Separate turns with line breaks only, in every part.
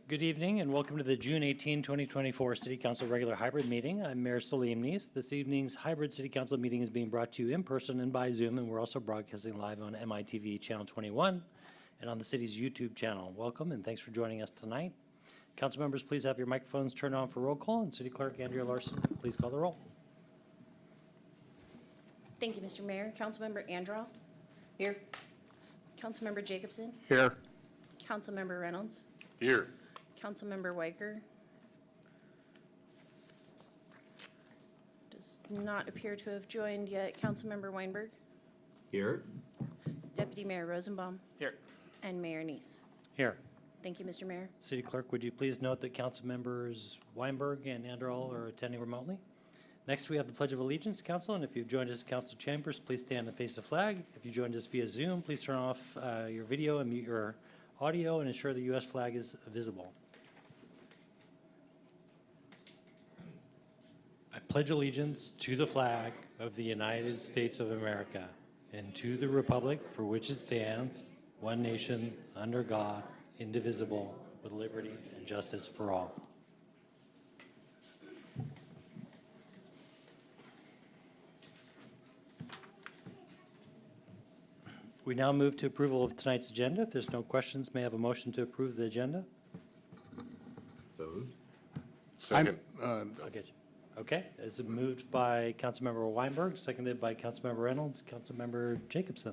Good evening and welcome to the June 18, 2024 City Council regular hybrid meeting. I'm Mayor This evening's hybrid City Council meeting is being brought to you in person and by Zoom, and we're also broadcasting live on MITV Channel 21 and on the city's YouTube channel. Welcome and thanks for joining us tonight. Council members, please have your microphones turned on for roll call, and City Clerk Andrea Larson, please call the roll.
Thank you, Mr. Mayor. Councilmember Andral. Here. Councilmember Jacobson.
Here.
Councilmember Reynolds.
Here.
Councilmember Weicker. Does not appear to have joined yet. Councilmember Weinberg.
Here.
Deputy Mayor Rosenbaum.
Here.
And Mayor Neese.
Here.
Thank you, Mr. Mayor.
City Clerk, would you please note that Council members Weinberg and Anderl are attending remotely? Next, we have the Pledge of Allegiance, Council, and if you've joined us in Council chambers, please stand and face the flag. If you joined us via Zoom, please turn off your video and mute your audio and ensure the U.S. flag is visible. I pledge allegiance to the flag of the United States of America and to the republic for which it stands, one nation, under God, indivisible, with liberty and justice for all. We now move to approval of tonight's agenda. If there's no questions, may I have a motion to approve the agenda?
So moved. Second.
I'll get you. Okay, it's moved by Councilmember Weinberg, seconded by Councilmember Reynolds, Councilmember Jacobson.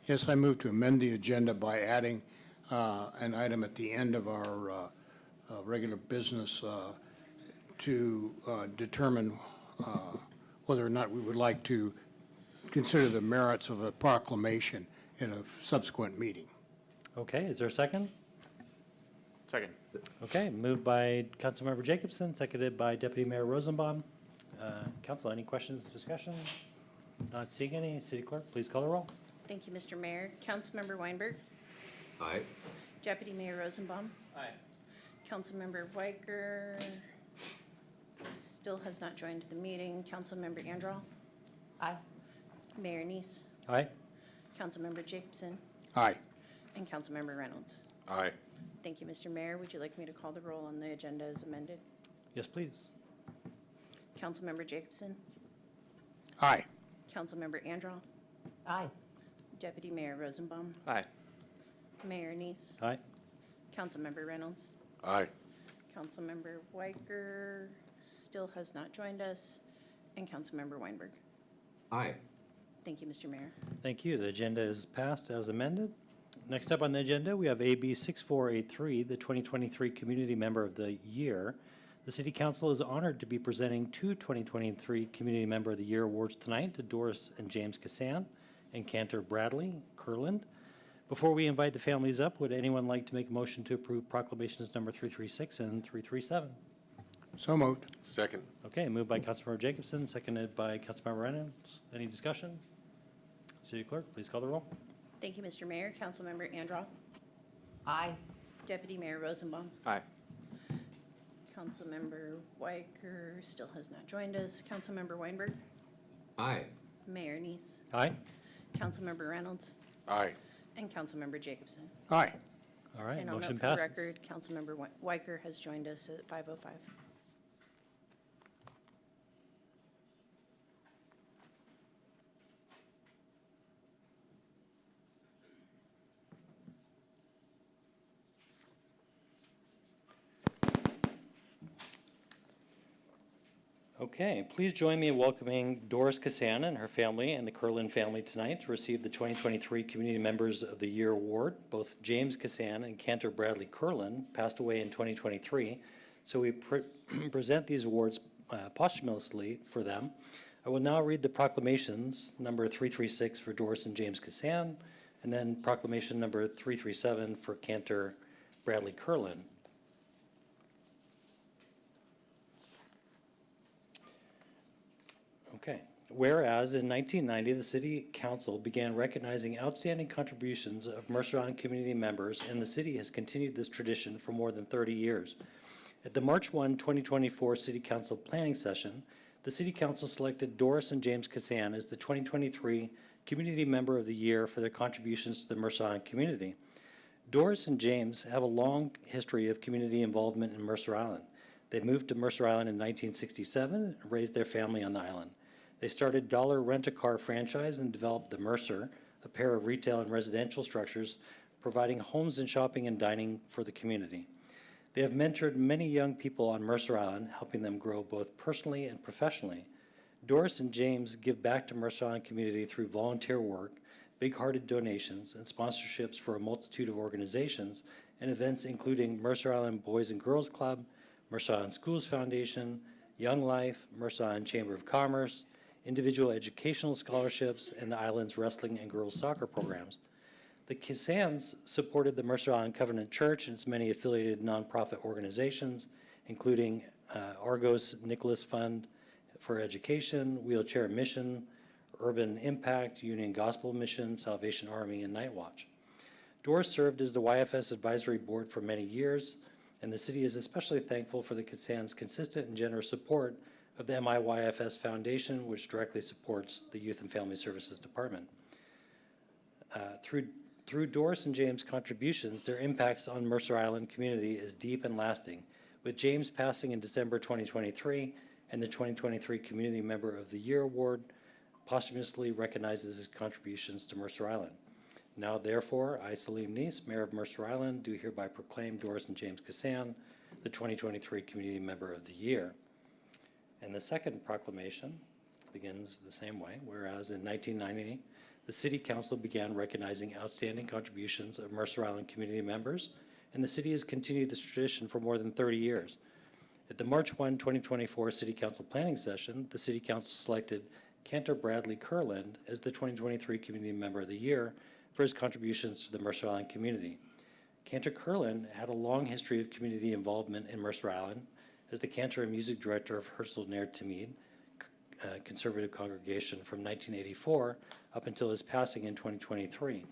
Yes, I move to amend the agenda by adding an item at the end of our regular business to determine whether or not we would like to consider the merits of a proclamation in a subsequent meeting.
Okay, is there a second?
Second.
Okay, moved by Councilmember Jacobson, seconded by Deputy Mayor Rosenbaum. Council, any questions, discussion? Not seeing any. City Clerk, please call the roll.
Thank you, Mr. Mayor. Councilmember Weinberg.
Aye.
Deputy Mayor Rosenbaum.
Aye.
Councilmember Weicker still has not joined the meeting. Councilmember Andral.
Aye.
Mayor Neese.
Aye.
Councilmember Jacobson.
Aye.
And Councilmember Reynolds.
Aye.
Thank you, Mr. Mayor. Would you like me to call the roll on the agenda as amended?
Yes, please.
Councilmember Jacobson.
Aye.
Councilmember Andral.
Aye.
Deputy Mayor Rosenbaum.
Aye.
Mayor Neese.
Aye.
Councilmember Reynolds.
Aye.
Councilmember Weicker still has not joined us. And Councilmember Weinberg.
Aye.
Thank you, Mr. Mayor.
Thank you. The agenda is passed as amended. Next up on the agenda, we have AB 6483, the 2023 Community Member of the Year. The City Council is honored to be presenting two 2023 Community Member of the Year awards tonight to Doris and James Cassan and Cantor Bradley Kurland. Before we invite the families up, would anyone like to make a motion to approve proclamations number 336 and 337?
So moved.
Second.
Okay, moved by Councilmember Jacobson, seconded by Councilmember Reynolds. Any discussion? City Clerk, please call the roll.
Thank you, Mr. Mayor. Councilmember Andral.
Aye.
Deputy Mayor Rosenbaum.
Aye.
Councilmember Weicker still has not joined us. Councilmember Weinberg.
Aye.
Mayor Neese.
Aye.
Councilmember Reynolds.
Aye.
And Councilmember Jacobson.
Aye.
All right,
And I'll
motion
note for the
passes.
record, Councilmember Weicker has joined us at 5:05.
Okay, please join me in welcoming Doris Cassan and her family and the Kurland family tonight to receive the 2023 Community Members of the Year Award. Both James Cassan and Cantor Bradley Kurland passed away in 2023, so we present these awards posthumously for them. I will now read the proclamations, number 336 for Doris and James Cassan, and then proclamation number 337 for Cantor Bradley Kurland. Okay. Whereas in 1990, the City Council began recognizing outstanding contributions of Mercer community members, and the city has continued this tradition for more than 30 years. At the March 1, 2024 City Council planning session, the City Council selected Doris and James Cassan as the 2023 Community Member of the Year for their contributions to the Mercer Island community. Doris and James have a long history of community involvement in Mercer Island. They moved to Mercer Island in 1967 and raised their family on the island. They started Dollar Rent-A-Car franchise and developed the Mercer, a pair of retail and residential structures providing homes and shopping and dining for the community. They have mentored many young people on Mercer Island, helping them grow both personally and professionally. Doris and James give back to Mercer Island community through volunteer work, big-hearted donations, and sponsorships for a multitude of organizations and events including Mercer Island Boys and Girls Club, Mercer Island Schools Foundation, Young Life, Mercer Island Chamber of Commerce, individual educational scholarships, and the island's wrestling and girls soccer programs. The Cassans supported the Mercer Island Covenant Church and its many affiliated nonprofit organizations, including Argos Nicholas Fund for Education, Wheelchair Mission, Urban Impact, Union Gospel Mission, Salvation Army, and Night Watch. Doris served as the YFS Advisory Board for many years, and the city is especially thankful for the Cassans' consistent and generous support of the MIYFS Foundation, which directly supports the Youth and Family Services Department. Through Doris and James' contributions, their impacts on Mercer Island community is deep and lasting, with James passing in December 2023 and the 2023 Community Member of the Year Award posthumously recognizes his contributions to Mercer Island. Now, therefore, I, Salim Neese, Mayor of Mercer Island, do hereby proclaim Doris and James Cassan the 2023 Community Member of the Year. And the second proclamation begins the same way, whereas in 1990, the City Council began recognizing outstanding contributions of Mercer Island community members, and the city has continued this tradition for more than 30 years. At the March 1, 2024 City Council Planning Session, the City Council selected Cantor Bradley Kurland as the 2023 Community Member of the Year for his contributions to the Mercer Island community. Cantor Kurland had a long history of community involvement in Mercer Island as the cantor and music director of Herzl Ner Tamid, conservative congregation from 1984 up until his passing in 2023.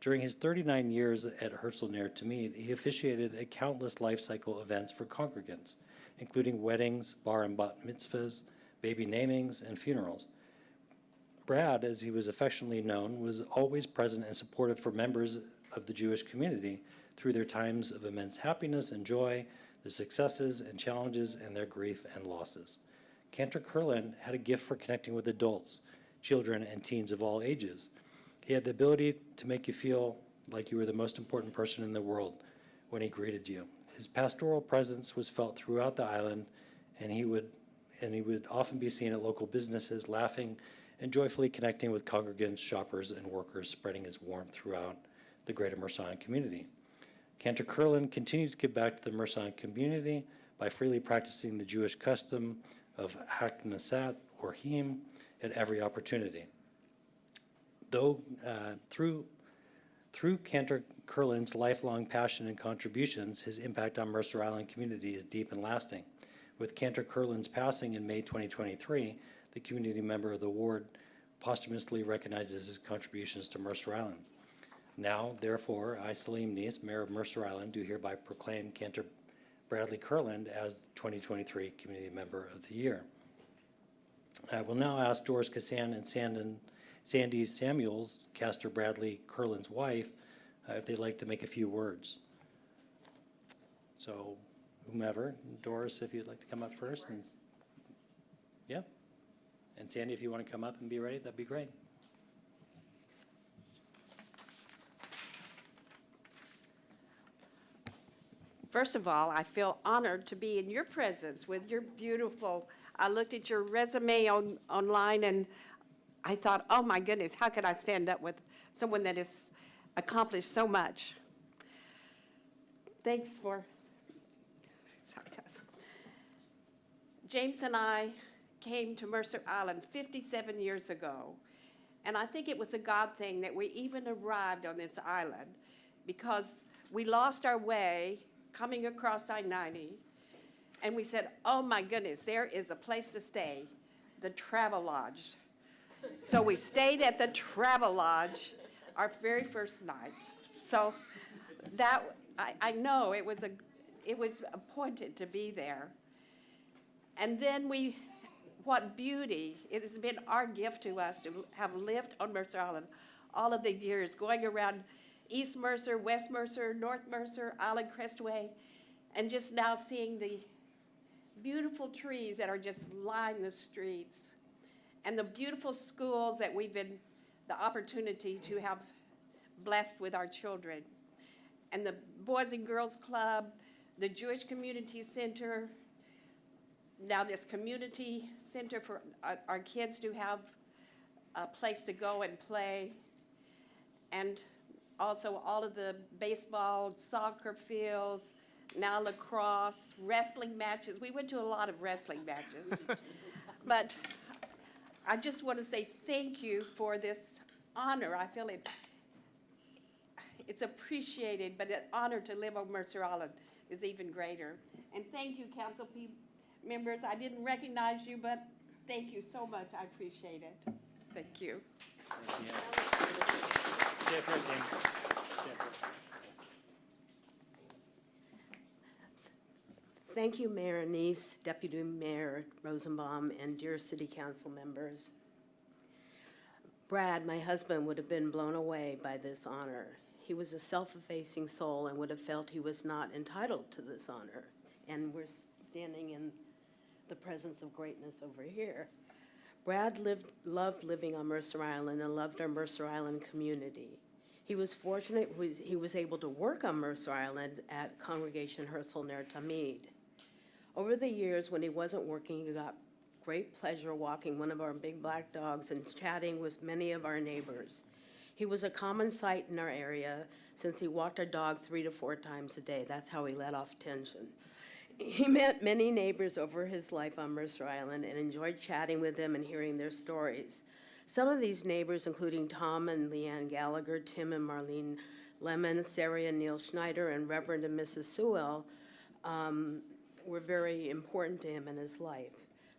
During his 39 years at Herzl Ner Tamid, he officiated at countless life cycle events for congregants, including weddings, bar and bat mitzvahs, baby namings, and funerals. Brad, as he was affectionately known, was always present and supportive for members of the Jewish community through their times of immense happiness and joy, their successes and challenges, and their grief and losses. Cantor Kurland had a gift for connecting with adults, children, and teens of all ages. He had the ability to make you feel like you were the most important person in the world when he greeted you. His pastoral presence was felt throughout the island, and he would often be seen at local businesses, laughing and joyfully connecting with congregants, shoppers, and workers, spreading his warmth throughout the greater Mercer Island community. Cantor Kurland continued to give back to the Mercer Island community by freely practicing the Jewish custom of Haknasat or Him at every opportunity. Though through Cantor Kurland's lifelong passion and contributions, his impact on Mercer Island community is deep and lasting. With Cantor Kurland's passing in May 2023, the Community Member of the Award posthumously recognizes his contributions to Mercer Island. Now, therefore, I, Salim Neese, Mayor of Mercer Island, do hereby proclaim Cantor Bradley Kurland as 2023 Community Member of the Year. I will now ask Doris Cassan and Sandy Samuels, Cantor Bradley Kurland's wife, if they'd like to make a few words. So, whomever, Doris, if you'd like to come up first. And, yeah. And Sandy, if you want to come up and be ready, that'd be great.
First of all, I feel honored to be in your presence with your beautiful, I looked at your resume online and I thought, oh my goodness, how could I stand up with someone that has accomplished so much? Thanks for, sorry guys. James and I came to Mercer Island 57 years ago. And I think it was a God thing that we even arrived on this island because we lost our way coming across I-90. And we said, oh my goodness, there is a place to stay, the Travel Lodge. So we stayed at the Travel Lodge our very first night. So that, I know it was appointed to be there. And then what beauty. It has been our gift to us to have lived on Mercer Island all of these years, going around East Mercer, West Mercer, North Mercer, Island Crestway, and just now seeing the beautiful trees that are just lining the streets, and the beautiful schools that we've been the opportunity to have blessed with our children, and the Boys and Girls Club, the Jewish Community Center, now this community center for our kids to have a place to go and play, and also all of the baseball, soccer fields, now lacrosse, wrestling matches. We went to a lot of wrestling matches. But I just want to say thank you for this honor. I feel it's appreciated, but an honor to live on Mercer Island is even greater. And thank you, council members. I didn't recognize you, but thank you so much. I appreciate it. Thank you.
Thank you, Mayor Anise, Deputy Mayor Rosenbaum, and dear City Council members. Brad, my husband, would have been blown away by this honor. He was a self-effacing soul and would have felt he was not entitled to this honor. And we're standing in the presence of greatness over here. Brad loved living on Mercer Island and loved our Mercer Island community. He was fortunate he was able to work on Mercer Island at Congregation Herzl Ner Tamid. Over the years, when he wasn't working, he got great pleasure walking one of our big black dogs and chatting with many of our neighbors. He was a common sight in our area since he walked our dog 3 to 4 times a day. That's how he let off tension. He met many neighbors over his life on Mercer Island and enjoyed chatting with them and hearing their stories. Some of these neighbors, including Tom and Leanne Gallagher, Tim and Marlene Lemon, Sarah and Neil Schneider, and Reverend and Mrs. Sewell, were very important to him in his life.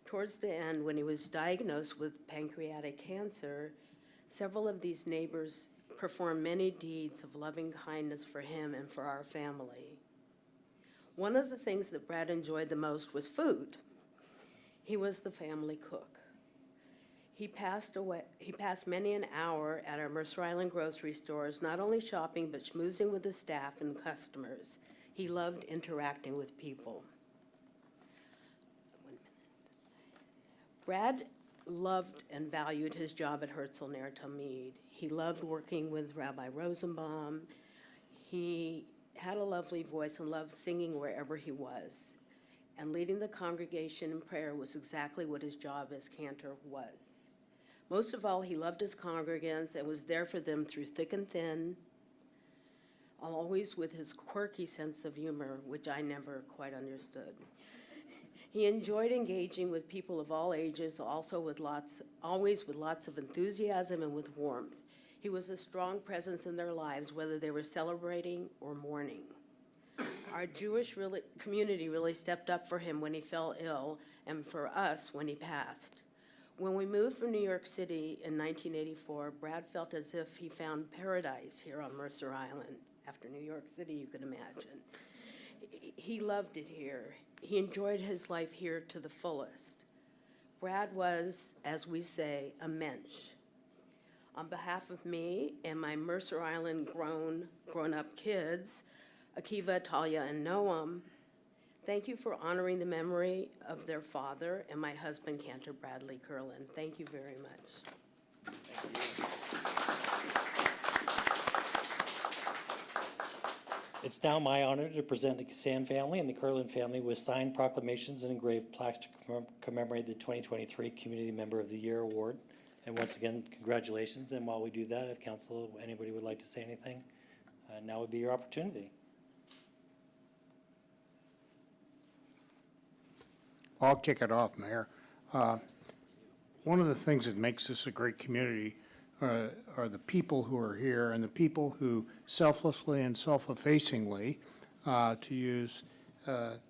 Towards the end, when he was diagnosed with pancreatic cancer, several of these neighbors performed many deeds of loving kindness for him and for our family. One of the things that Brad enjoyed the most was food. He was the family cook. He passed many an hour at our Mercer Island grocery stores, not only shopping, but schmoozing with the staff and customers. He loved interacting with people. Brad loved and valued his job at Herzl Ner Tamid. He loved working with Rabbi Rosenbaum. He had a lovely voice and loved singing wherever he was. And leading the congregation in prayer was exactly what his job as cantor was. Most of all, he loved his congregants and was there for them through thick and thin, always with his quirky sense of humor, which I never quite understood. He enjoyed engaging with people of all ages, always with lots of enthusiasm and with warmth. He was a strong presence in their lives, whether they were celebrating or mourning. Our Jewish community really stepped up for him when he fell ill, and for us when he passed. When we moved from New York City in 1984, Brad felt as if he found paradise here on Mercer Island. After New York City, you could imagine. He loved it here. He enjoyed his life here to the fullest. Brad was, as we say, a mensch. On behalf of me and my Mercer Island grown-up kids, Akiva, Talia, and Noam, thank you for honoring the memory of their father and my husband, Cantor Bradley Curlin. Thank you very much.
Thank you. It's now my honor to present the Kassan family and the Curlin family with signed proclamations and engraved plaques to commemorate the 2023 Community Member of the Year Award. And once again, congratulations. And while we do that, if council, anybody would like to say anything, now would be your opportunity.
I'll kick it off, Mayor. One of the things that makes this a great community are the people who are here and the people who selflessly and self-effacingly, to use what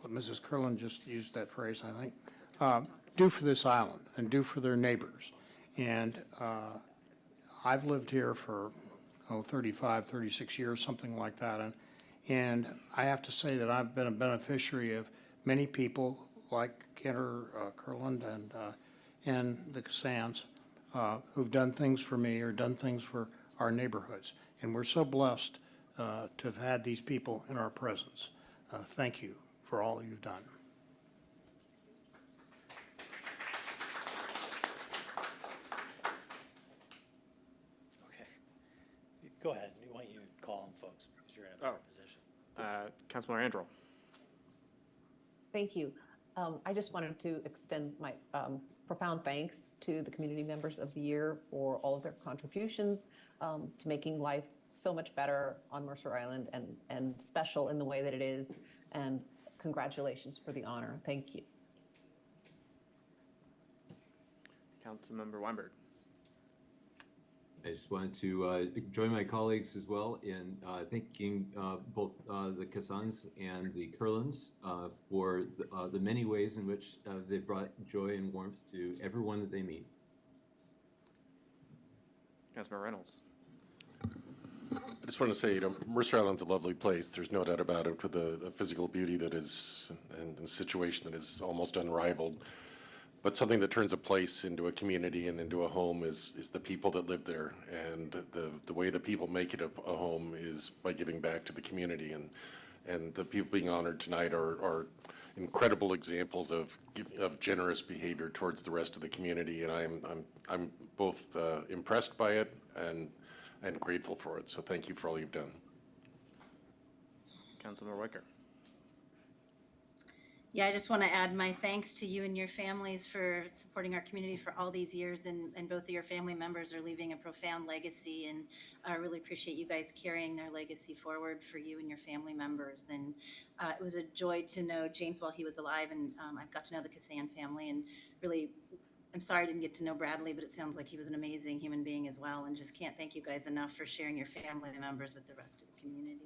Mrs. Curlin just used that phrase, I think, do for this island and do for their neighbors. And I've lived here for 35, 36 years, something like that. And I have to say that I've been a beneficiary of many people like Cantor Kurland and the Cassans, who've done things for me or done things for our neighborhoods. And we're so blessed to have had these people in our presence. Thank you for all you've done.
Okay. Go ahead. We want you to call them, folks, because you're in a better position.
Councilmember Andrew.
Thank you. I just wanted to extend my profound thanks to the community members of the year for all of their contributions to making life so much better on Mercer Island and special in the way that it is. And congratulations for the honor. Thank you.
Councilmember Weinberg.
I just wanted to join my colleagues as well in thanking both the Cassans and the Kurlands for the many ways in which they've brought joy and warmth to everyone that they meet.
Councilmember Reynolds.
I just want to say, Mercer Island's a lovely place. There's no doubt about it, with the physical beauty that is, and the situation that is almost unrivaled. But something that turns a place into a community and into a home is the people that live there. And the way the people make it a home is by giving back to the community. And the people being honored tonight are incredible examples of generous behavior towards the rest of the community. And I'm both impressed by it and grateful for it. So thank you for all you've done.
Councilmember Weicker.
Yeah, I just want to add my thanks to you and your families for supporting our community for all these years, and both of your family members are leaving a profound legacy, and I really appreciate you guys carrying their legacy forward for you and your family members. And it was a joy to know James while he was alive, and I've got to know the Cassan family, and really, I'm sorry I didn't get to know Bradley, but it sounds like he was an amazing human being as well, and just can't thank you guys enough for sharing your family members with the rest of the community.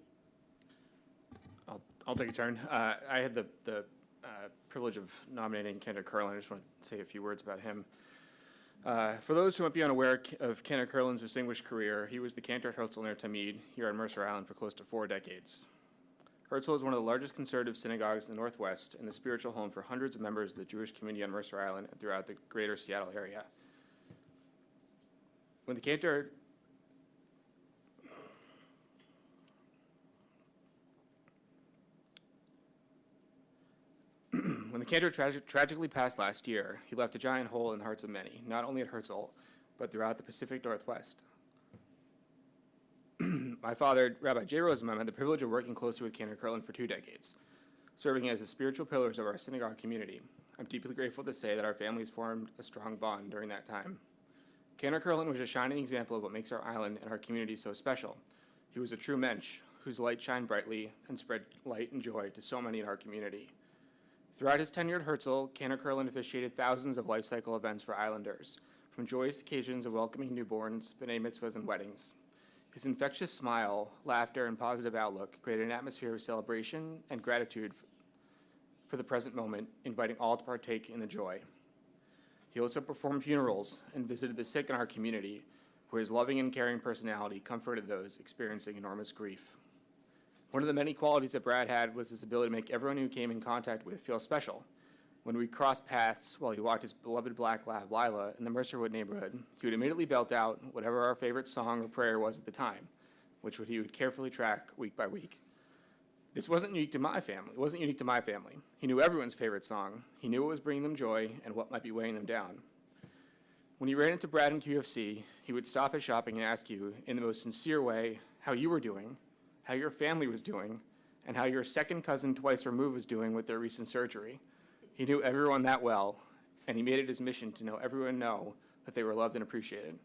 I'll take a turn. I had the privilege of nominating Cantor Kurland. I just want to say a few words about him. For those who might be unaware of Cantor Kurland's distinguished career, he was the Cantor Herzl Ner Tamid here on Mercer Island for close to 4 decades. Herzl is one of the largest conservative synagogues in the Northwest and the spiritual home for hundreds of members of the Jewish community on Mercer Island and throughout the greater Seattle area. When the Cantor When the Cantor tragically passed last year, he left a giant hole in the hearts of many, not only at Herzl, but throughout the Pacific Northwest. My father, Rabbi J. Rosenbaum, had the privilege of working closely with Cantor Kurland for 2 decades, serving as the spiritual pillars of our synagogue community. I'm deeply grateful to say that our families formed a strong bond during that time. Cantor Kurland was a shining example of what makes our island and our community so special. He was a true mensch whose light shined brightly and spread light and joy to so many in our community. Throughout his tenure at Herzl, Cantor Kurland officiated thousands of life cycle events for Islanders, from joyous occasions of welcoming newborns, b'nai mitzvahs, and weddings. His infectious smile, laughter, and positive outlook created an atmosphere of celebration and gratitude for the present moment, inviting all to partake in the joy. He also performed funerals and visited the sick in our community, where his loving and caring personality comforted those experiencing enormous grief. One of the many qualities that Brad had was his ability to make everyone who came in contact with feel special. When we crossed paths while he walked his beloved black lab, Lila, in the Mercerwood neighborhood, he would immediately belt out whatever our favorite song or prayer was at the time, which he would carefully track week by week. This wasn't unique to my family. It wasn't unique to my family. He knew everyone's favorite song. He knew what was bringing them joy and what might be weighing them down. When he ran into Brad in QFC, he would stop at shopping and ask you, in the most sincere way, how you were doing, how your family was doing, and how your second cousin twice removed was doing with their recent surgery. He knew everyone that well, and he made it his mission to know everyone know that they were loved and appreciated.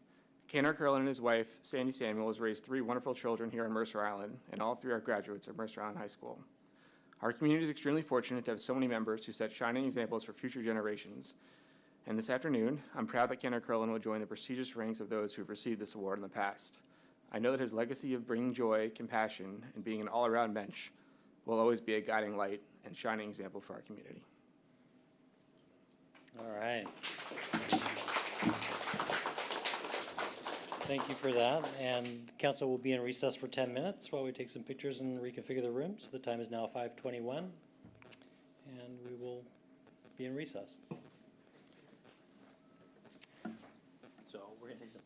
Cantor Kurland and his wife, Sandy Samuels, raised 3 wonderful children here on Mercer Island, and all 3 are graduates of Mercer Island High School. Our community is extremely fortunate to have so many members who set shining examples for future generations. And this afternoon, I'm proud that Cantor Kurland will join the prestigious ranks of those who have received this award in the past. I know that his legacy of bringing joy, compassion, and being an all-around mensch will always be a guiding light and shining example for our community.
All right. Thank you for that. And council will be in recess for 10 minutes while we take some pictures and reconfigure the room. So the time is now 5:21. And we will be in recess. So we're going to take some.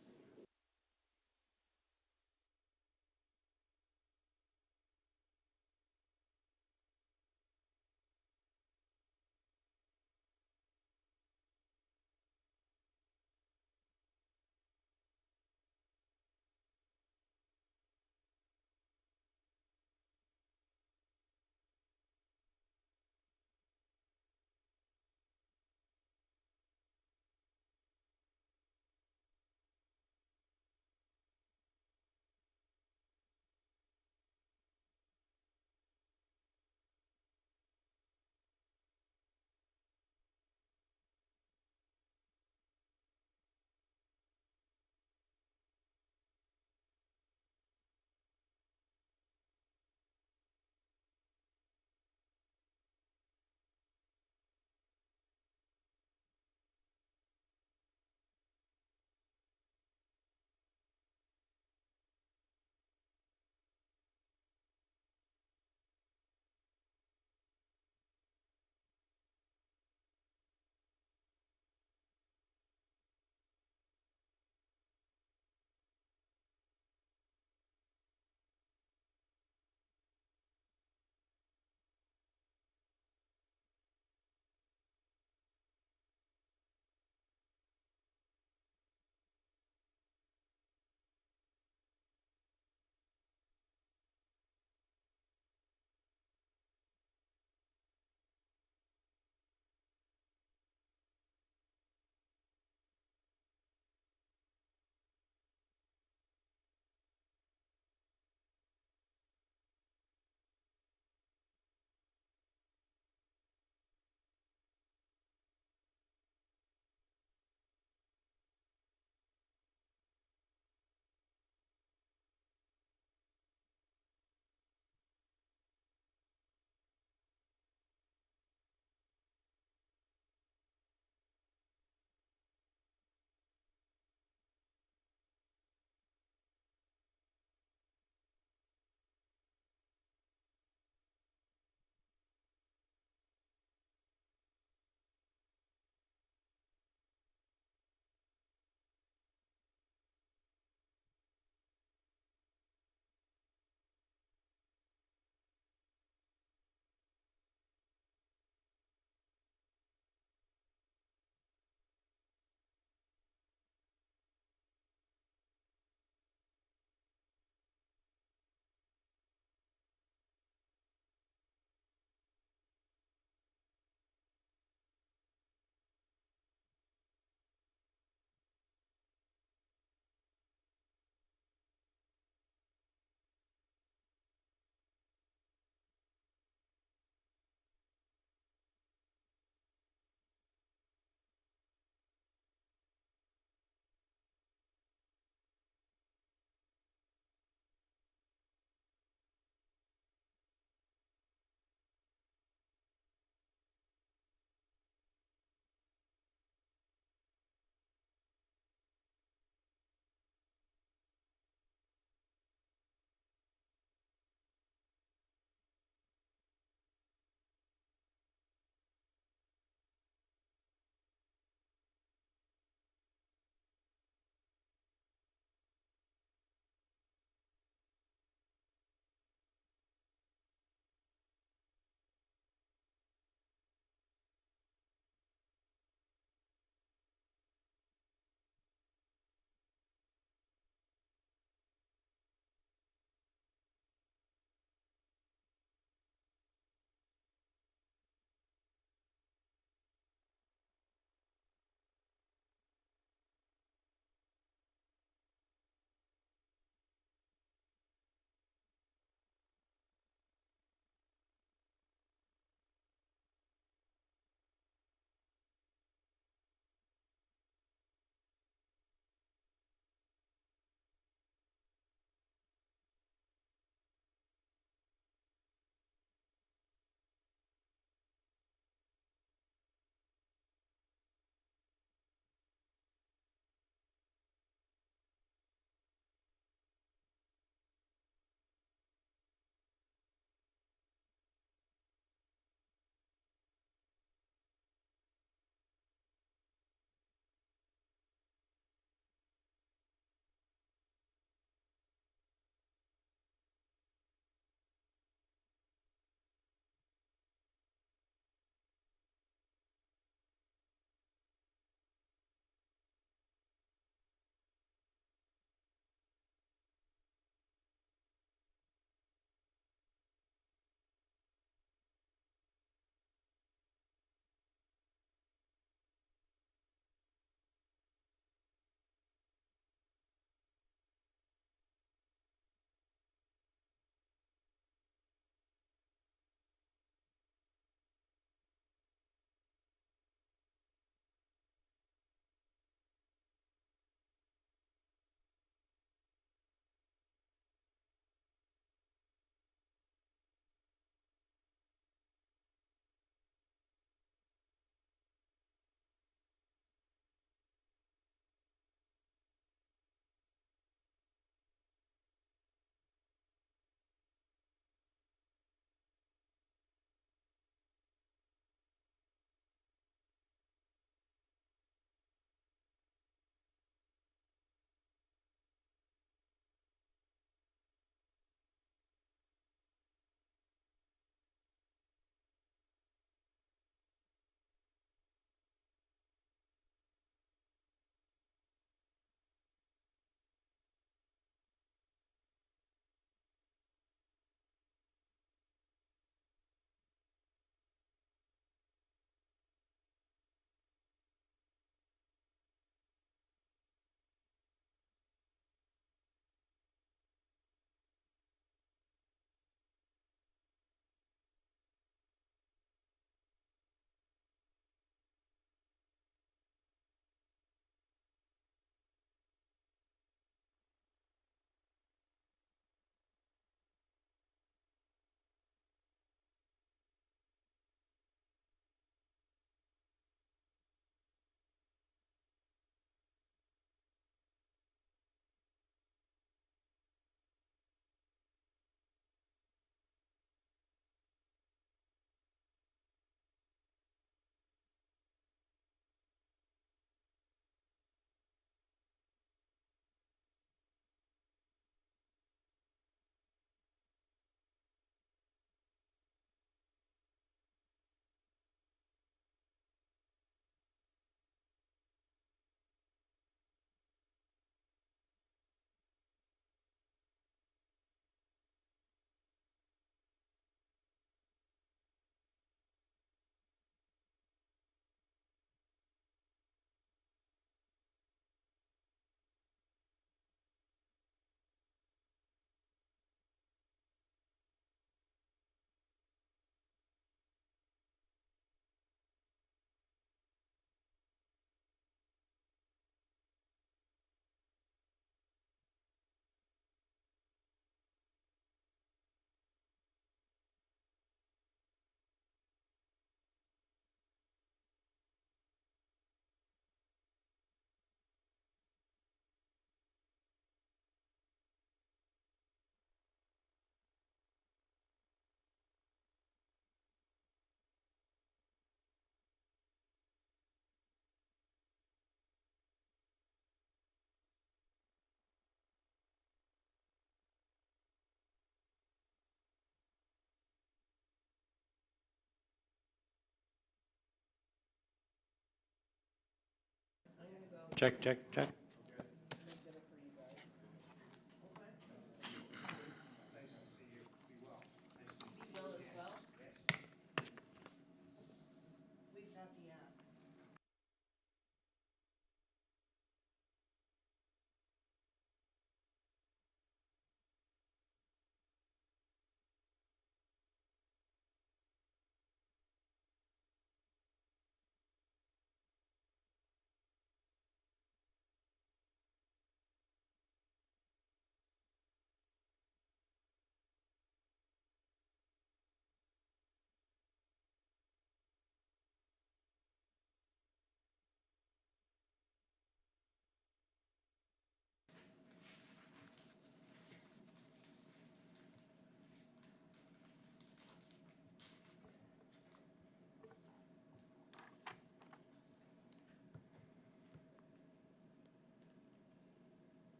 Check, check, check.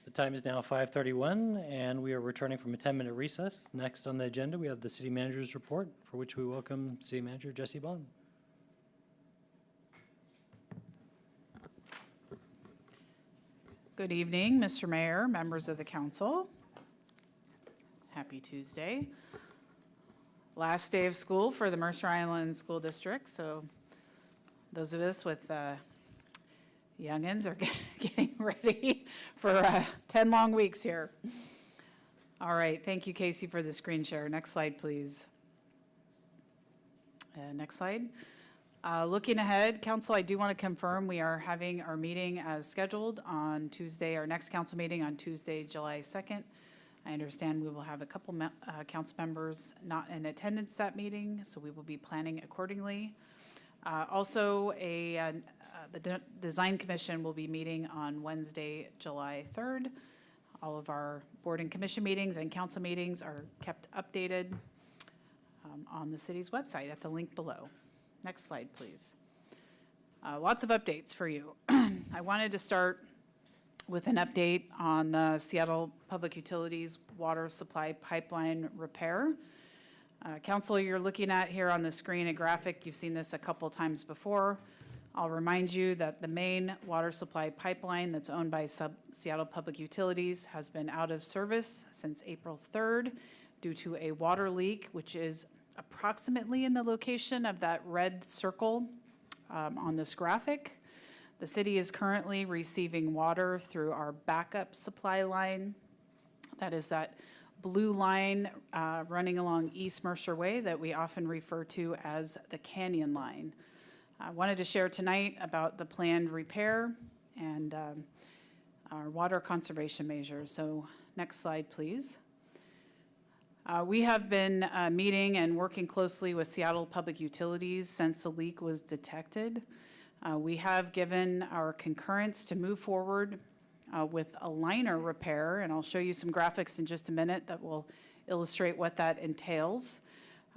The time is now 5:31, and we are returning from a 10-minute recess. Next on the agenda, we have the city manager's report, for which we welcome City Manager Jesse Bond.
Good evening, Mr. Mayor, members of the council. Happy Tuesday. Last day of school for the Mercer Island School District, so those of us with youngins are getting ready for 10 long weeks here. All right, thank you, Casey, for the screen share. Next slide, please. Next slide. Looking ahead, council, I do want to confirm we are having our meeting as scheduled on Tuesday, our next council meeting on Tuesday, July 2nd. I understand we will have a couple council members not in attendance that meeting, so we will be planning accordingly. Also, the Design Commission will be meeting on Wednesday, July 3rd. All of our board and commission meetings and council meetings are kept updated on the city's website at the link below. Next slide, please. Lots of updates for you. I wanted to start with an update on the Seattle Public Utilities water supply pipeline repair. Council, you're looking at here on the screen a graphic. You've seen this a couple times before. I'll remind you that the main water supply pipeline that's owned by Seattle Public Utilities has been out of service since April 3rd due to a water leak, which is approximately in the location of that red circle on this graphic. The city is currently receiving water through our backup supply line. That is that blue line running along East Mercer Way that we often refer to as the Canyon Line. I wanted to share tonight about the planned repair and our water conservation measures. So next slide, please. We have been meeting and working closely with Seattle Public Utilities since the leak was detected. We have given our concurrence to move forward with a liner repair, and I'll show you some graphics in just a minute that will illustrate what that entails.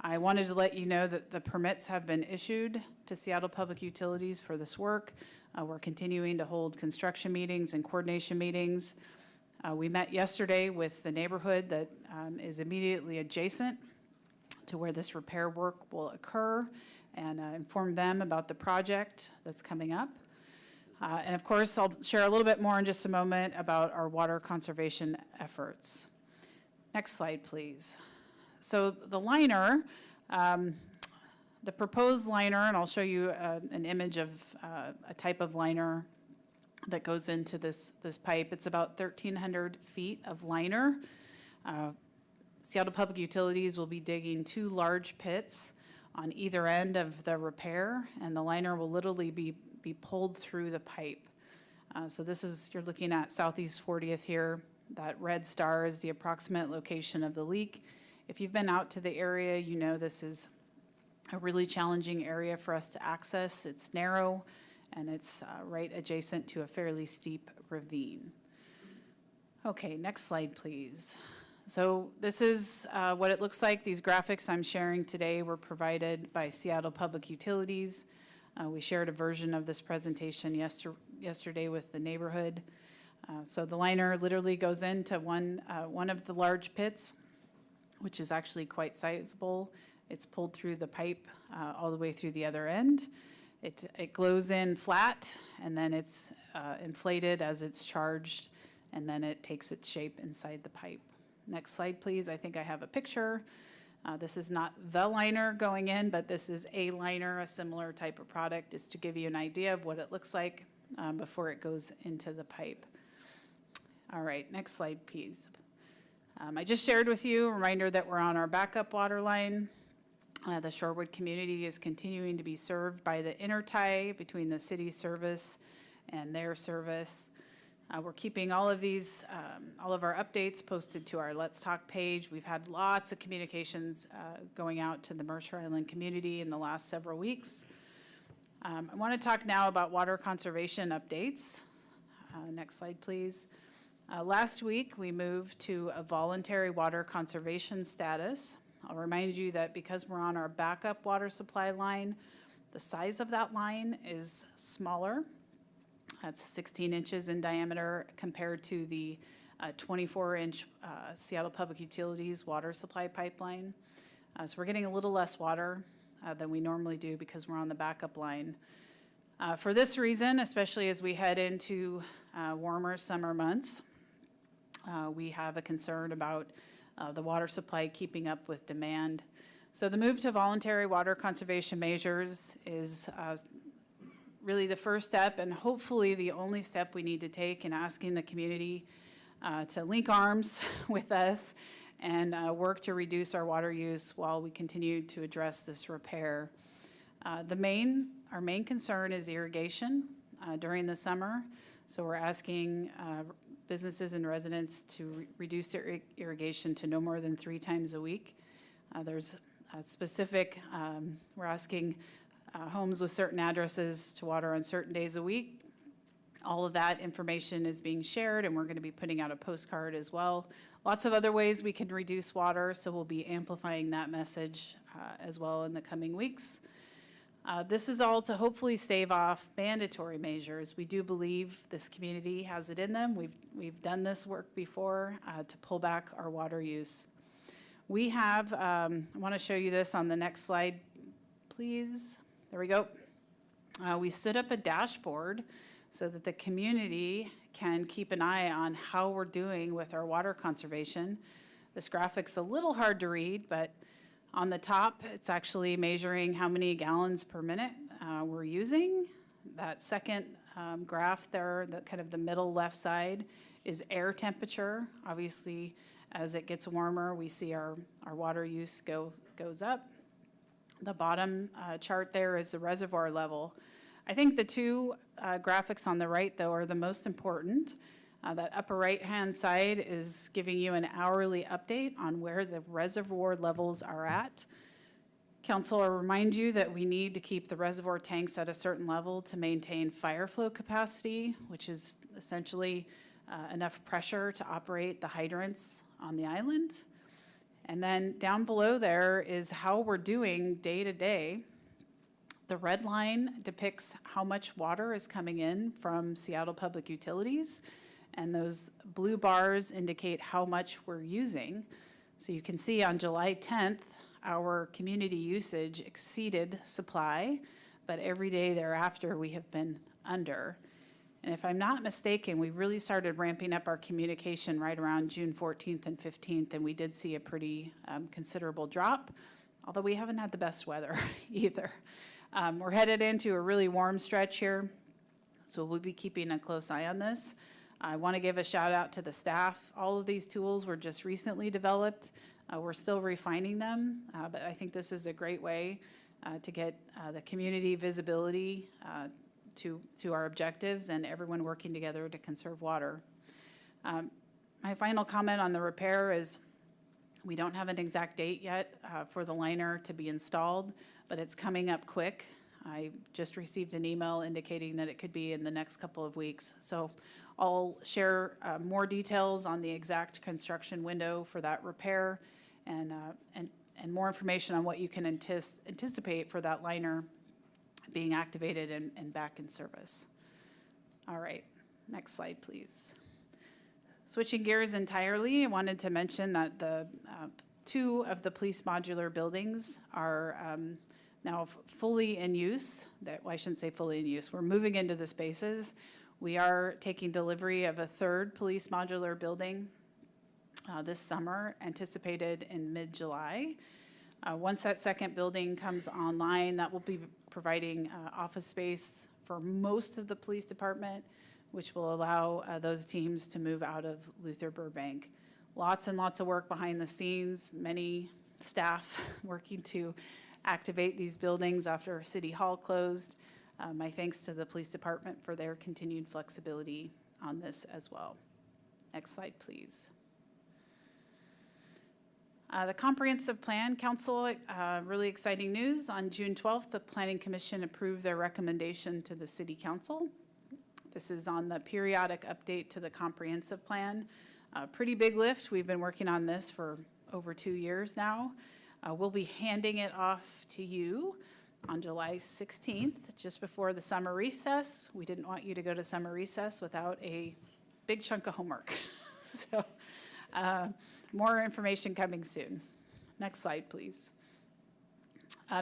I wanted to let you know that the permits have been issued to Seattle Public Utilities for this work. We're continuing to hold construction meetings and coordination meetings. We met yesterday with the neighborhood that is immediately adjacent to where this repair work will occur and inform them about the project that's coming up. And of course, I'll share a little bit more in just a moment about our water conservation efforts. Next slide, please. So the liner, the proposed liner, and I'll show you an image of a type of liner that goes into this pipe. It's about 1,300 feet of liner. Seattle Public Utilities will be digging 2 large pits on either end of the repair, and the liner will literally be pulled through the pipe. So this is, you're looking at Southeast 40th here. That red star is the approximate location of the leak. If you've been out to the area, you know this is a really challenging area for us to access. It's narrow, and it's right adjacent to a fairly steep ravine. Okay, next slide, please. So this is what it looks like. These graphics I'm sharing today were provided by Seattle Public Utilities. We shared a version of this presentation yesterday with the neighborhood. So the liner literally goes into one of the large pits, which is actually quite sizable. It's pulled through the pipe all the way through the other end. It glows in flat, and then it's inflated as it's charged, and then it takes its shape inside the pipe. Next slide, please. I think I have a picture. This is not the liner going in, but this is a liner, a similar type of product, just to give you an idea of what it looks like before it goes into the pipe. All right, next slide, please. I just shared with you a reminder that we're on our backup water line. The Shorewood community is continuing to be served by the intertie between the city service and their service. We're keeping all of these, all of our updates posted to our Let's Talk page. We've had lots of communications going out to the Mercer Island community in the last several weeks. I want to talk now about water conservation updates. Next slide, please. Last week, we moved to a voluntary water conservation status. I'll remind you that because we're on our backup water supply line, the size of that line is smaller. That's 16 inches in diameter compared to the 24-inch Seattle Public Utilities water supply pipeline. So we're getting a little less water than we normally do because we're on the backup line. For this reason, especially as we head into warmer summer months, we have a concern about the water supply keeping up with demand. So the move to voluntary water conservation measures is really the first step, and hopefully the only step we need to take in asking the community to link arms with us and work to reduce our water use while we continue to address this repair. Our main concern is irrigation during the summer. So we're asking businesses and residents to reduce their irrigation to no more than 3 times a week. There's a specific, we're asking homes with certain addresses to water on certain days a week. All of that information is being shared, and we're going to be putting out a postcard as well. Lots of other ways we can reduce water, so we'll be amplifying that message as well in the coming weeks. This is all to hopefully stave off mandatory measures. We do believe this community has it in them. We've done this work before to pull back our water use. We have, I want to show you this on the next slide, please. There we go. We stood up a dashboard so that the community can keep an eye on how we're doing with our water conservation. This graphic's a little hard to read, but on the top, it's actually measuring how many gallons per minute we're using. That second graph there, the kind of the middle left side, is air temperature. Obviously, as it gets warmer, we see our water use goes up. The bottom chart there is the reservoir level. I think the two graphics on the right, though, are the most important. That upper right-hand side is giving you an hourly update on where the reservoir levels are at. Council, I'll remind you that we need to keep the reservoir tanks at a certain level to maintain fire flow capacity, which is essentially enough pressure to operate the hydrants on the island. And then down below there is how we're doing day to day. The red line depicts how much water is coming in from Seattle Public Utilities, and those blue bars indicate how much we're using. So you can see on July 10th, our community usage exceeded supply, but every day thereafter we have been under. And if I'm not mistaken, we really started ramping up our communication right around June 14th and 15th, and we did see a pretty considerable drop, although we haven't had the best weather either. We're headed into a really warm stretch here, so we'll be keeping a close eye on this. I want to give a shout out to the staff. All of these tools were just recently developed. We're still refining them, but I think this is a great way to get the community visibility to our objectives and everyone working together to conserve water. My final comment on the repair is we don't have an exact date yet for the liner to be installed, but it's coming up quick. I just received an email indicating that it could be in the next couple of weeks. So I'll share more details on the exact construction window for that repair and more information on what you can anticipate for that liner being activated and back in service. All right, next slide, please. Switching gears entirely, I wanted to mention that the 2 of the police modular buildings are now fully in use. Well, I shouldn't say fully in use. We're moving into the spaces. We are taking delivery of a 3rd police modular building this summer, anticipated in mid-July. Once that 2nd building comes online, that will be providing office space for most of the police department, which will allow those teams to move out of Luther Burbank. Lots and lots of work behind the scenes, many staff working to activate these buildings after City Hall closed. My thanks to the police department for their continued flexibility on this as well. Next slide, please. The Comprehensive Plan Council, really exciting news. On June 12th, the Planning Commission approved their recommendation to the City Council. This is on the periodic update to the Comprehensive Plan. Pretty big lift. We've been working on this for over 2 years now. We'll be handing it off to you on July 16th, just before the summer recess. We didn't want you to go to summer recess without a big chunk of homework. So more information coming soon. Next slide, please.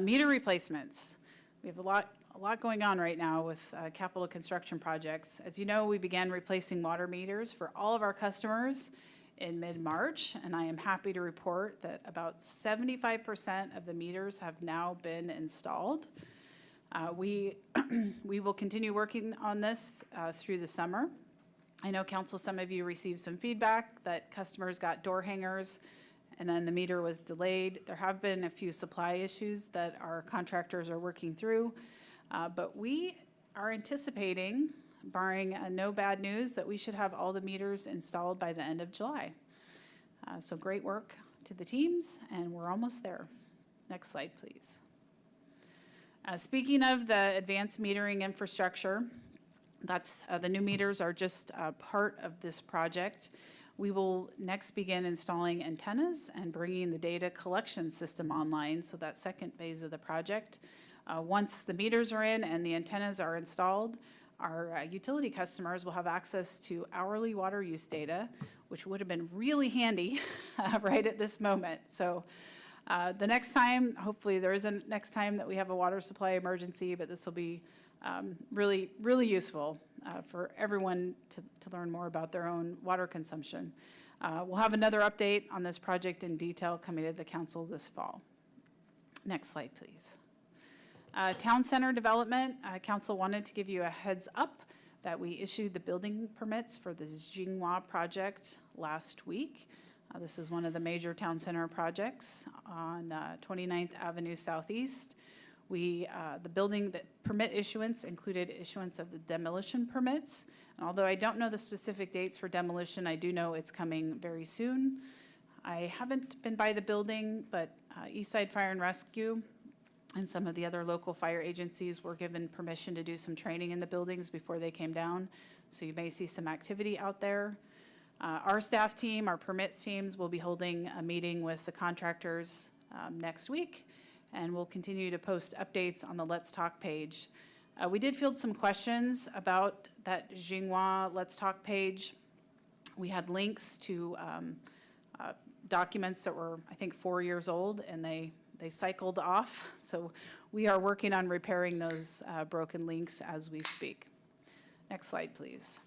Meter replacements. We have a lot going on right now with capital construction projects. As you know, we began replacing water meters for all of our customers in mid-March, and I am happy to report that about 75% of the meters have now been installed. We will continue working on this through the summer. I know, council, some of you received some feedback that customers got door hangers and then the meter was delayed. There have been a few supply issues that our contractors are working through, but we are anticipating, barring no bad news, that we should have all the meters installed by the end of July. So great work to the teams, and we're almost there. Next slide, please. Speaking of the advanced metering infrastructure, that's the new meters are just part of this project. We will next begin installing antennas and bringing the data collection system online, so that 2nd phase of the project. Once the meters are in and the antennas are installed, our utility customers will have access to hourly water use data, which would have been really handy right at this moment. So the next time, hopefully there isn't next time that we have a water supply emergency, but this will be really, really useful for everyone to learn more about their own water consumption. We'll have another update on this project in detail coming to the council this fall. Next slide, please. Town center development, council wanted to give you a heads up that we issued the building permits for the Jinghua project last week. This is one of the major town center projects on 29th Avenue Southeast. The building permit issuance included issuance of the demolition permits. And although I don't know the specific dates for demolition, I do know it's coming very soon. I haven't been by the building, but Eastside Fire and Rescue and some of the other local fire agencies were given permission to do some training in the buildings before they came down. So you may see some activity out there. Our staff team, our permits teams, will be holding a meeting with the contractors next week, and we'll continue to post updates on the Let's Talk page. We did field some questions about that Jinghua Let's Talk page. We had links to documents that were, I think, 4 years old, and they cycled off. So we are working on repairing those broken links as we speak. Next slide, please.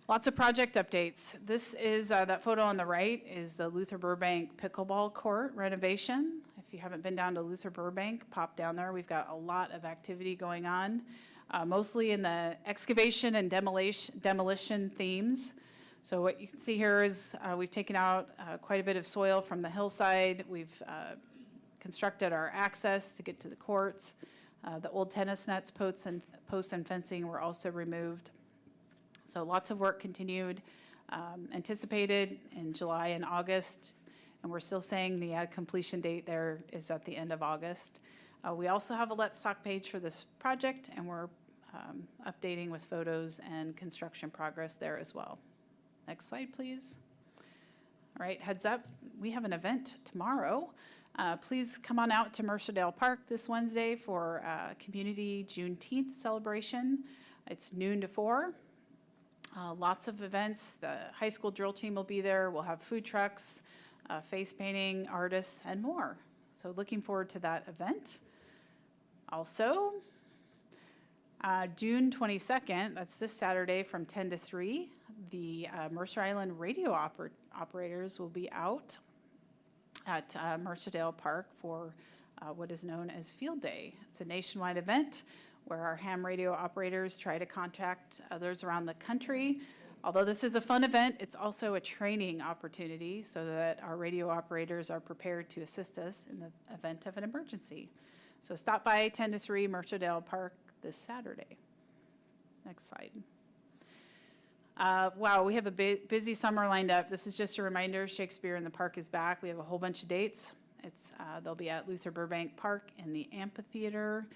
Lots of project updates. This is, that photo on the right is the Luther Burbank pickleball court renovation. If you haven't been down to Luther Burbank, pop down there. We've got a lot of activity going on, mostly in the excavation and demolition themes. So what you can see here is we've taken out quite a bit of soil from the hillside. We've constructed our access to get to the courts. The old tennis nets, posts and fencing were also removed. So lots of work continued, anticipated in July and August, and we're still saying the completion date there is at the end of August. We also have a Let's Talk page for this project, and we're updating with photos and construction progress there as well. Next slide, please. All right, heads up, we have an event tomorrow. Please come on out to Mercerdale Park this Wednesday for Community Juneteenth celebration. It's noon to 4. Lots of events. The high school drill team will be there. We'll have food trucks. face painting artists, and more. So looking forward to that event. Also, June 22nd, that's this Saturday from 10 to 3, the Mercer Island radio operators will be out at Mercerdale Park for what is known as Field Day. It's a nationwide event where our ham radio operators try to contact others around the country. Although this is a fun event, it's also a training opportunity so that our radio operators are prepared to assist us in the event of an emergency. So stop by 10 to 3 Mercerdale Park this Saturday. Next slide. Wow, we have a busy summer lined up. This is just a reminder, Shakespeare in the Park is back. We have a whole bunch of dates. They'll be at Luther Burbank Park in the amphitheater.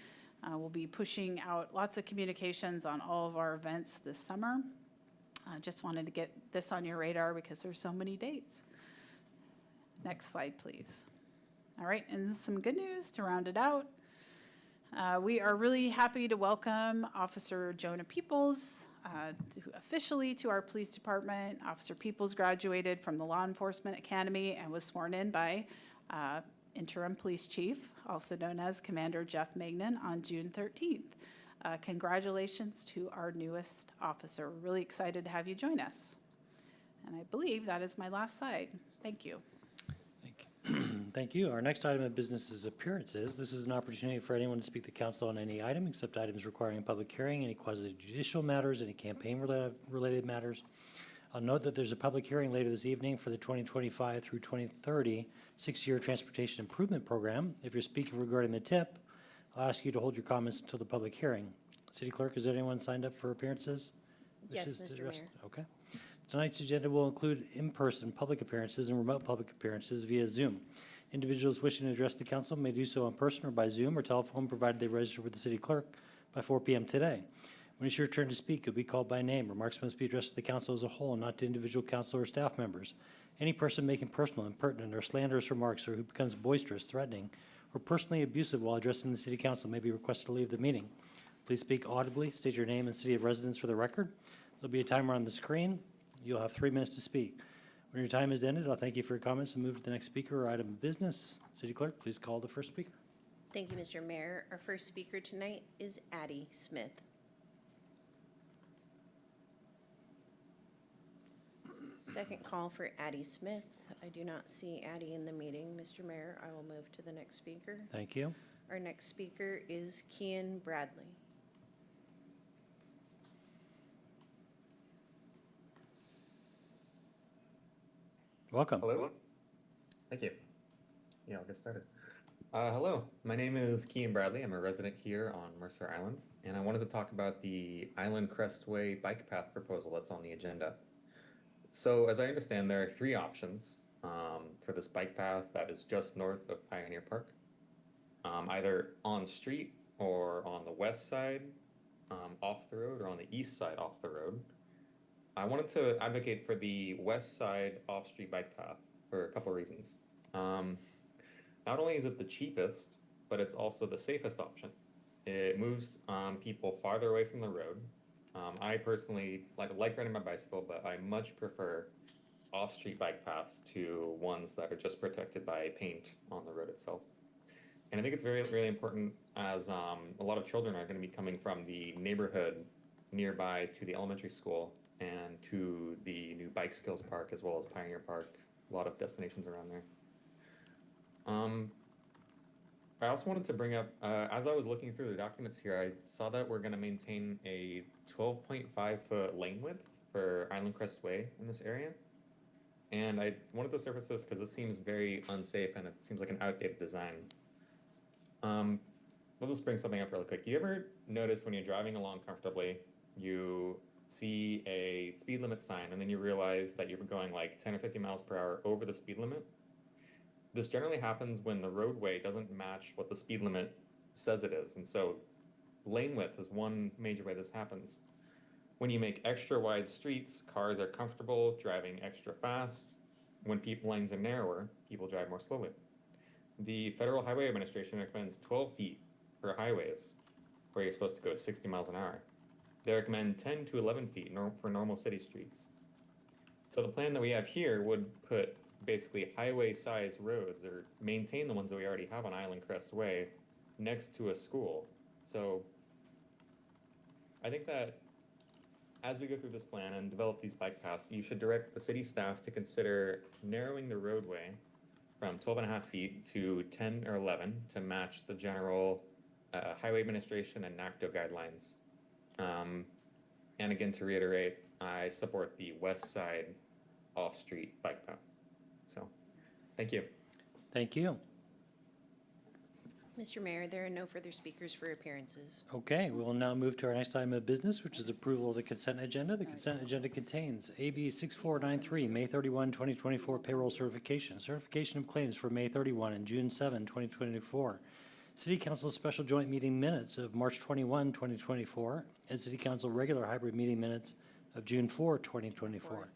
We'll be pushing out lots of communications on all of our events this summer. Just wanted to get this on your radar because there's so many dates. Next slide, please. All right, and some good news to round it out. We are really happy to welcome Officer Jonah Peoples officially to our police department. Officer Peoples graduated from the Law Enforcement Academy and was sworn in by Interim Police Chief, also known as Commander Jeff Magnan, on June 13th. Congratulations to our newest officer. We're really excited to have you join us. And I believe that is my last slide. Thank you.
Thank you. Our next item of business is appearances. This is an opportunity for anyone to speak to council on any item except items requiring a public hearing, any quasi-judicial matters, any campaign-related matters. I'll note that there's a public hearing later this evening for the 2025 through 2030 six-year transportation improvement program. If you're speaking regarding the TIP, I'll ask you to hold your comments until the public hearing. City Clerk, is anyone signed up for appearances?
Yes,
Wishes to
Mr.
address-
Mayor.
Okay. Tonight's agenda will include in-person public appearances and remote public appearances via Zoom. Individuals wishing to address the council may do so in person or by Zoom or telephone, provided they register with the city clerk by 4 p.m. today. When it's your turn to speak, you'll be called by name. Remarks must be addressed to the council as a whole, not to individual council or staff members. Any person making personal, impertinent, or slanderous remarks or who becomes boisterous, threatening, or personally abusive while addressing the city council may be requested to leave the meeting. Please speak audibly, state your name and city of residence for the record. There'll be a timer on the screen. You'll have 3 minutes to speak. When your time is ended, I'll thank you for your comments and move to the next speaker or item of business. City Clerk, please call the first speaker.
Thank you, Mr. Mayor. Our first speaker tonight is Addie Smith. Second call for Addie Smith. I do not see Addie in the meeting. Mr. Mayor, I will move to the next speaker.
Thank you.
Our next speaker is Kian Bradley.
Welcome.
Hello. Thank you. Yeah, I'll get started. Hello, my name is Kean Bradley. I'm a resident here on Mercer Island, and I wanted to talk about the Island Crestway bike path proposal that's on the agenda. So, as I understand, there are 3 options for this bike path that is just north of Pioneer Park, either on street or on the west side off the road, or on the east side off the road. I wanted to advocate for the west side off-street bike path for a couple reasons. Not only is it the cheapest, but it's also the safest option. It moves people farther away from the road. I personally like riding my bicycle, but I much prefer off-street bike paths to ones that are just protected by paint on the road itself. And I think it's really important, as a lot of children are going to be coming from the neighborhood nearby to the elementary school and to the new Bike Skills Park, as well as Pioneer Park, a lot of destinations around there. I also wanted to bring up, as I was looking through the documents here, I saw that we're going to maintain a 12.5-foot lane width for Island Crest Way in this area. And I wanted to surface this because this seems very unsafe and it seems like an outdated design. We'll just bring something up really quick. You ever notice when you're driving along comfortably, you see a speed limit sign and then you realize that you're going like 10 or 50 miles per hour over the speed limit? This generally happens when the roadway doesn't match what the speed limit says it is. And so lane width is one major way this happens. When you make extra wide streets, cars are comfortable driving extra fast. When lanes are narrower, people drive more slowly. The Federal Highway Administration recommends 12 feet for highways where you're supposed to go 60 miles an hour. They recommend 10 to 11 feet for normal city streets. So the plan that we have here would put basically highway-sized roads or maintain the ones that we already have on Island Crest Way next to a school. So I think that as we go through this plan and develop these bike paths, you should direct the city staff to consider narrowing the roadway from 12.5 feet to 10 or 11 to match the general Highway Administration and NACDO guidelines. And again, to reiterate, I support the west side off-street bike path. So, thank you.
Thank you.
Mr. Mayor, there are no further speakers for appearances.
Okay, we will now move to our next item of business, which is approval of the consent agenda. The consent agenda contains AB 6493, May 31, 2024 payroll certification, certification of claims for May 31 and June 7, 2024, City Council special joint meeting minutes of March 21, 2024, and City Council regular hybrid meeting minutes of June 4, 2024.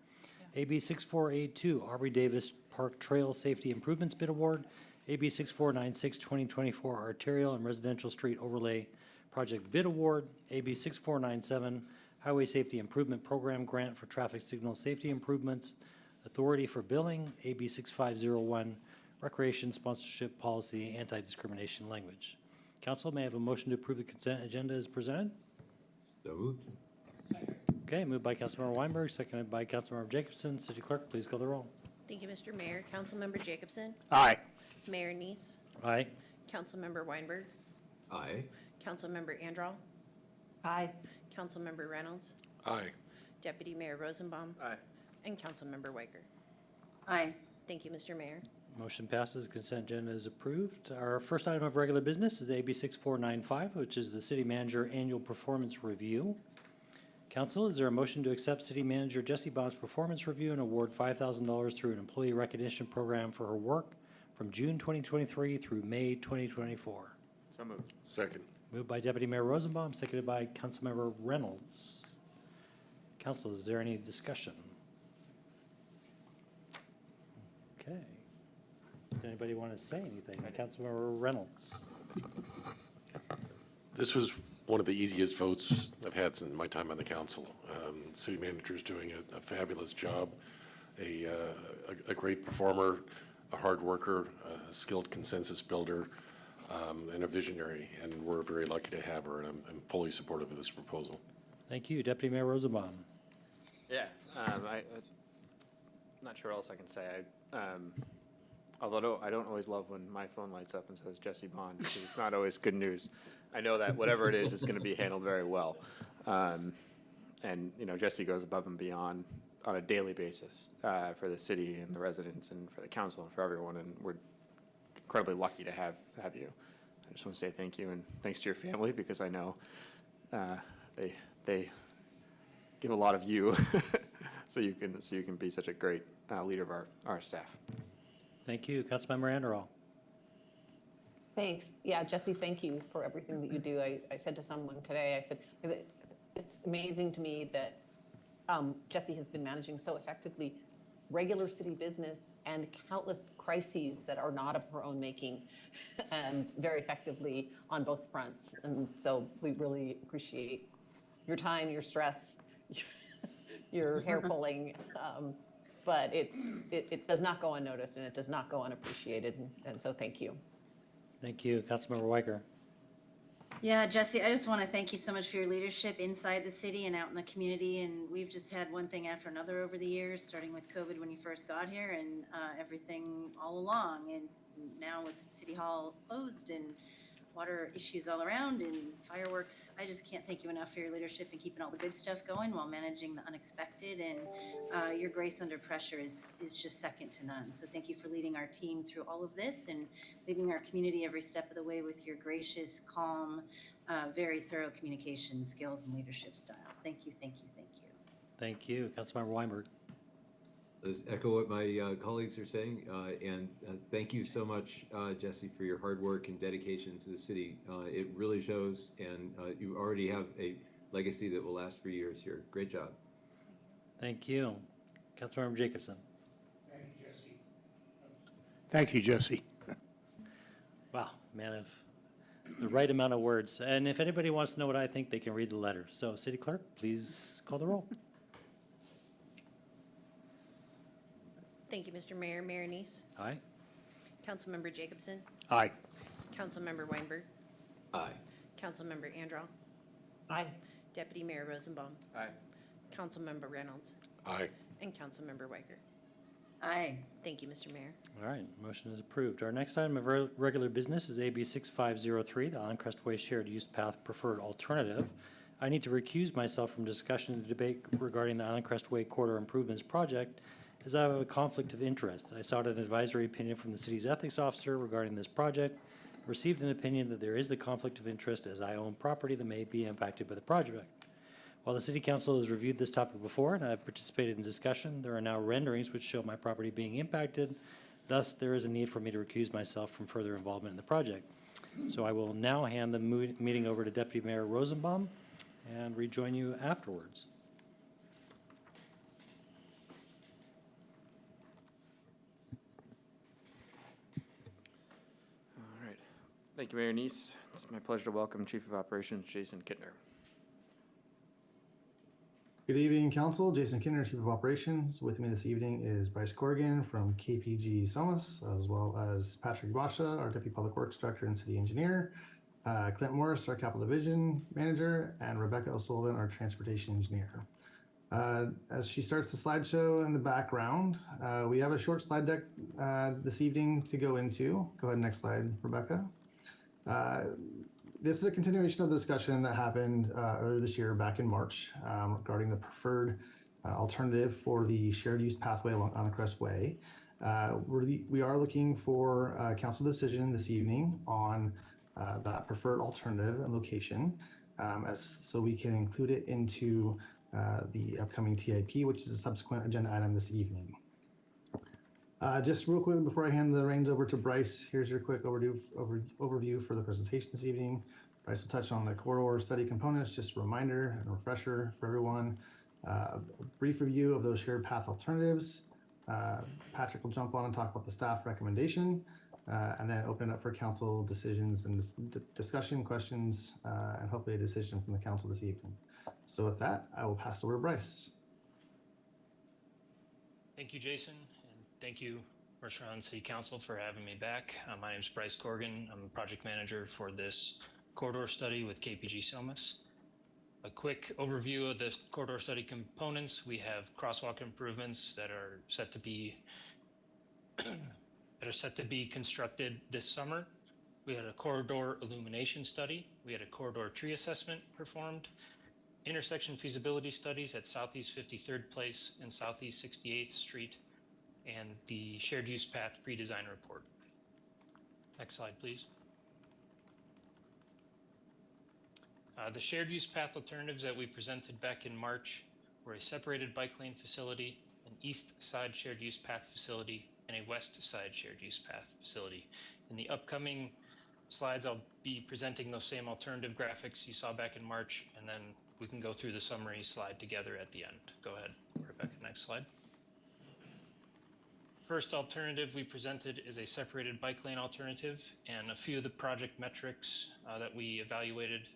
AB 6482, Aubrey Davis Park Trail Safety Improvements Bid Award, AB 6496, 2024 Arterial and Residential Street Overlay Project Bid Award, AB 6497, Highway Safety Improvement Program Grant for Traffic Signal Safety Improvements, Authority for Billing, AB 6501, Recreation Sponsorship Policy Anti-Discrimination Language. Council, may I have a motion to approve the consent agenda as presented?
So moved.
Okay, moved by Councilmember Weinberg, seconded by Councilmember Jacobson. City Clerk, please call the roll.
Thank you, Mr. Mayor. Councilmember Jacobson?
Aye.
Mayor Neese?
Aye.
Councilmember Weinberg?
Aye.
Councilmember Andral?
Aye.
Councilmember Reynolds?
Aye.
Deputy Mayor Rosenbaum?
Aye.
And Councilmember Weicker.
Aye.
Thank you, Mr. Mayor.
Motion passes. Consent agenda is approved. Our first item of regular business is AB 6495, which is the City Manager Annual Performance Review. Council, is there a motion to accept City Manager Jessie Bond's performance review and award $5,000 through an employee recognition program for her work from June 2023 through May 2024?
So moved.
Second.
Moved by Deputy Mayor Rosenbaum, seconded by Councilmember Reynolds. Council, is there any discussion? Okay. Does anybody want to say anything? Councilmember Reynolds.
This was one of the easiest votes I've had since my time on the council. City manager's doing a fabulous job, a great performer, a hard worker, a skilled consensus builder, and a visionary, and we're very lucky to have her, and I'm fully supportive of this proposal.
Thank you. Deputy Mayor Rosenbaum.
Yeah, I'm not sure what else I can say. Although I don't always love when my phone lights up and says Jessie Bond, because it's not always good news. I know that whatever it is, it's going to be handled very well. And, you know, Jessie goes above and beyond on a daily basis for the city and the residents and for the council and for everyone, and we're incredibly lucky to have you. I just want to say thank you, and thanks to your family, because I know they give a lot of you so you can be such a great leader of our staff.
Thank you. Councilmember Anderall.
Thanks. Yeah, Jessie, thank you for everything that you do. I said to someone today, I said, it's amazing to me that Jessie has been managing so effectively regular city business and countless crises that are not of her own making, and very effectively on both fronts. And so we really appreciate your time, your stress, your hair pulling, but it does not go unnoticed and it does not go unappreciated. And so thank you.
Thank you. Councilmember Weicker.
Yeah, Jessie, I just want to thank you so much for your leadership inside the city and out in the community. And we've just had one thing after another over the years, starting with COVID when you first got here, and everything all along. And now with City Hall closed and water issues all around and fireworks, I just can't thank you enough for your leadership and keeping all the good stuff going while managing the unexpected. And your grace under pressure is just second to none. So thank you for leading our team through all of this and leading our community every step of the way with your gracious, calm, very thorough communication skills and leadership style. Thank you, thank you, thank you.
Thank you. Councilmember Weinberg.
Let's echo what my colleagues are saying, and thank you so much, Jessie, for your hard work and dedication to the city. It really shows, and you already have a legacy that will last for years here. Great job.
Thank you. Councilmember Jacobson.
Thank you, Jessie. Thank you, Jessie.
Wow, man of the right amount of words. And if anybody wants to know what I think, they can read the letter. So, City Clerk, please call the roll.
Thank you, Mr. Mayor. Mayor Neese,
Aye.
Councilmember Jacobson,
Aye.
Councilmember Weinberg,
Aye.
Councilmember Andral,
Aye.
Deputy Mayor Rosenbaum,
Aye.
Councilmember Reynolds,
Aye.
and Councilmember Weicker.
Aye.
Thank you, Mr. Mayor.
All right, motion is approved. Our next item of regular business is AB 6503, the Island Crestway Shared Use Path Preferred Alternative. I need to recuse myself from discussion and debate regarding the Island Crestway Corridor Improvements Project, as I have a conflict of interest. I sought an advisory opinion from the city's ethics officer regarding this project, received an opinion that there is a conflict of interest as I own property that may be impacted by the project. While the city council has reviewed this topic before and I have participated in discussion, there are now renderings which show my property being impacted. Thus, there is a need for me to recuse myself from further involvement in the project. So I will now hand the meeting over to Deputy Mayor Rosenbaum and rejoin you afterwards.
All right. Thank you, Mayor Neese. It's my pleasure to welcome Chief of Operations Jason Kittner.
Good evening, Council. Jason Kinder, Chief of Operations. With me this evening is Bryce Corrigan from KPG Somas, as well as Patrick Basha, our Deputy Public Works Director and City Engineer, Clint Morris, our Capital Division Manager, and Rebecca O'Sullivan, our Transportation Engineer. As she starts the slideshow in the background, we have a short slide deck this evening to go into. Go ahead, next slide, Rebecca. This is a continuation of the discussion that happened earlier this year back in March regarding the preferred alternative for the shared use pathway along on the Crestway. We are looking for a council decision this evening on that preferred alternative and location so we can include it into the upcoming TIP, which is a subsequent agenda item this evening. Just real quick before I hand the reins over to Bryce, here's your quick overview for the presentation this evening. Bryce will touch on the corridor study components, just a reminder and a refresher for everyone. A brief review of those shared path alternatives. Patrick will jump on and talk about the staff recommendation, and then open it up for council decisions and discussion, questions, and hopefully a decision from the council this evening. So with that, I will pass over to Bryce.
Thank you, Jason. Thank you, Mercer Island City Council, for having me back. My name is Bryce Corrigan. I'm a project manager for this corridor study with KPG Somas. A quick overview of the corridor study components. We have crosswalk improvements that are set to be constructed this summer. We had a corridor illumination study. We had a corridor tree assessment performed. Intersection feasibility studies at Southeast 53rd Place and Southeast 68th Street, and the shared use path pre-design report. Next slide, please. The shared use path alternatives that we presented back in March were a separated bike lane facility, an east side shared use path facility, and a west side shared use path facility. In the upcoming slides, I'll be presenting those same alternative graphics you saw back in March, and then we can go through the summary slide together at the end. Go ahead, Rebecca, next slide. First alternative we presented is a separated bike lane alternative, and a few of the project metrics that we evaluated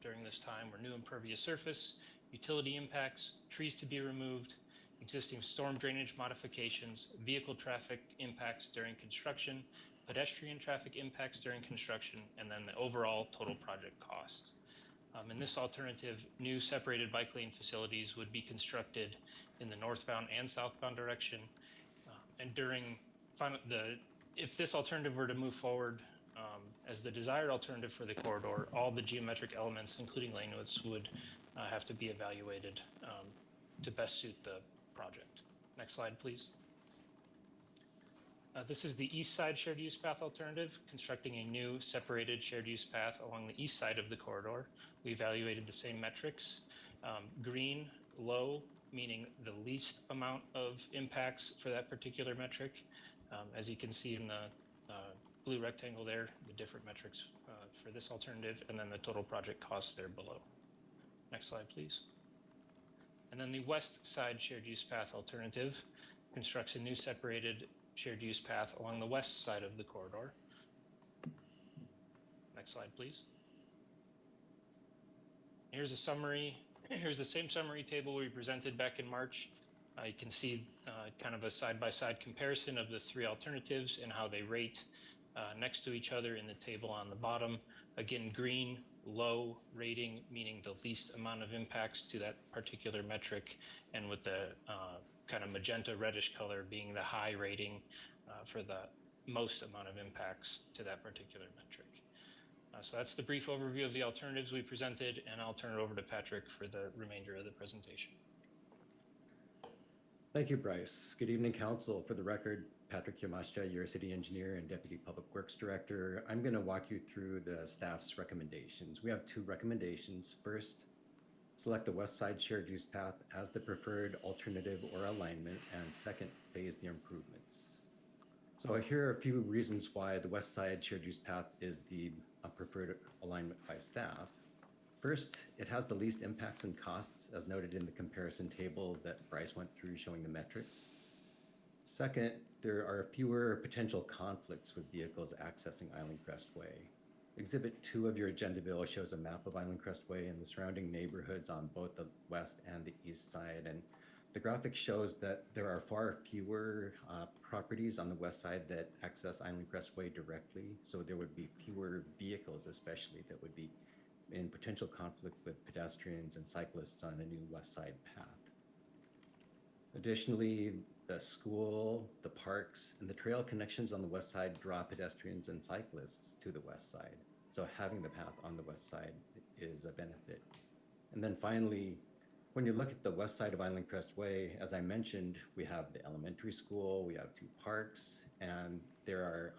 during this time were new impervious surface, utility impacts, trees to be removed, existing storm drainage modifications, vehicle traffic impacts during construction, pedestrian traffic impacts during construction, and then the overall total project cost. In this alternative, new separated bike lane facilities would be constructed in the northbound and southbound direction. And if this alternative were to move forward as the desired alternative for the corridor, all the geometric elements, including lane widths, would have to be evaluated to best suit the project. Next slide, please. This is the east side shared use path alternative, constructing a new separated shared use path along the east side of the corridor. We evaluated the same metrics. Green, low, meaning the least amount of impacts for that particular metric. As you can see in the blue rectangle there, the different metrics for this alternative, and then the total project costs there below. Next slide, please. And then the west side shared use path alternative constructs a new separated shared use path along the west side of the corridor. Next slide, please. Here's a summary. Here's the same summary table we presented back in March. You can see kind of a side-by-side comparison of the three alternatives and how they rate next to each other in the table on the bottom. Again, green, low rating, meaning the least amount of impacts to that particular metric, and with the kind of magenta reddish color being the high rating for the most amount of impacts to that particular metric. So that's the brief overview of the alternatives we presented, and I'll turn it over to Patrick for the remainder of the presentation.
Thank you, Bryce. Good evening, Council. For the record, Patrick Yamashita, your City Engineer and Deputy Public Works Director. I'm going to walk you through the staff's recommendations. We have two recommendations. First, select the West Side Shared Use Path as the preferred alternative or alignment, and second, phase the improvements. So here are a few reasons why the West Side Shared Use Path is the preferred alignment by staff. First, it has the least impacts and costs, as noted in the comparison table that Bryce went through showing the metrics. Second, there are fewer potential conflicts with vehicles accessing Island Crest Way. Exhibit 2 of your agenda bill shows a map of Island Crest Way and the surrounding neighborhoods on both the west and the east side. And the graphic shows that there are far fewer properties on the west side that access Island Crest Way directly. So there would be fewer vehicles, especially, that would be in potential conflict with pedestrians and cyclists on a new west side path. Additionally, the school, the parks, and the trail connections on the west side draw pedestrians and cyclists to the west side. So having the path on the west side is a benefit. And then finally, when you look at the west side of Island Crest Way, as I mentioned, we have the elementary school, we have 2 parks, and there are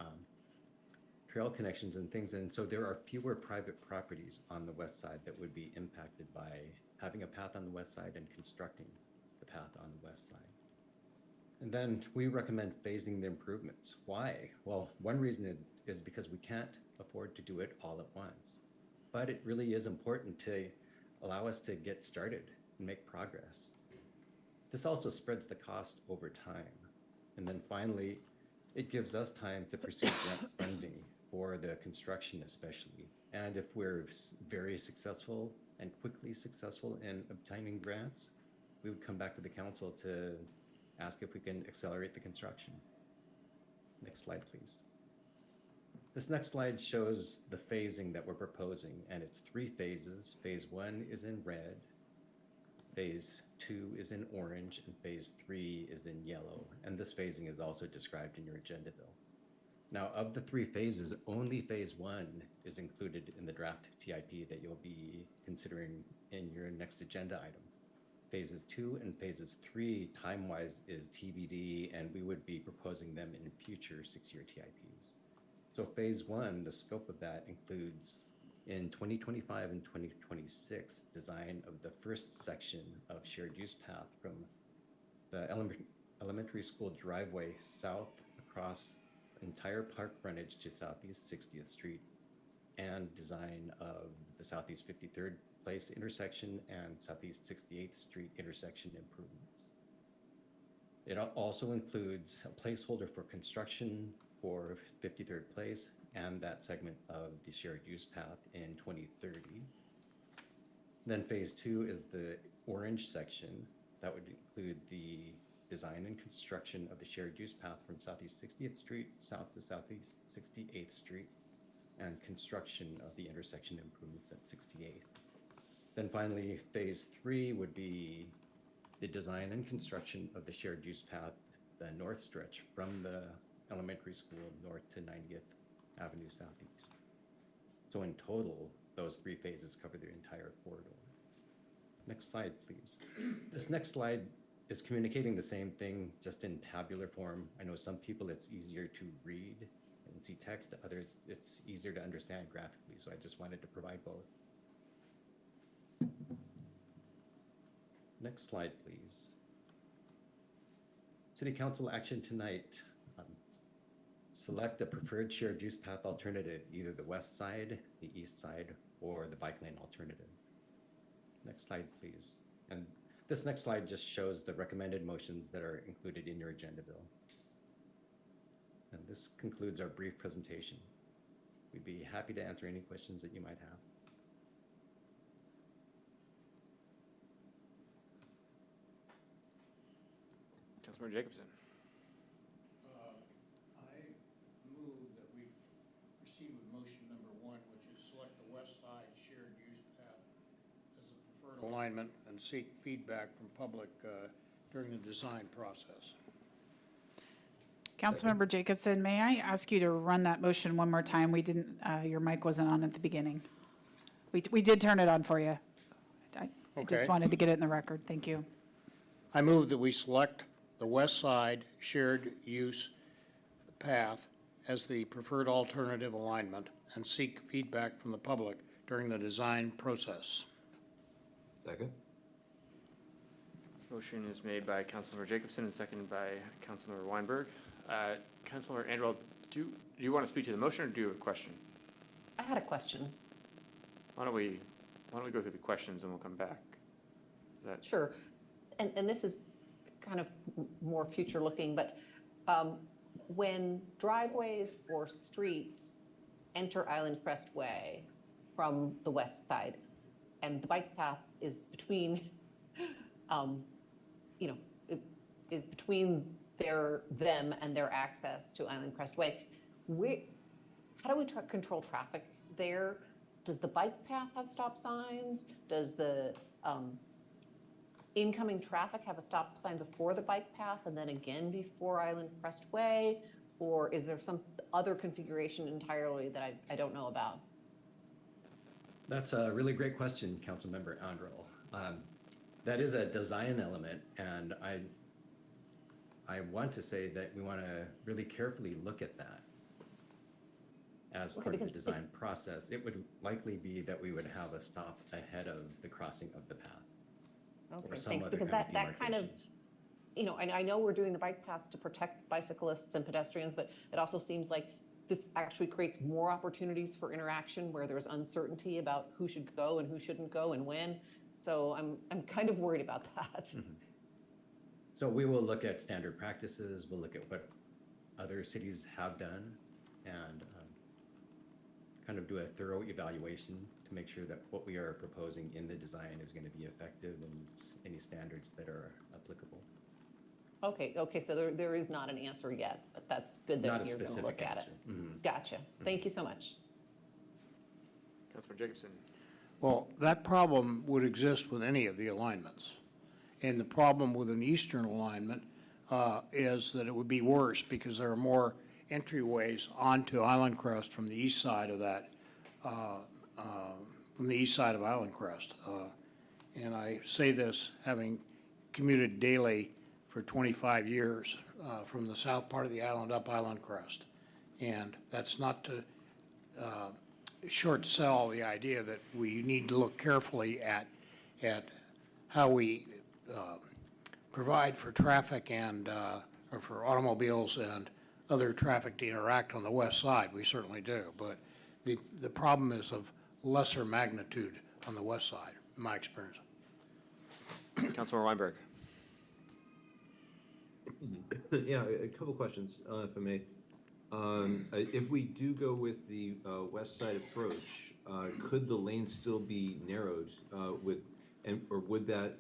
trail connections and things. And so there are fewer private properties on the west side that would be impacted by having a path on the west side and constructing the path on the west side. And then we recommend phasing the improvements. Why? Well, one reason is because we can't afford to do it all at once. But it really is important to allow us to get started and make progress. This also spreads the cost over time. And then finally, it gives us time to pursue grant funding for the construction especially. And if we're very successful and quickly successful in obtaining grants, we would come back to the council to ask if we can accelerate the construction. Next slide, please. This next slide shows the phasing that we're proposing, and it's 3 phases. Phase 1 is in red, phase 2 is in orange, and phase 3 is in yellow. And this phasing is also described in your agenda bill. Now, of the 3 phases, only phase 1 is included in the draft TIP that you'll be considering in your next agenda item. Phases 2 and phases 3, time-wise, is TBD, and we would be proposing them in future 6-year TIPs. So phase 1, the scope of that includes in 2025 and 2026, design of the first section of shared use path from the elementary school driveway south across entire park frontage to Southeast 60th Street, and design of the Southeast 53rd Place intersection and Southeast 68th Street intersection improvements. It also includes a placeholder for construction for 53rd Place and that segment of the shared use path in 2030. Then phase 2 is the orange section. That would include the design and construction of the shared use path from Southeast 60th Street south to Southeast 68th Street, and construction of the intersection improvements at 68th. Then finally, phase 3 would be the design and construction of the shared use path, the north stretch from the elementary school north to 90th Avenue Southeast. So in total, those 3 phases cover the entire corridor. Next slide, please. This next slide is communicating the same thing, just in tabular form. I know some people it's easier to read and see text, to others it's easier to understand graphically, so I just wanted to provide both. Next slide, please. City Council action tonight. Select a preferred shared use path alternative, either the west side, the east side, or the bike lane alternative. Next slide, please. And this next slide just shows the recommended motions that are included in your agenda bill. And this concludes our brief presentation. We'd be happy to answer any questions that you might have.
Councilmember Jacobson.
I move that we proceed with motion number 1, which is select the west side shared use path as a preferred alignment and seek feedback from public during the design process.
Councilmember Jacobson, may I ask you to run that motion one more time? We didn't, your mic wasn't on at the beginning. We did turn it on for you. I just
Okay.
wanted to get it in the record. Thank you.
I move that we select the west side shared use path as the preferred alternative alignment and seek feedback from the public during the design process.
Second?
Motion is made by Councilmember Jacobson and seconded by Councilmember Weinberg. Councilmember Anderell, do you want to speak to the motion or do you have a question?
I had a question.
Why don't we go through the questions and we'll come back? Is that
Sure. And this is kind of more future looking, but when driveways or streets enter Island Crest Way from the west side and the bike path is between, is between them and their access to Island Crest Way, how do we control traffic there? Does the bike path have stop signs? Does the incoming traffic have a stop sign before the bike path and then again before Island Crest Way? Or is there some other configuration entirely that I don't know about?
That's a really great question, Councilmember Anderell. That is a design element, and I want to say that we want to really carefully look at that as part of the design process. It would likely be that we would have a stop ahead of the crossing of the path.
Okay,
or some
thanks,
other
because
kind of
that kind of,
demarcation.
I know we're doing the bike paths to protect bicyclists and pedestrians, but it also seems like this actually creates more opportunities for interaction where there's uncertainty about who should go and who shouldn't go and when. So I'm kind of worried about that.
Mhm. So we will look at standard practices, we'll look at what other cities have done, and kind of do a thorough evaluation to make sure that what we are proposing in the design is going to be effective and meets any standards that are applicable.
Okay, so there is not an answer yet, but that's good
Not
that
a
you're going to look
specific
at it.
answer. Mhm.
Gotcha. Thank you so much.
Councilmember Jacobson?
Well, that problem would exist with any of the alignments. And the problem with an eastern alignment is that it would be worse because there are more entryways onto Island Crest from the east side of that, from the east side of Island Crest. And I say this having commuted daily for 25 years from the south part of the island up Island Crest. And that's not to short sell the idea that we need to look carefully at how we provide for traffic and, or for automobiles and other traffic to interact on the west side. We certainly do. But the problem is of lesser magnitude on the west side, in my experience.
Councilmember Weinberg?
Yeah, a couple questions, if I may. If we do go with the west side approach, could the lane still be narrowed or would that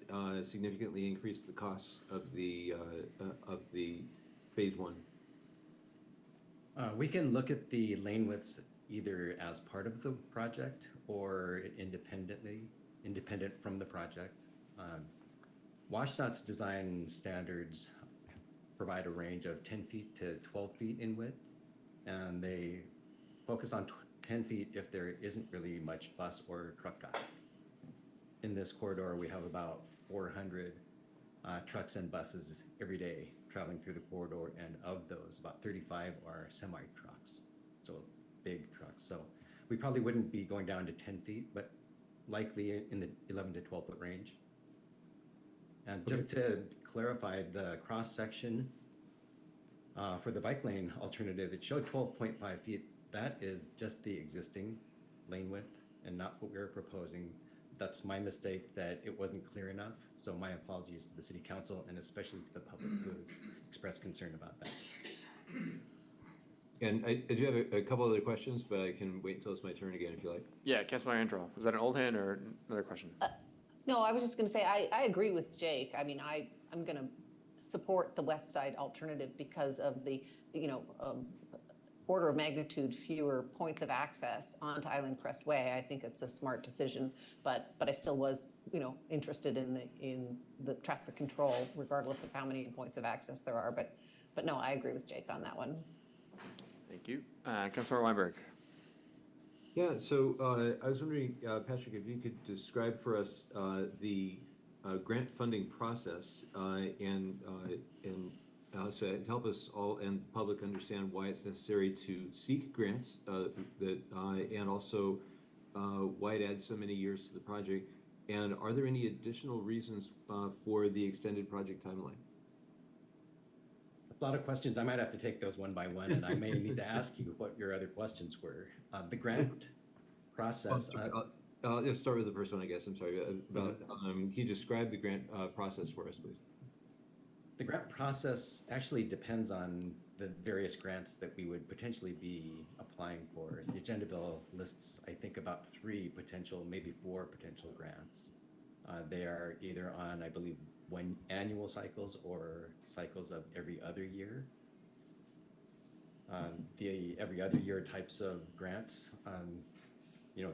significantly increase the costs of the phase one?
We can look at the lane widths either as part of the project or independent from the project. WashDOT's design standards provide a range of 10 feet to 12 feet in width, and they focus on 10 feet if there isn't really much bus or truck traffic. In this corridor, we have about 400 trucks and buses every day traveling through the corridor, and of those, about 35 are semi-trucks, so big trucks. So we probably wouldn't be going down to 10 feet, but likely in the 11 to 12 foot range. And just to clarify, the cross-section for the bike lane alternative, it showed 12.5 feet. That is just the existing lane width and not what we were proposing. That's my mistake that it wasn't clear enough. So my apologies to the city council and especially to the public who has expressed concern about that.
And I do have a couple other questions, but I can wait until it's my turn again if you like.
Yeah, Councilmember Anderell. Was that an old hand or another question?
No, I was just going to say, I agree with Jake. I mean, I'm going to support the west side alternative because of the, order of magnitude fewer points of access onto Island Crest Way. I think it's a smart decision, but I still was, interested in the traffic control, regardless of how many points of access there are. But no, I agree with Jake on that one.
Thank you. Councilor Weinberg.
Yeah, so I was wondering, Patrick, if you could describe for us the grant funding process and so to help us all and the public understand why it's necessary to seek grants and also why it adds so many years to the project. And are there any additional reasons for the extended project timeline?
A lot of questions. I might have to take those one by one, and I may need to ask you what your other questions were. The grant process.
I'll just start with the first one, I guess. I'm sorry. Can you describe the grant process for us, please?
The grant process actually depends on the various grants that we would potentially be applying for. The agenda bill lists, I think, about 3 potential, maybe 4 potential grants. They are either on, I believe, 1 annual cycles or cycles of every other year. The every other year types of grants,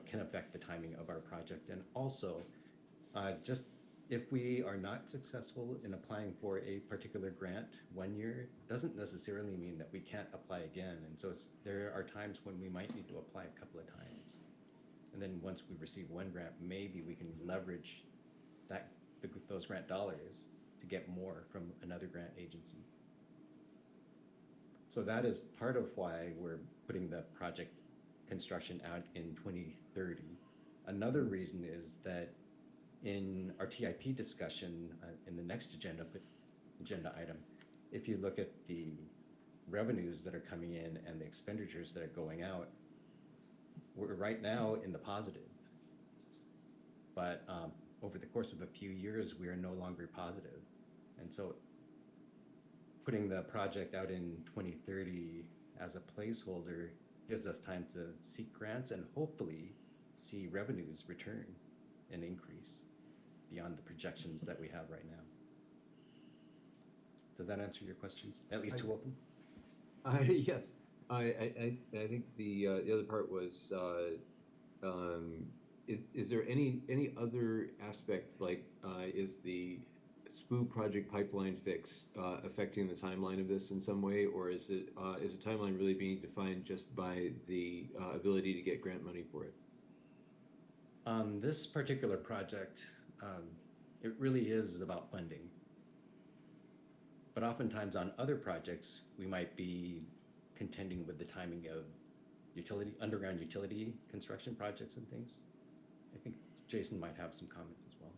can affect the timing of our project. And also, just if we are not successful in applying for a particular grant 1 year, doesn't necessarily mean that we can't apply again. And so there are times when we might need to apply a couple of times. And then once we receive 1 grant, maybe we can leverage those grant dollars to get more from another grant agency. So that is part of why we're putting the project construction out in 2030. Another reason is that in our TIP discussion in the next agenda item, if you look at the revenues that are coming in and the expenditures that are going out, we're right now in the positive. But over the course of a few years, we are no longer positive. And so putting the project out in 2030 as a placeholder gives us time to seek grants and hopefully see revenues return and increase beyond the projections that we have right now. Does that answer your questions? At least 2 of them?
Yes. I think the other part was, is there any other aspect, like is the SPOO project pipeline fix affecting the timeline of this in some way, or is the timeline really being defined just by the ability to get grant money for it?
On this particular project, it really is about funding. But oftentimes on other projects, we might be contending with the timing of underground utility construction projects and things. I think Jason might have some comments as well.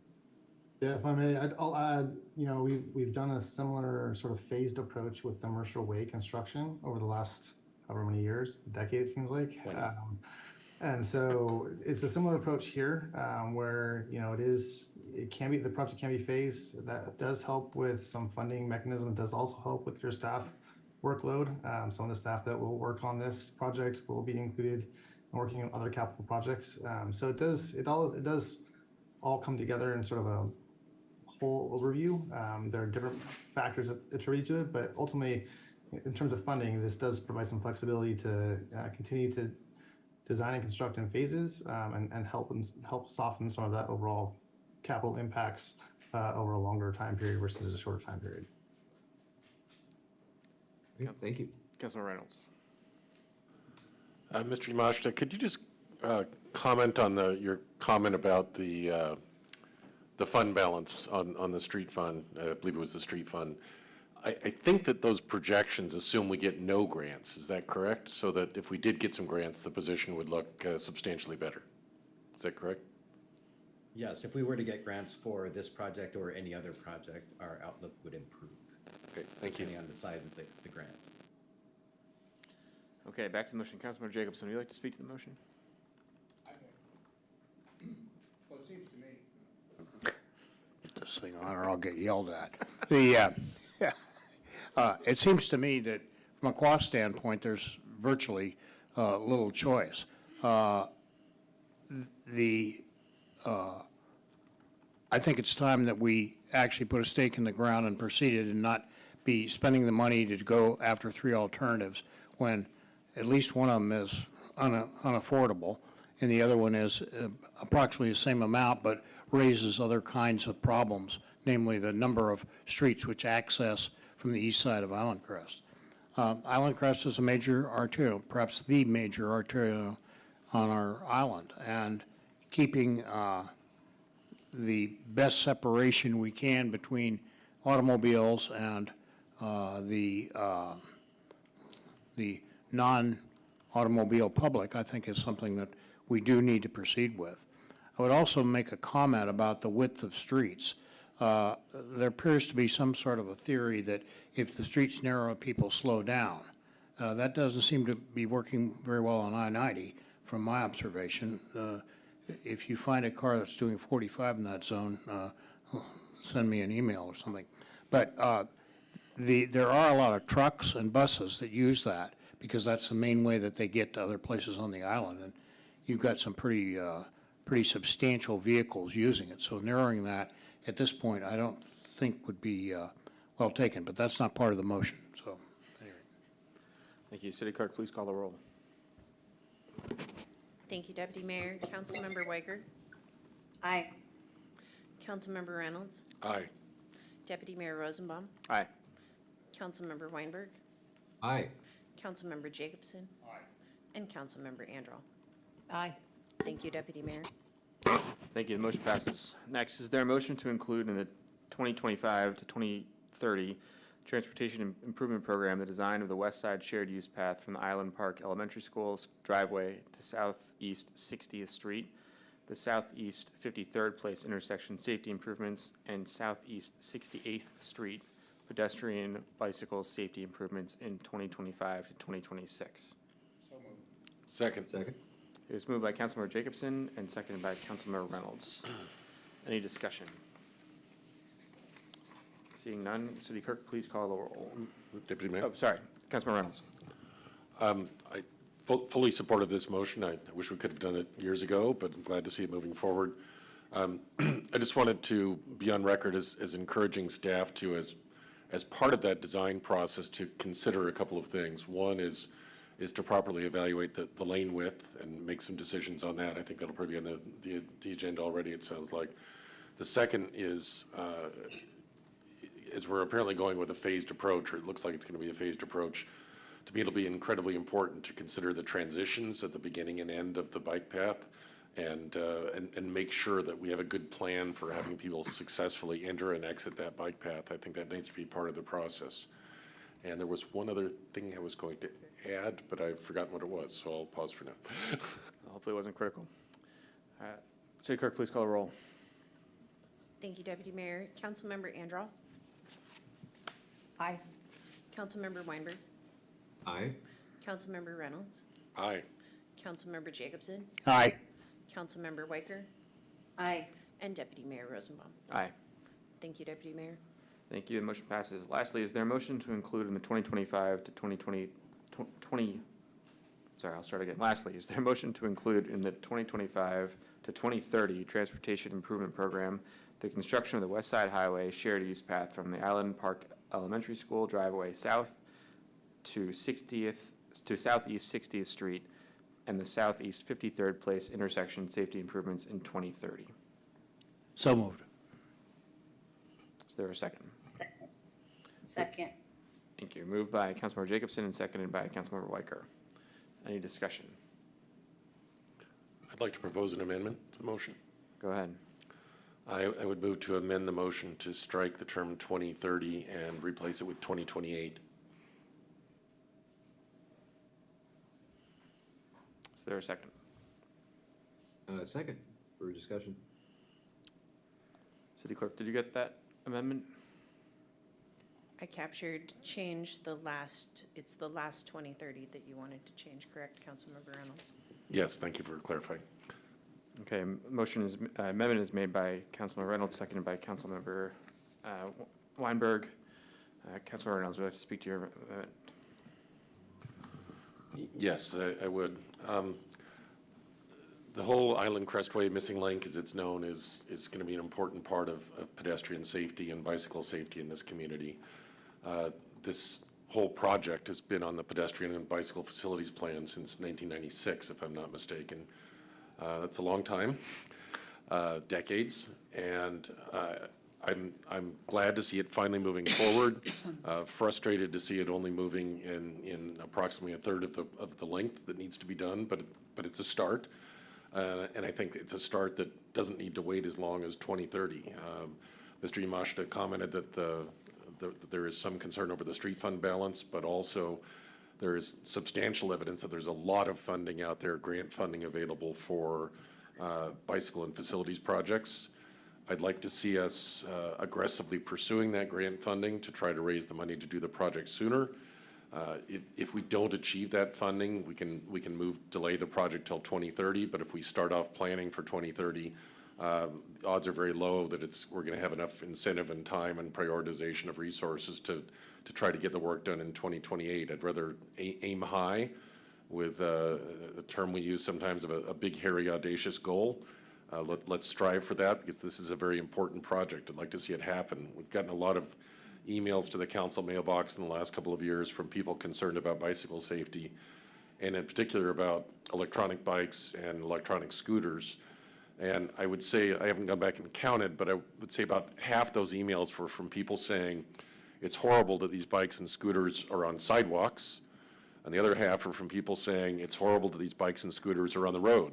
Yeah, if I may, I'll add, we've done a similar sort of phased approach with the Mercer Way construction over the last however many years, a decade it seems like. And so it's a similar approach here where, the project can be phased. That does help with some funding mechanism. It does also help with your staff workload. Some of the staff that will work on this project will be included in working on other capital projects. So it does all come together in sort of a whole overview. There are different factors that attribute to it, but ultimately, in terms of funding, this does provide some flexibility to continue to design and construct in phases and help soften some of that overall capital impacts over a longer time period versus a shorter time period.
Okay, thank you.
Councilor Reynolds.
Mr. Yamashita, could you just comment on your comment about the fund balance on the street fund? I believe it was the street fund. I think that those projections assume we get no grants. Is that correct? So that if we did get some grants, the position would look substantially better. Is that correct?
Yes, if we were to get grants for this project or any other project, our outlook would improve.
Okay, thank you.
Depending on the size of the grant.
Okay, back to the motion. Councilmember Jacobson, would you like to speak to the motion?
Well, it seems to me. Get this thing on or I'll get yelled at. It seems to me that from a cost standpoint, there's virtually little choice. The I think it's time that we actually put a stake in the ground and proceeded and not be spending the money to go after three alternatives when at least one of them is unaffordable and the other one is approximately the same amount but raises other kinds of problems, namely the number of streets which access from the east side of Island Crest. Island Crest is a major arterial, perhaps the major arterial on our island, and keeping the best separation we can between automobiles and the non-automobile public, I think is something that we do need to proceed with. I would also make a comment about the width of streets. There appears to be some sort of a theory that if the streets narrow, people slow down. That doesn't seem to be working very well on I-90 from my observation. If you find a car that's doing 45 in that zone, send me an email or something. But there are a lot of trucks and buses that use that because that's the main way that they get to other places on the island. And you've got some pretty substantial vehicles using it. So narrowing that at this point, I don't think would be well taken, but that's not part of the motion. So, anyway.
Thank you. City Clerk, please call the roll.
Thank you, Deputy Mayor. Councilmember Weicker.
Aye.
Councilmember Reynolds.
Aye.
Deputy Mayor Rosenbaum.
Aye.
Councilmember Weinberg.
Aye.
Councilmember Jacobson.
Aye.
And Councilmember Andral.
Aye.
Thank you, Deputy Mayor.
Thank you. The motion passes. Next, is there a motion to include in the 2025 to 2030 Transportation Improvement Program the design of the west side shared use path from the Island Park Elementary School's driveway to Southeast 60th Street, the Southeast 53rd Place intersection safety improvements, and Southeast 68th Street pedestrian bicycle safety improvements in 2025 to 2026?
Second.
Second.
It was moved by Councilmember Jacobson and seconded by Councilmember Reynolds. Any discussion? Seeing none, City Clerk, please call the roll.
Deputy Mayor?
Oh, sorry, Councilmember Reynolds.
I fully supported this motion. I wish we could have done it years ago, but I'm glad to see it moving forward. I just wanted to be on record as encouraging staff to, as part of that design process, to consider a couple of things. One is to properly evaluate the lane width and make some decisions on that. I think that'll probably be on the agenda already, it sounds like. The second is, as we're apparently going with a phased approach, or it looks like it's going to be a phased approach, to me it'll be incredibly important to consider the transitions at the beginning and end of the bike path and make sure that we have a good plan for having people successfully enter and exit that bike path. I think that needs to be part of the process. And there was one other thing I was going to add, but I've forgotten what it was, so I'll pause for now.
Hopefully it wasn't critical. City Clerk, please call the roll.
Thank you, Deputy Mayor. Councilmember Andral.
Aye.
Councilmember Weinberg.
Aye.
Councilmember Reynolds.
Aye.
Councilmember Jacobson.
Aye.
Councilmember Weicker.
Aye.
And Deputy Mayor Rosenbaum.
Aye.
Thank you, Deputy Mayor.
Thank you. The motion passes. Lastly, is there a motion to include in the 2025 to 2020, Lastly, is there a motion to include in the 2025 to 2030 Transportation Improvement Program the construction of the West Side Highway shared use path from the Island Park Elementary School driveway south to Southeast 60th Street and the Southeast 53rd Place intersection safety improvements in 2030?
So moved.
Is there a second?
Second.
Thank you. Moved by Councilmember Jacobson and seconded by Councilmember Weicker. Any discussion?
I'd like to propose an amendment to the motion.
Go ahead.
I would move to amend the motion to strike the term 2030 and replace it with 2028.
Is there a second?
Second for discussion.
City Clerk, did you get that amendment?
I captured change the last, it's the last 2030 that you wanted to change, correct, Councilmember Reynolds?
Yes, thank you for clarifying.
Okay, amendment is made by Councilmember Reynolds, seconded by Councilmember Weinberg. Councilmember Reynolds, would you like to speak to your amendment?
Yes, I would. The whole Island Crestway missing link, as it's known, is going to be an important part of pedestrian safety and bicycle safety in this community. This whole project has been on the pedestrian and bicycle facilities plan since 1996, if I'm not mistaken. That's a long time, decades, and I'm glad to see it finally moving forward. Frustrated to see it only moving in approximately a third of the length that needs to be done, but it's a start. And I think it's a start that doesn't need to wait as long as 2030. Mr. Yamashita commented that there is some concern over the street fund balance, but also there is substantial evidence that there's a lot of funding out there, grant funding available for bicycle and facilities projects. I'd like to see us aggressively pursuing that grant funding to try to raise the money to do the project sooner. If we don't achieve that funding, we can delay the project till 2030. But if we start off planning for 2030, odds are very low that we're going to have enough incentive and time and prioritization of resources to try to get the work done in 2028. I'd rather aim high with a term we use sometimes of a big, hairy, audacious goal. Let's strive for that because this is a very important project. I'd like to see it happen. We've gotten a lot of emails to the council mailbox in the last couple of years from people concerned about bicycle safety, and in particular about electronic bikes and electronic scooters. And I would say, I haven't gone back and counted, but I would say about half those emails were from people saying it's horrible that these bikes and scooters are on sidewalks, and the other half are from people saying it's horrible that these bikes and scooters are on the road.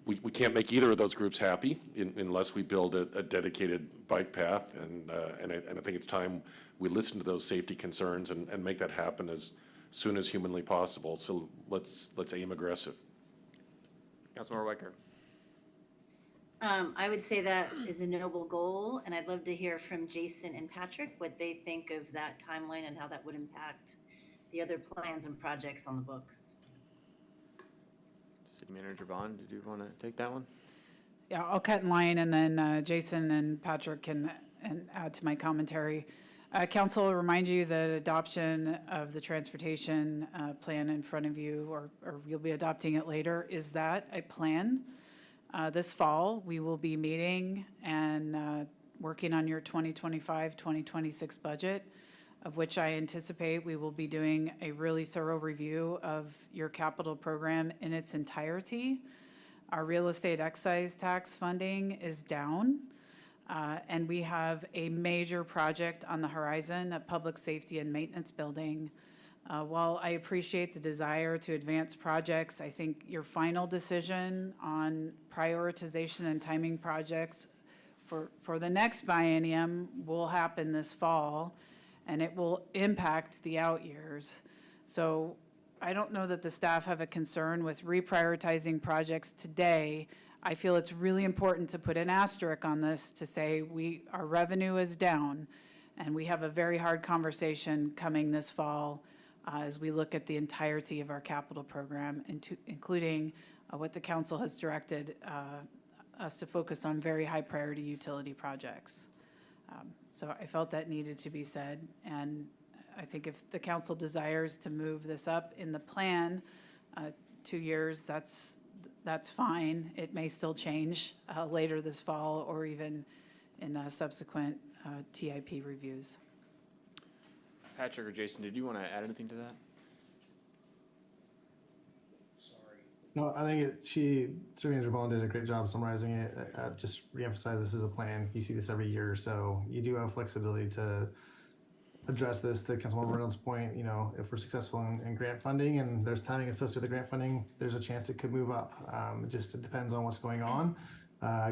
We can't make either of those groups happy unless we build a dedicated bike path, and I think it's time we listen to those safety concerns and make that happen as soon as humanly possible. So let's aim aggressive.
Councilmember Weicker.
I would say that is a noble goal, and I'd love to hear from Jason and Patrick what they think of that timeline and how that would impact the other plans and projects on the books.
City Manager Bond, did you want to take that one?
Yeah, I'll cut in line, and then Jason and Patrick can add to my commentary. Council will remind you that adoption of the transportation plan in front of you, or you'll be adopting it later, is that a plan? This fall, we will be meeting and working on your 2025-2026 budget, of which I anticipate we will be doing a really thorough review of your capital program in its entirety. Our real estate excise tax funding is down, and we have a major project on the horizon, a public safety and maintenance building. While I appreciate the desire to advance projects, I think your final decision on prioritization and timing projects for the next biennium will happen this fall, and it will impact the out years. So I don't know that the staff have a concern with reprioritizing projects today. I feel it's really important to put an asterisk on this to say our revenue is down, and we have a very hard conversation coming this fall as we look at the entirety of our capital program, including what the council has directed us to focus on very high priority utility projects. So I felt that needed to be said, and I think if the council desires to move this up in the plan 2 years, that's fine. It may still change later this fall or even in subsequent TIP reviews.
Patrick or Jason, did you want to add anything to that?
No, I think City Manager Bond did a great job summarizing it. Just reemphasize this is a plan. You see this every year, so you do have flexibility to address this. To Councilmember Reynolds' point, if we're successful in grant funding and there's timing associated with the grant funding, there's a chance it could move up. It depends on what's going on,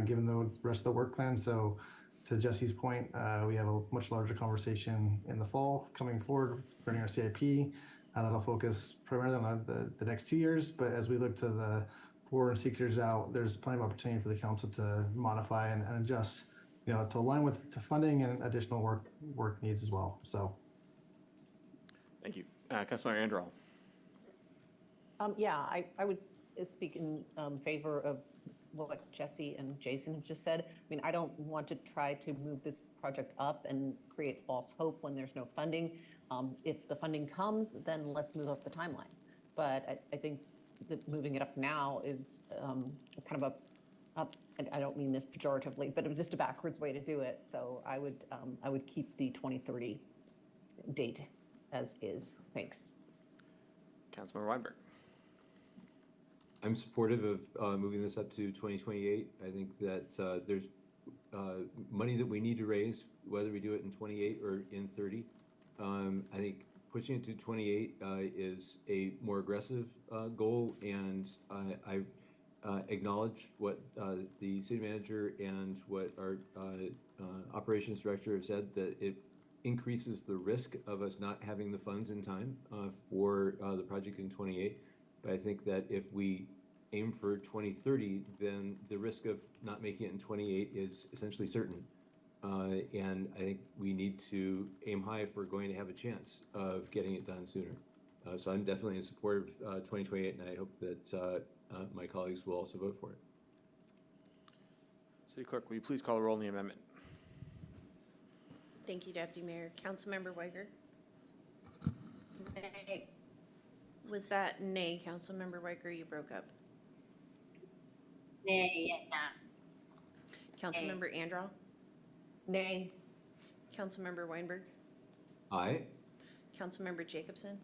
given the rest of the work plan. So to Jesse's point, we have a much larger conversation in the fall coming forward regarding our CIP. That'll focus primarily on the next 2 years, but as we look to the 4 and 6 years out, there's plenty of opportunity for the council to modify and adjust, to align with the funding and additional work needs as well. So,
thank you, Councilmember Anderall.
Yeah, I would speak in favor of what Jesse and Jason have just said. I mean, I don't want to try to move this project up and create false hope when there's no funding. If the funding comes, then let's move up the timeline. But I think moving it up now is kind of and I don't mean this pejoratively, but it was just a backwards way to do it. So I would keep the 2030 date as is. Thanks.
Councilmember Weinberg.
I'm supportive of moving this up to 2028. I think that there's money that we need to raise, whether we do it in 28 or in 30. I think pushing it to 28 is a more aggressive goal, and I acknowledge what the city manager and what our operations director have said, that it increases the risk of us not having the funds in time for the project in 28. But I think that if we aim for 2030, then the risk of not making it in 28 is essentially certain. And I think we need to aim high if we're going to have a chance of getting it done sooner. So I'm definitely in support of 2028, and I hope that my colleagues will also vote for it.
City Clerk, will you please call the roll on the amendment?
Thank you, Deputy Mayor. Councilmember Weiger?
Nay.
Was that nay, Councilmember Weiger? You broke up.
Nay, yeah.
Councilmember Andral?
Nay.
Councilmember Weinberg?
Aye.
Councilmember Jacobson?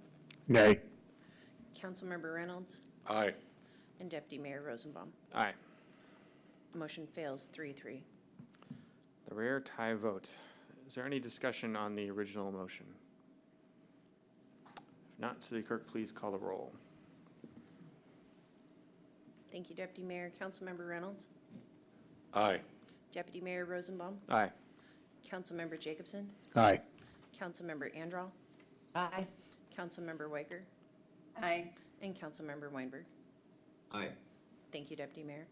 Nay.
Councilmember Reynolds?
Aye.
And Deputy Mayor Rosenbaum.
Aye.
Motion fails 3-3.
The rare tie vote. Is there any discussion on the original motion? If not, City Clerk, please call the roll.
Thank you, Deputy Mayor. Councilmember Reynolds?
Aye.
Deputy Mayor Rosenbaum?
Aye.
Councilmember Jacobson?
Aye.
Councilmember Andral?
Aye.
Councilmember Weiger?
Aye.
And Councilmember Weinberg.
Aye.
Thank you, Deputy Mayor.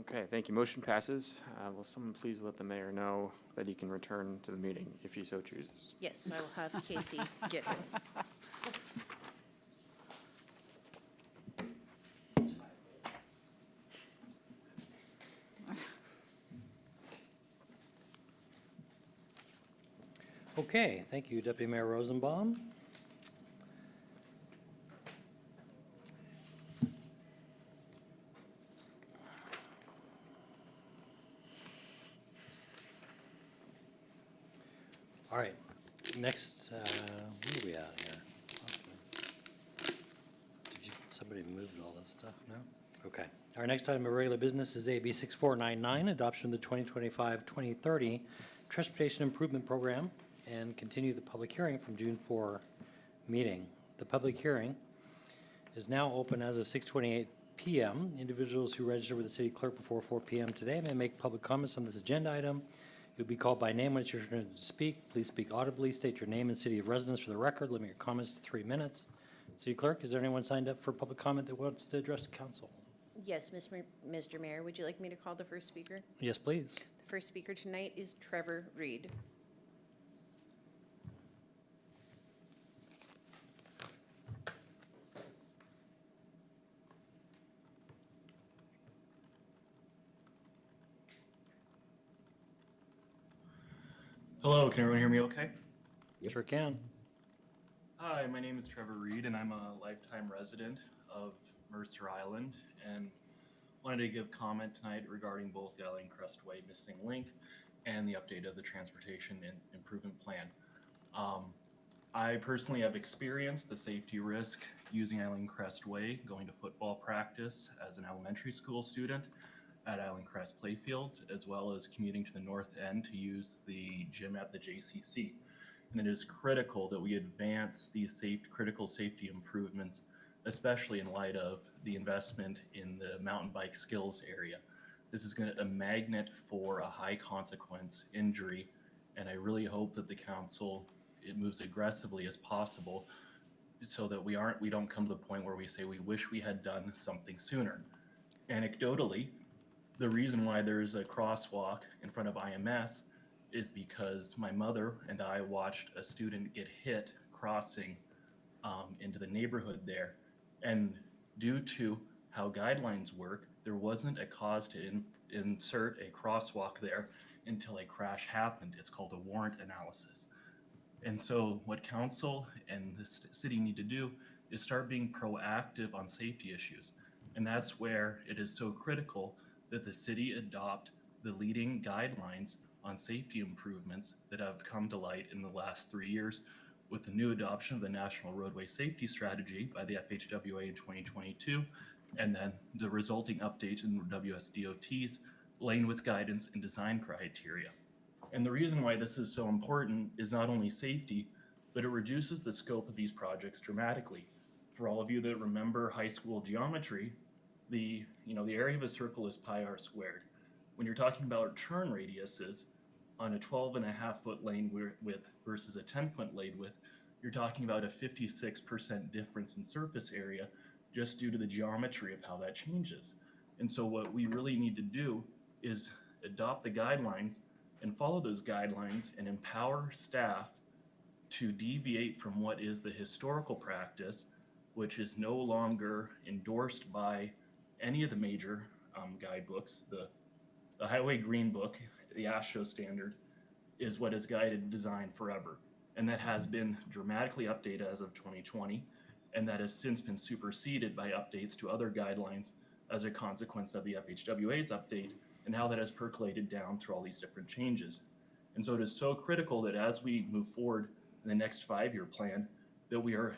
Okay, thank you. Motion passes. Will someone please let the mayor know that he can return to the meeting if he so chooses?
Yes, I will have Casey get him.
Okay, thank you, Deputy Mayor Rosenbaum. All right, next, where are we at here? Somebody moved all this stuff, no? Okay. Our next item of regular business is AB 6499, adoption of the 2025-2030 Transportation Improvement Program, and continue the public hearing from June 4 meeting. The public hearing is now open as of 6:28 p.m. Individuals who register with the city clerk before 4 p.m. today may make public comments on this agenda item. You'll be called by name when it's your turn to speak. Please speak audibly, state your name and city of residence for the record. Limit your comments to 3 minutes. City Clerk, is there anyone signed up for public comment that wants to address the council?
Yes, Mr. Mayor, would you like me to call the first speaker?
Yes, please.
The first speaker tonight is Trevor Reed.
Hello, can everyone hear me okay?
Yep. Sure can.
Hi, my name is Trevor Reed, and I'm a lifetime resident of Mercer Island, and wanted to give comment tonight regarding both the Island Crestway missing link and the update of the transportation improvement plan. I personally have experienced the safety risk using Island Crestway going to football practice as an elementary school student at Island Crest Playfields, as well as commuting to the north end to use the gym at the JCC. And it is critical that we advance these critical safety improvements, especially in light of the investment in the mountain bike skills area. This is a magnet for a high consequence injury, and I really hope that the council, it moves aggressively as possible so that we don't come to the point where we say we wish we had done something sooner. Anecdotally, the reason why there's a crosswalk in front of IMS is because my mother and I watched a student get hit crossing into the neighborhood there. And due to how guidelines work, there wasn't a cause to insert a crosswalk there until a crash happened. It's called a warrant analysis. And so what council and the city need to do is start being proactive on safety issues. And that's where it is so critical that the city adopt the leading guidelines on safety improvements that have come to light in the last 3 years with the new adoption of the National Roadway Safety Strategy by the FHWA in 2022, and then the resulting update in WSDOT's lane width guidance and design criteria. And the reason why this is so important is not only safety, but it reduces the scope of these projects dramatically. For all of you that remember high school geometry, the area of a circle is pi r squared. When you're talking about turn radiuses on a 12.5-foot lane width versus a 10-foot lane width, you're talking about a 56% difference in surface area just due to the geometry of how that changes. And so what we really need to do is adopt the guidelines and follow those guidelines and empower staff to deviate from what is the historical practice, which is no longer endorsed by any of the major guidebooks. The Highway Green Book, the AASHTO standard, is what has guided design forever. And that has been dramatically updated as of 2020, and that has since been superseded by updates to other guidelines as a consequence of the FHWA's update and how that has percolated down through all these different changes. And so it is so critical that as we move forward in the next 5-year plan, that we are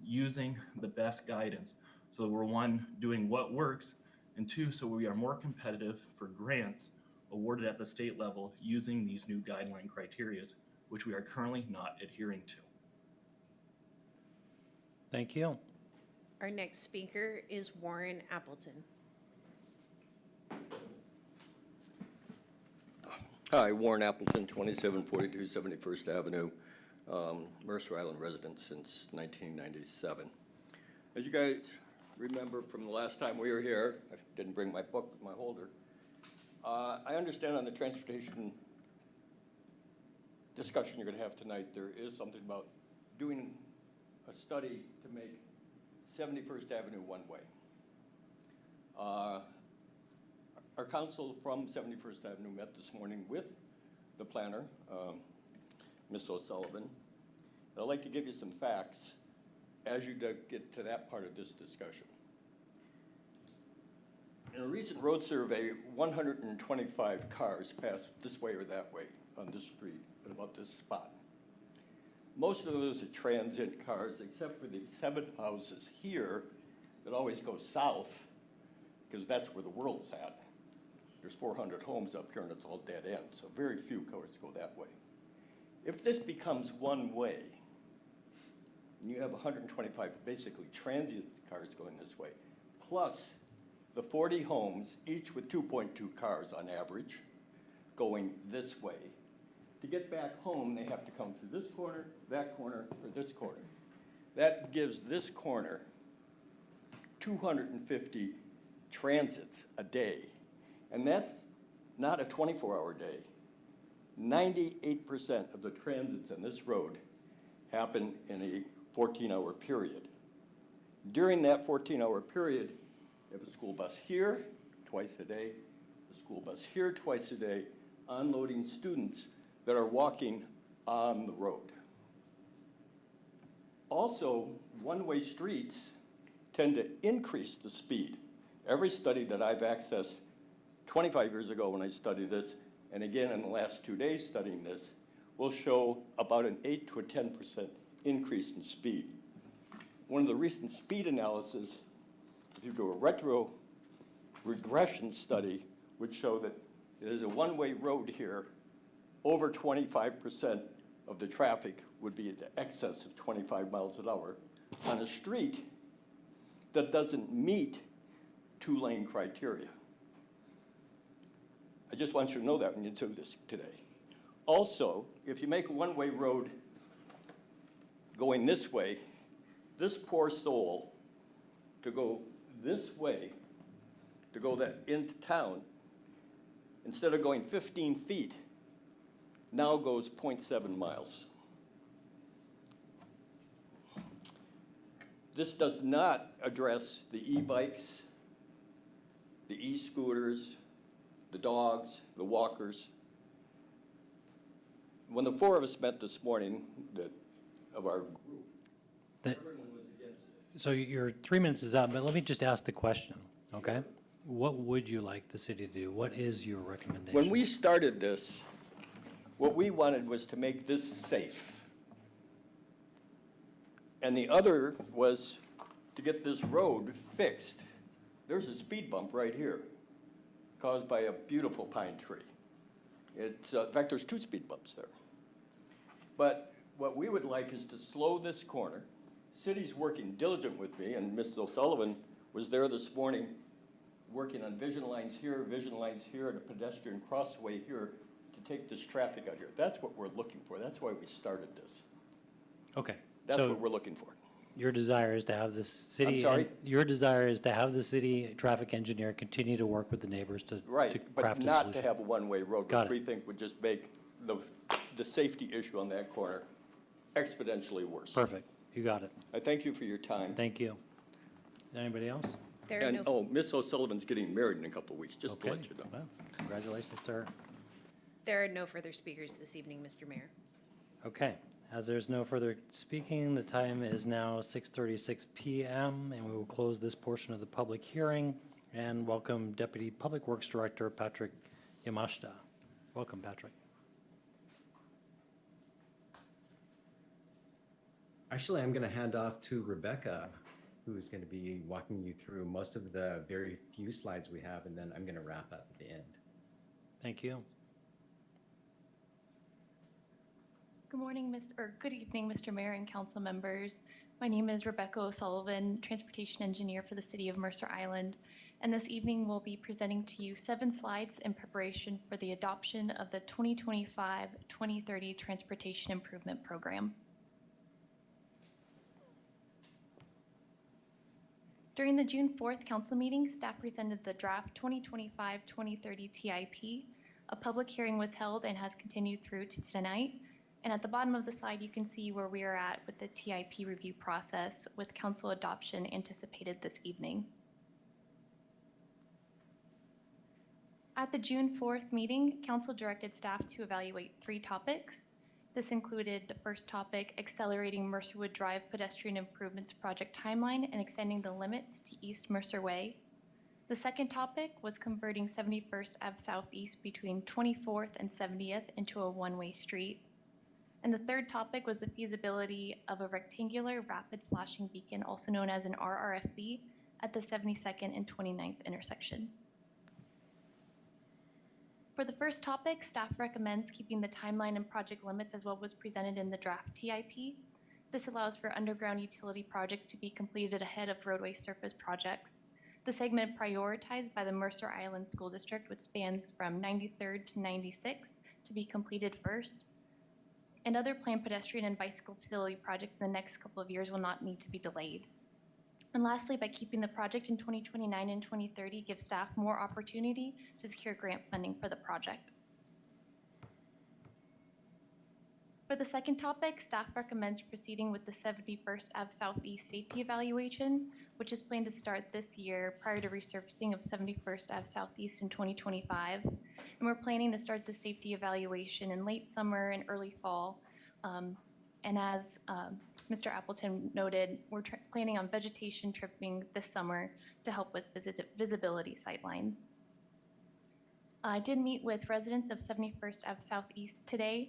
using the best guidance so that we're, one, doing what works, and two, so we are more competitive for grants awarded at the state level using these new guideline criterias, which we are currently not adhering to.
Thank you.
Our next speaker is Warren Appleton.
Hi, Warren Appleton, 2742 71st Avenue, Mercer Island resident since 1997. As you guys remember from the last time we were here, I didn't bring my book with my holder. I understand on the transportation discussion you're going to have tonight, there is something about doing a study to make 71st Avenue one-way. Our council from 71st Avenue met this morning with the planner, Ms. O'Sullivan. I'd like to give you some facts as you get to that part of this discussion. In a recent road survey, 125 cars passed this way or that way on this street at about this spot. Most of those are transient cars, except for the 7 houses here that always go south, because that's where the world's at. There's 400 homes up here, and it's all dead end, so very few cars go that way. If this becomes one way, and you have 125 basically transient cars going this way, plus the 40 homes, each with 2.2 cars on average, going this way. To get back home, they have to come through this corner, or this corner. That gives this corner 250 transits a day. And that's not a 24-hour day. 98% of the transits on this road happen in a 14-hour period. During that 14-hour period, you have a school bus here twice a day, a school bus here twice a day, unloading students that are walking on the road. Also, one-way streets tend to increase the speed. Every study that I've accessed 25 years ago when I studied this, and again in the last 2 days studying this, will show about an 8 to a 10% increase in speed. One of the recent speed analysis, if you do a retro regression study, would show that there's a one-way road here, over 25% of the traffic would be in excess of 25 miles an hour on a street that doesn't meet 2-lane criteria. I just want you to know that when you do this today. Also, if you make a one-way road going this way, this poor soul to go this way, to go that into town, instead of going 15 feet, now goes 0.7 miles. This does not address the e-bikes, the e-scooters, the dogs, the walkers. When the 4 of us met this morning of our group, everyone was against it.
So your 3 minutes is up, but let me just ask the question, okay? What would you like the city to do? What is your recommendation?
When we started this, what we wanted was to make this safe. And the other was to get this road fixed. There's a speed bump right here caused by a beautiful pine tree. It's, in fact, there's 2 speed bumps there. But what we would like is to slow this corner. City's working diligent with me, and Ms. O'Sullivan was there this morning working on vision lines here, and a pedestrian crossway here to take this traffic out here. That's what we're looking for. That's why we started this.
Okay.
That's
so
what we're looking for.
Your desire is to have the city.
I'm sorry?
Your desire is to have the city traffic engineer continue to work with the neighbors to
Right,
craft
but
a
not
solution.
to have a one-way road,
Got
which
it.
we think would just make the safety issue on that corner exponentially worse.
Perfect. You got it.
I thank you for your time.
Thank you. Anybody else?
There are
And,
no,
oh, Miss O'Sullivan's getting married in a couple of weeks, just to
Okay.
let you know.
Well, congratulations, sir.
there are no further speakers this evening, Mr. Mayor.
Okay. As there's no further speaking, the time is now 6:36 p.m. and we will close this portion of the public hearing and welcome Deputy Public Works Director Patrick Yamashita. Welcome, Patrick.
Actually, I'm going to hand off to Rebecca, who's going to be walking you through most of the very few slides we have, and then I'm going to wrap up at the end.
Thank you.
Good morning, good evening, Mr. Mayor and council members. My name is Rebecca O'Sullivan, Transportation Engineer for the City of Mercer Island. And this evening we'll be presenting to you 7 slides in preparation for the adoption of the 2025-2030 Transportation Improvement Program. During the June 4th council meeting, staff presented the draft 2025-2030 TIP. A public hearing was held and has continued through to tonight. And at the bottom of the slide, you can see where we are at with the TIP review process, with council adoption anticipated this evening. At the June 4th meeting, council directed staff to evaluate 3 topics. This included the first topic, accelerating Mercerwood Drive pedestrian improvements project timeline and extending the limits to East Mercer Way. The second topic was converting 71st Ave Southeast between 24th and 70th into a one-way street. And the third topic was the feasibility of a rectangular rapid flashing beacon, also known as an RRFB, at the 72nd and 29th intersection. For the first topic, staff recommends keeping the timeline and project limits as what was presented in the draft TIP. This allows for underground utility projects to be completed ahead of roadway surface projects. The segment prioritized by the Mercer Island School District, which spans from 93rd to 96, to be completed first. And other planned pedestrian and bicycle facility projects in the next couple of years will not need to be delayed. And lastly, by keeping the project in 2029 and 2030, gives staff more opportunity to secure grant funding for the project. For the second topic, staff recommends proceeding with the 71st Ave Southeast safety evaluation, which is planned to start this year prior to resurfacing of 71st Ave Southeast in 2025. And we're planning to start the safety evaluation in late summer and early fall. And as Mr. Appleton noted, we're planning on vegetation trimming this summer to help with visibility sightlines. I did meet with residents of 71st Ave Southeast today,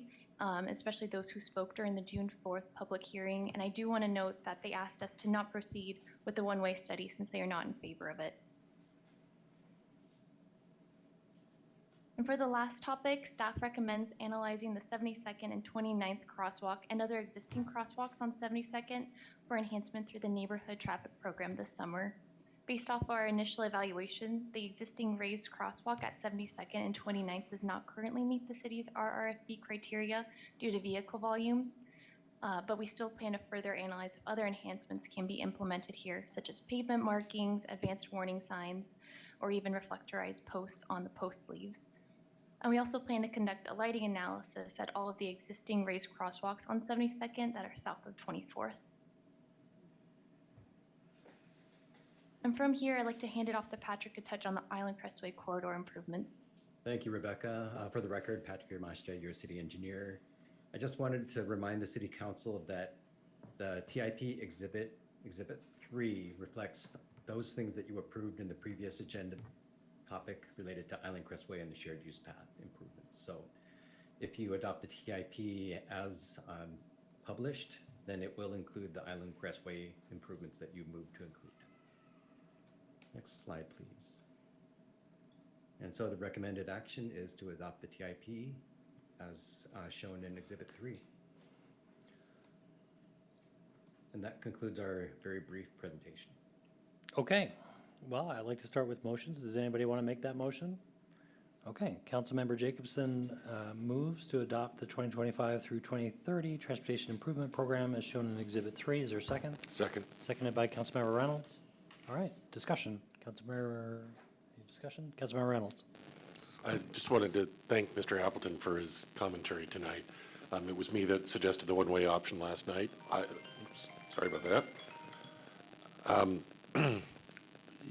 especially those who spoke during the June 4th public hearing, and I do want to note that they asked us to not proceed with the one-way study since they are not in favor of it. And for the last topic, staff recommends analyzing the 72nd and 29th crosswalk and other existing crosswalks on 72nd for enhancement through the neighborhood traffic program this summer. Based off our initial evaluation, the existing raised crosswalk at 72nd and 29th does not currently meet the city's RRFB criteria due to vehicle volumes, but we still plan to further analyze if other enhancements can be implemented here, such as pavement markings, advanced warning signs, or even reflectorized posts on the post sleeves. And we also plan to conduct a lighting analysis at all of the existing raised crosswalks on 72nd that are south of 24th. And from here, I'd like to hand it off to Patrick to touch on the Island Crestway corridor improvements.
Thank you, Rebecca. For the record, Patrick Yamashita, your city engineer. I just wanted to remind the city council that the TIP exhibit 3 reflects those things that you approved in the previous agenda topic related to Island Crestway and the shared use path improvements. So if you adopt the TIP as published, then it will include the Island Crestway improvements that you moved to include. Next slide, please. And so the recommended action is to adopt the TIP as shown in Exhibit 3. And that concludes our very brief presentation.
Okay, well, I'd like to start with motions. Does anybody want to make that motion? Okay, Councilmember Jacobson moves to adopt the 2025 through 2030 Transportation Improvement Program as shown in Exhibit 3. Is there a second?
Second.
Seconded by Councilmember Reynolds. All right, discussion. Councilmember, any discussion? Councilmember Reynolds.
I just wanted to thank Mr. Appleton for his commentary tonight. It was me that suggested the one-way option last night. Oops, sorry about that.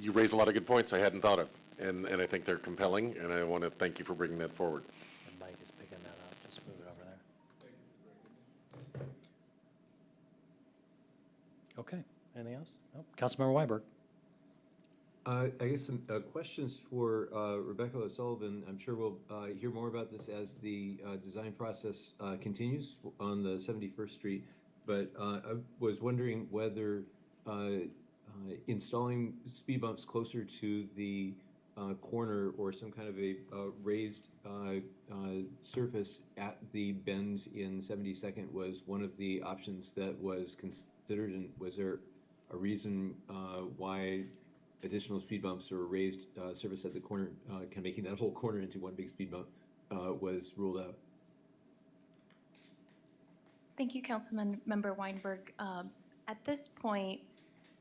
You raised a lot of good points I hadn't thought of, and I think they're compelling, and I want to thank you for bringing that forward.
The mic is picking that up. Just move it over there. Okay, anything else? No? Councilmember Weinberg.
I guess some questions for Rebecca O'Sullivan. I'm sure we'll hear more about this as the design process continues on the 71st Street. But I was wondering whether installing speed bumps closer to the corner or some kind of a raised surface at the bend in 72nd was one of the options that was considered. And was there a reason why additional speed bumps or raised surface at the corner, kind of making that whole corner into one big speed bump, was ruled out?
Thank you, Councilmember Weinberg. At this point,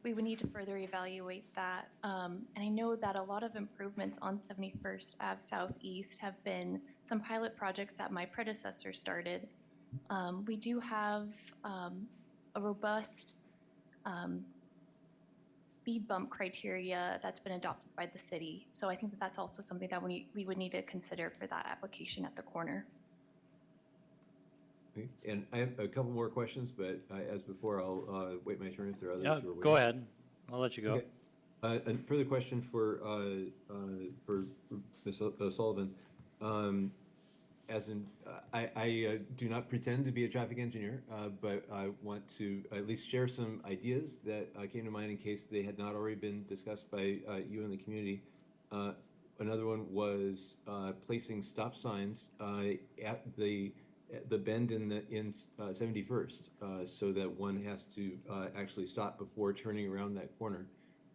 we would need to further evaluate that. And I know that a lot of improvements on 71st Ave Southeast have been some pilot projects that my predecessor started. We do have a robust speed bump criteria that's been adopted by the city. So I think that that's also something that we would need to consider for that application at the corner.
Okay. And I have a couple more questions, but as before, I'll wait my turn if there are others.
Yeah,
who are
go
waiting.
ahead. I'll let you go.
Okay. A further question for Ms. O'Sullivan. As in, I do not pretend to be a traffic engineer, but I want to at least share some ideas that came to mind in case they had not already been discussed by you and the community. Another one was placing stop signs at the bend in 71st, so that one has to actually stop before turning around that corner.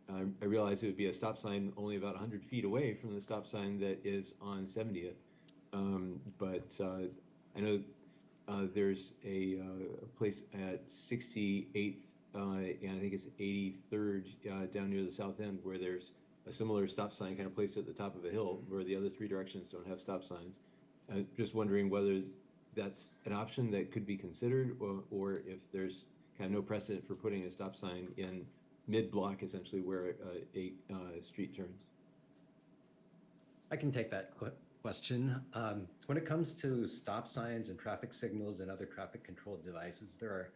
I realize it would be a stop sign only about 100 feet away from the stop sign that is on 70th. But I know there's a place at 68th and I think it's 83rd down near the south end where there's a similar stop sign kind of placed at the top of a hill where the other three directions don't have stop signs. Just wondering whether that's an option that could be considered or if there's kind of no precedent for putting a stop sign in mid-block essentially where a street turns.
I can take that question. When it comes to stop signs and traffic signals and other traffic control devices, there are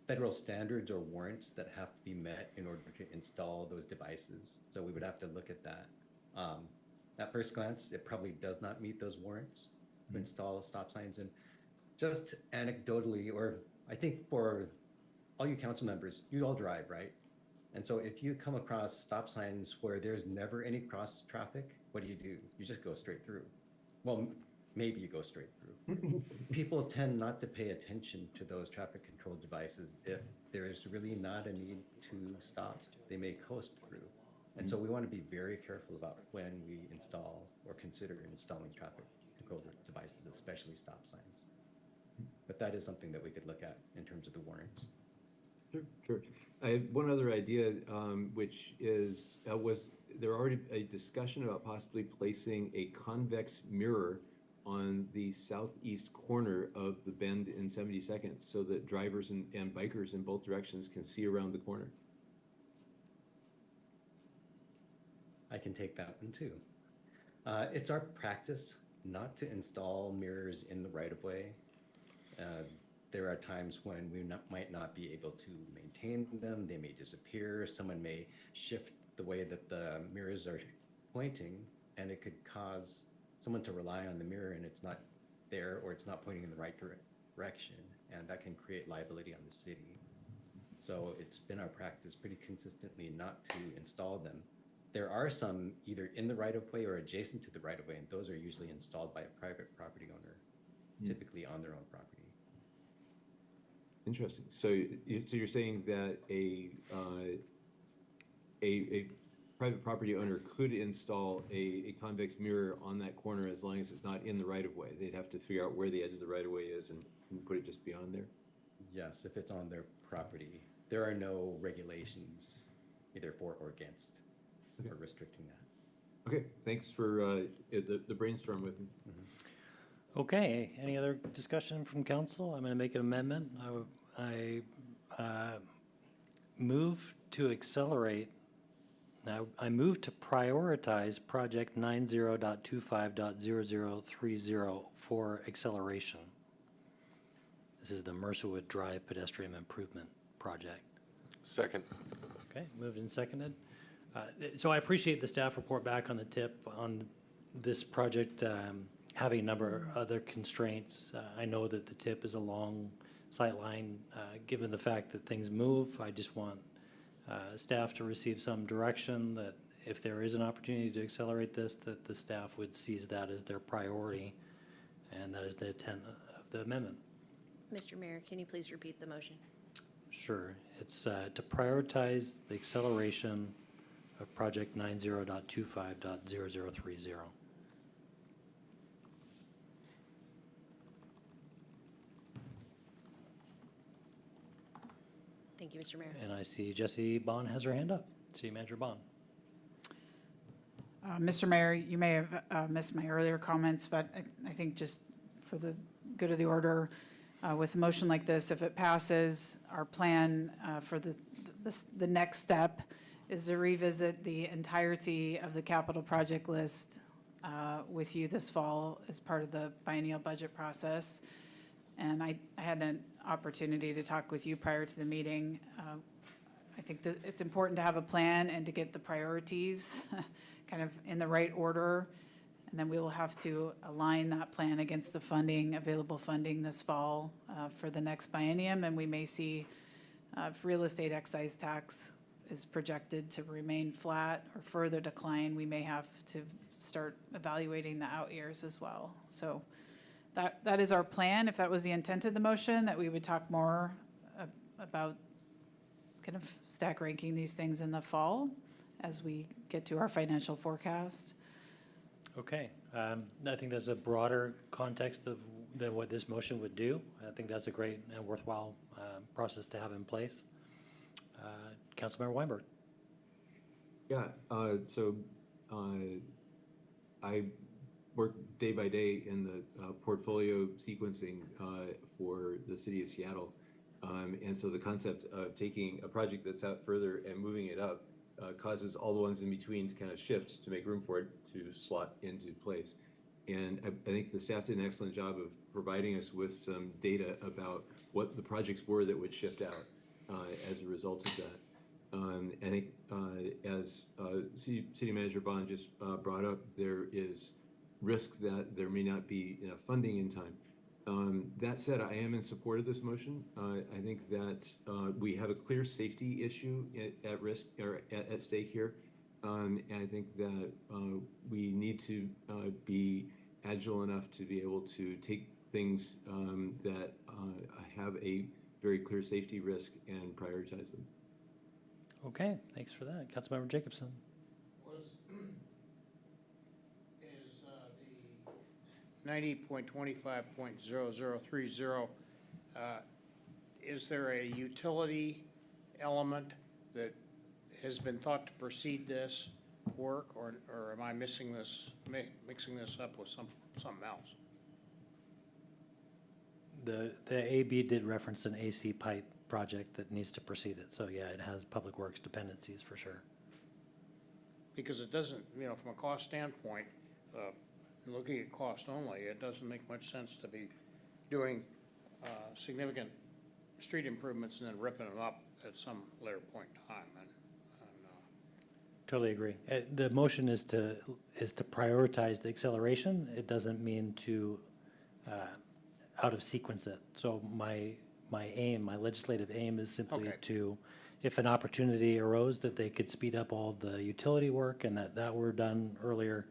federal standards or warrants that have to be met in order to install those devices. So we would have to look at that. At first glance, it probably does not meet those warrants to install stop signs. And just anecdotally, or I think for all you council members, you all drive, right? And so if you come across stop signs where there's never any cross traffic, what do? You just go straight through. Well, maybe you go straight through. People tend not to pay attention to those traffic control devices. If there's really not a need to stop, they may coast through. And so we want to be very careful about when we install or consider installing traffic control devices, especially stop signs. But that is something that we could look at in terms of the warrants.
Sure. I have one other idea, which is, was there already a discussion about possibly placing a convex mirror on the southeast corner of the bend in 72nd so that drivers and bikers in both directions can see around the corner?
I can take that one too. It's our practice not to install mirrors in the right-of-way. there are times when we might not be able to maintain them. They may disappear. Someone may shift the way that the mirrors are pointing, and it could cause someone to rely on the mirror and it's not there, or it's not pointing in the right direction, and that can create liability on the city. So it's been our practice pretty consistently not to install them. There are some either in the right-of-way or adjacent to the right-of-way, and those are usually installed by a private property owner, typically on their own property.
Interesting. So you're saying that a private property owner could install a convex mirror on that corner as long as it's not in the right-of-way. They'd have to figure out where the edge of the right-of-way is and put it just beyond there?
Yes, if it's on their property. There are no regulations either for or against or restricting that.
Okay, thanks for the brainstorm with me.
Okay, any other discussion from council? I'm going to make an amendment. I move to accelerate. Now, I move to prioritize project 90.25.0030 for acceleration. This is the Mercerwood Drive pedestrian improvement project.
Second.
Okay, moved and seconded. So I appreciate the staff report back on the tip on this project having a number of other constraints. I know that the tip is a long sight line. Given the fact that things move, I just want staff to receive some direction that if there is an opportunity to accelerate this, that the staff would seize that as their priority, and that is the intent of the amendment.
Mr. Mayor, can you please repeat the motion?
Sure. It's to prioritize the acceleration of project 90.25.0030.
Thank you, Mr. Mayor.
And I see Jessie Bond has her hand up. City Manager Bond.
Mr. Mayor, you may have missed my earlier comments, but I think just for the good of the order, with a motion like this, if it passes, our plan for the next step is to revisit the entirety of the capital project list with you this fall as part of the biennial budget process. And I had an opportunity to talk with you prior to the meeting. I think that it's important to have a plan and to get the priorities kind of in the right order. And then we will have to align that plan against the funding, available funding this fall for the next biennium. And we may see if real estate excise tax is projected to remain flat or further decline, we may have to start evaluating the out years as well. So that is our plan. If that was the intent of the motion, that we would talk more about kind of stack ranking these things in the fall as we get to our financial forecast.
Okay, I think that's a broader context than what this motion would do. I think that's a great and worthwhile process to have in place. Councilmember Weinberg.
Yeah, so I work day by day in the portfolio sequencing for the city of Seattle. And so the concept of taking a project that's out further and moving it up causes all the ones in between to kind of shift to make room for it to slot into place. And I think the staff did an excellent job of providing us with some data about what the projects were that would shift out as a result of that. I think as City Manager Bond just brought up, there is risk that there may not be enough funding in time. That said, I am in support of this motion. I think that we have a clear safety issue at risk or at stake here. And I think that we need to be agile enough to be able to take things that have a very clear safety risk and prioritize them.
Okay, thanks for that. Councilmember Jacobson.
The 90.25.0030, is there a utility element that has been thought to precede this work, or am I mixing this up with something else?
The AB did reference an AC pipe project that needs to precede it. So yeah, it has public works dependencies for sure.
Because it doesn't, from a cost standpoint, looking at cost only, it doesn't make much sense to be doing significant street improvements and then ripping them up at some later point in time. And
Totally agree. The motion is to prioritize the acceleration. It doesn't mean to out of sequence it. So my legislative aim is simply
Okay.
to, if an opportunity arose that they could speed up all the utility work and that were done earlier,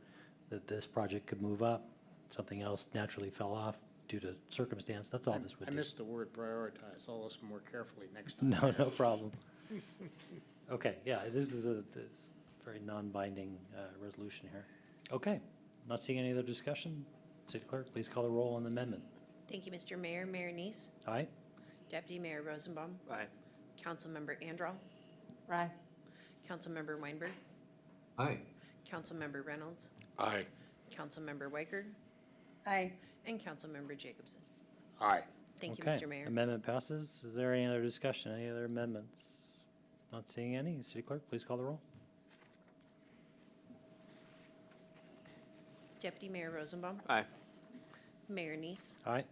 that this project could move up, something else naturally fell off due to circumstance, that's all this would
I
do.
missed the word prioritize. I'll listen more carefully next time.
No problem. Okay, yeah, this is a very non-binding resolution here. Okay, not seeing any other discussion. City Clerk, please call the roll on the amendment.
Thank you, Mr. Mayor. Mayor Neese,
Aye?
Deputy Mayor Rosenbaum,
Aye.
Councilmember Andral,
Aye.
Councilmember Weinberg,
Aye.
Councilmember Reynolds,
Aye.
Councilmember Weicker,
Aye.
and Councilmember Jacobson.
Aye.
Thank you,
Okay,
Mr. Mayor.
amendment passes. Is there any other discussion, any other amendments? Not seeing any. City Clerk, please call the roll.
Deputy Mayor Rosenbaum,
Aye.
Mayor Neese,
Aye?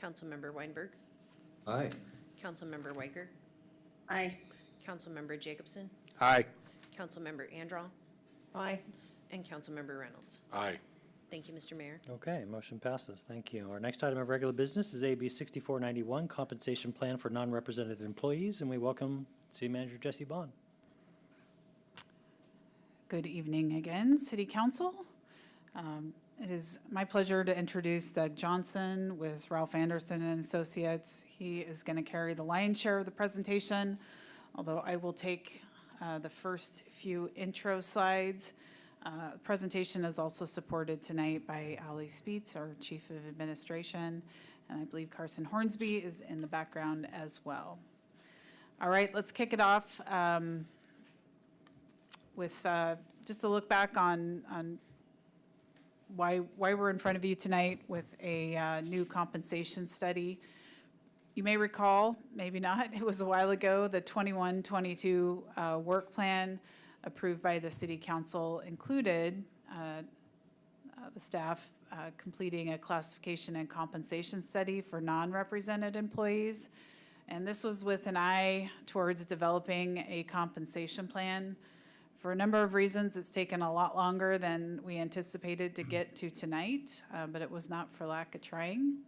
Councilmember Weinberg,
Aye.
Councilmember Weicker,
Aye.
Councilmember Jacobson,
Aye.
Councilmember Andral,
Aye.
and Councilmember Reynolds.
Aye.
Thank you, Mr. Mayor.
Okay, motion passes. Thank you. Our next item of regular business is AB 6491, Compensation Plan for Non-Represented Employees, and we welcome City Manager Jesse Bond.
Good evening again, City Council. It is my pleasure to introduce Doug Johnson with Ralph Anderson and Associates. He is going to carry the lion's share of the presentation, although I will take the first few intro slides. The presentation is also supported tonight by Ali Speets, our Chief of Administration, and I believe Carson Hornsby is in the background as well. All right, let's kick it off with just a look back on why we're in front of you tonight with a new compensation study. You may recall, maybe not, it was a while ago, the 21-22 work plan approved by the City Council included the staff completing a classification and compensation study for non-represented employees. And this was with an eye towards developing a compensation plan. For a number of reasons, it's taken a lot longer than we anticipated to get to tonight, but it was not for lack of trying.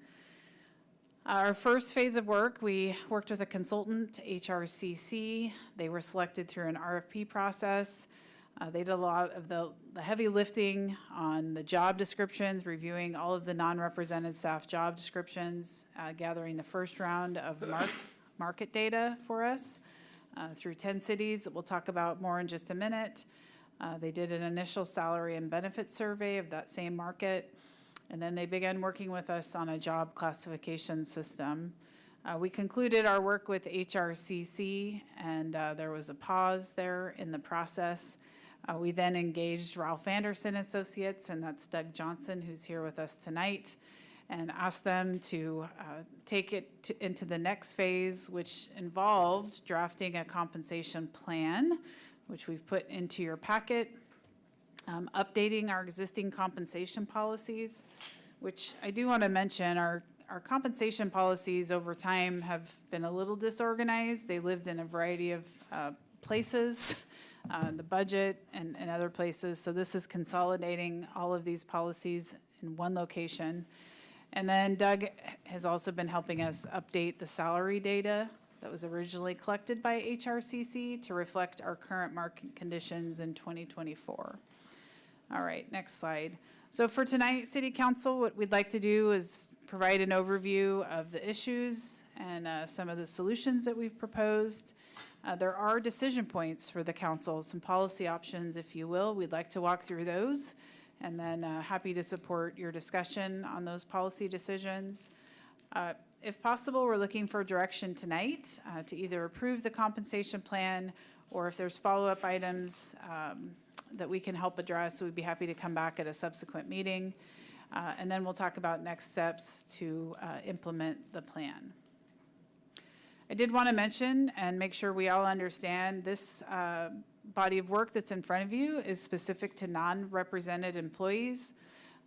Our first phase of work, we worked with a consultant, HRCC. They were selected through an RFP process. They did a lot of the heavy lifting on the job descriptions, reviewing all of the non-represented staff job descriptions, gathering the first round of market data for us through 10 cities that we'll talk about more in just a minute. They did an initial salary and benefit survey of that same market, and then they began working with us on a job classification system. We concluded our work with HRCC, and there was a pause there in the process. We then engaged Ralph Anderson Associates, and that's Doug Johnson, who's here with us tonight, and asked them to take it into the next phase, which involved drafting a compensation plan, which we've put into your packet, updating our existing compensation policies, which I do want to mention, our compensation policies over time have been a little disorganized. They lived in a variety of places, the budget and other places. So this is consolidating all of these policies in one location. And then Doug has also been helping us update the salary data that was originally collected by HRCC to reflect our current market conditions in 2024. All right, next slide. So for tonight, City Council, what we'd like to do is provide an overview of the issues and some of the solutions that we've proposed. There are decision points for the council, some policy options, if you will. We'd like to walk through those, and then happy to support your discussion on those policy decisions. If possible, we're looking for direction tonight to either approve the compensation plan, or if there's follow-up items that we can help address, we'd be happy to come back at a subsequent meeting. And then we'll talk about next steps to implement the plan. I did want to mention and make sure we all understand this body of work that's in front of you is specific to non-represented employees.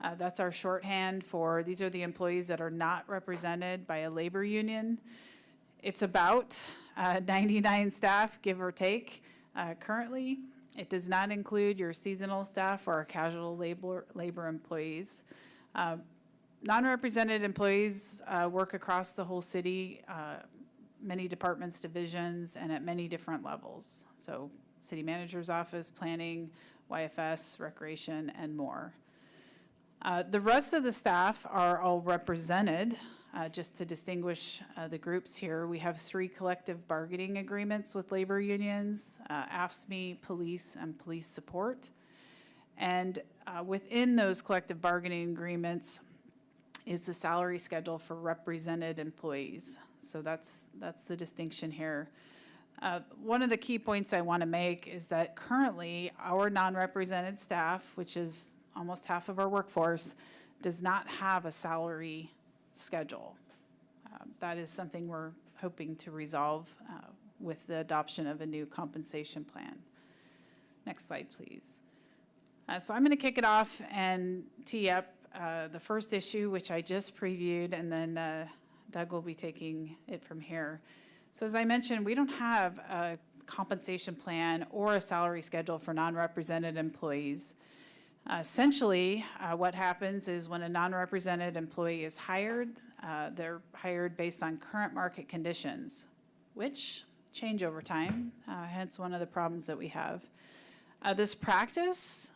That's our shorthand for, these are the employees that are not represented by a labor union. It's about 99 staff, give or take, currently. It does not include your seasonal staff or casual labor employees. Non-represented employees work across the whole city, many departments, divisions, and at many different levels. So city manager's office, planning, YFS, recreation, and more. The rest of the staff are all represented. Just to distinguish the groups here, we have 3 collective bargaining agreements with labor unions, AFSCME, police, and police support. And within those collective bargaining agreements is the salary schedule for represented employees. So that's the distinction here. One of the key points I want to make is that currently our non-represented staff, which is almost half of our workforce, does not have a salary schedule. That is something we're hoping to resolve with the adoption of a new compensation plan. Next slide, please. So I'm going to kick it off and tee up the first issue, which I just previewed, and then Doug will be taking it from here. So as I mentioned, we don't have a compensation plan or a salary schedule for non-represented employees. Essentially, what happens is when a non-represented employee is hired, they're hired based on current market conditions, which change over time, hence one of the problems that we have. This practice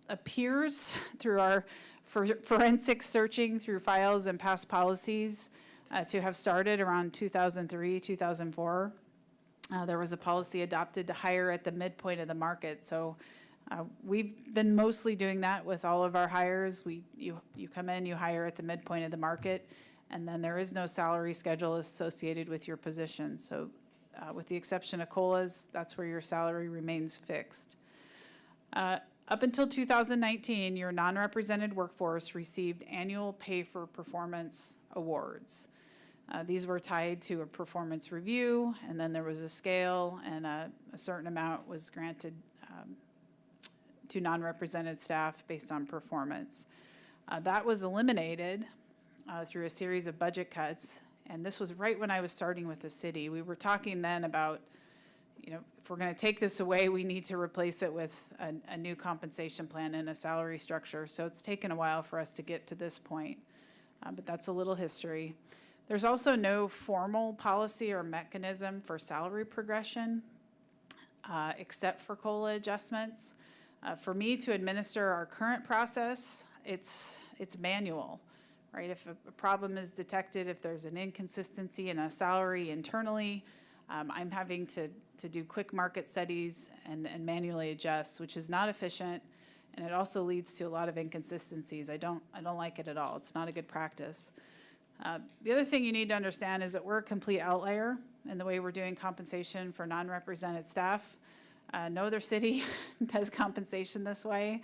appears through our forensic searching through files and past policies to have started around 2003, 2004. There was a policy adopted to hire at the midpoint of the market. So we've been mostly doing that with all of our hires. You come in, you hire at the midpoint of the market, and then there is no salary schedule associated with your position. So with the exception of COLAs, that's where your salary remains fixed. Up until 2019, your non-represented workforce received annual pay for performance awards. These were tied to a performance review, and then there was a scale, and a certain amount was granted to non-represented staff based on performance. That was eliminated through a series of budget cuts, and this was right when I was starting with the city. We were talking then about, if we're going to take this away, we need to replace it with a new compensation plan and a salary structure. So it's taken a while for us to get to this point, but that's a little history. There's also no formal policy or mechanism for salary progression, except for COLA adjustments. For me to administer our current process, it's manual, right? If a problem is detected, if there's an inconsistency in a salary internally, I'm having to do quick market studies and manually adjust, which is not efficient, and it also leads to a lot of inconsistencies. I don't like it at all. It's not a good practice. The other thing you need to understand is that we're a complete outlier in the way we're doing compensation for non-represented staff. No other city does compensation this way,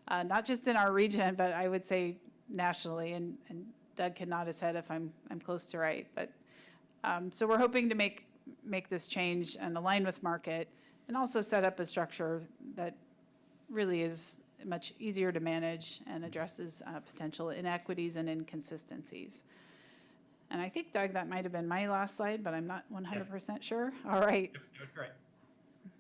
not just in our region, but I would say nationally, and Doug can nod his head if I'm close to right. But so we're hoping to make this change and align with market, and also set up a structure that really is much easier to manage and addresses potential inequities and inconsistencies. And I think, Doug, that might have been my last slide, but I'm not 100% sure. All right.
Great.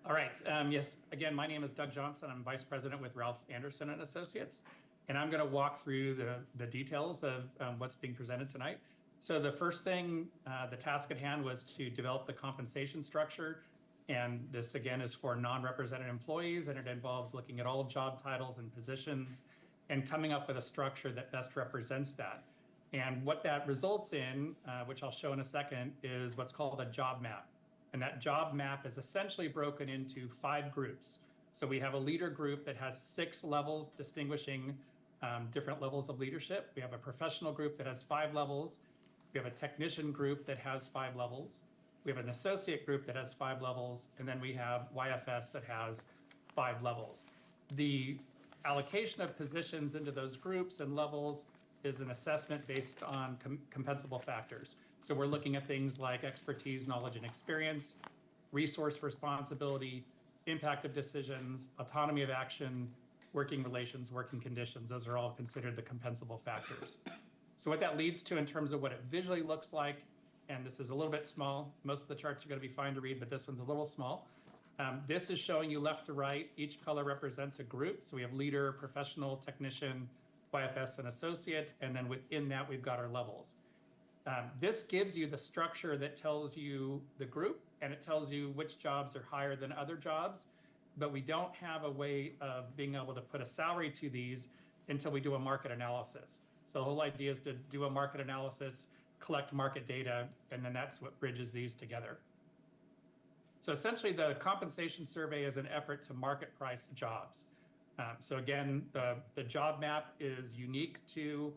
All right. Yes. Again, my name is Doug Johnson. I'm Vice President with Ralph Anderson and Associates, and I'm going to walk through the details of what's being presented tonight. So the first thing, the task at hand was to develop the compensation structure, and this again is for non-represented employees, and it involves looking at all job titles and positions and coming up with a structure that best represents that. And what that results in, which I'll show in a second, is what's called a job map. And that job map is essentially broken into 5 groups. So we have a leader group that has 6 levels distinguishing different levels of leadership. We have a professional group that has 5 levels. We have a technician group that has 5 levels. We have an associate group that has 5 levels. And then we have YFS that has 5 levels. The allocation of positions into those groups and levels is an assessment based on compensable factors. So we're looking at things like expertise, knowledge, and experience, resource responsibility, impact of decisions, autonomy of action, working relations, working conditions, those are all considered the compensable factors. So what that leads to in terms of what it visually looks like, and this is a little bit small, most of the charts are going to be fine to read, but this one's a little small. This is showing you left to right, each color represents a group. So we have leader, professional, technician, YFS, and associate, and then within that we've got our levels. This gives you the structure that tells you the group, and it tells you which jobs are higher than other jobs, but we don't have a way of being able to put a salary to these until we do a market analysis. So the whole idea is to do a market analysis, collect market data, and then that's what bridges these together. So essentially the compensation survey is an effort to market price jobs. So again, the job map is unique to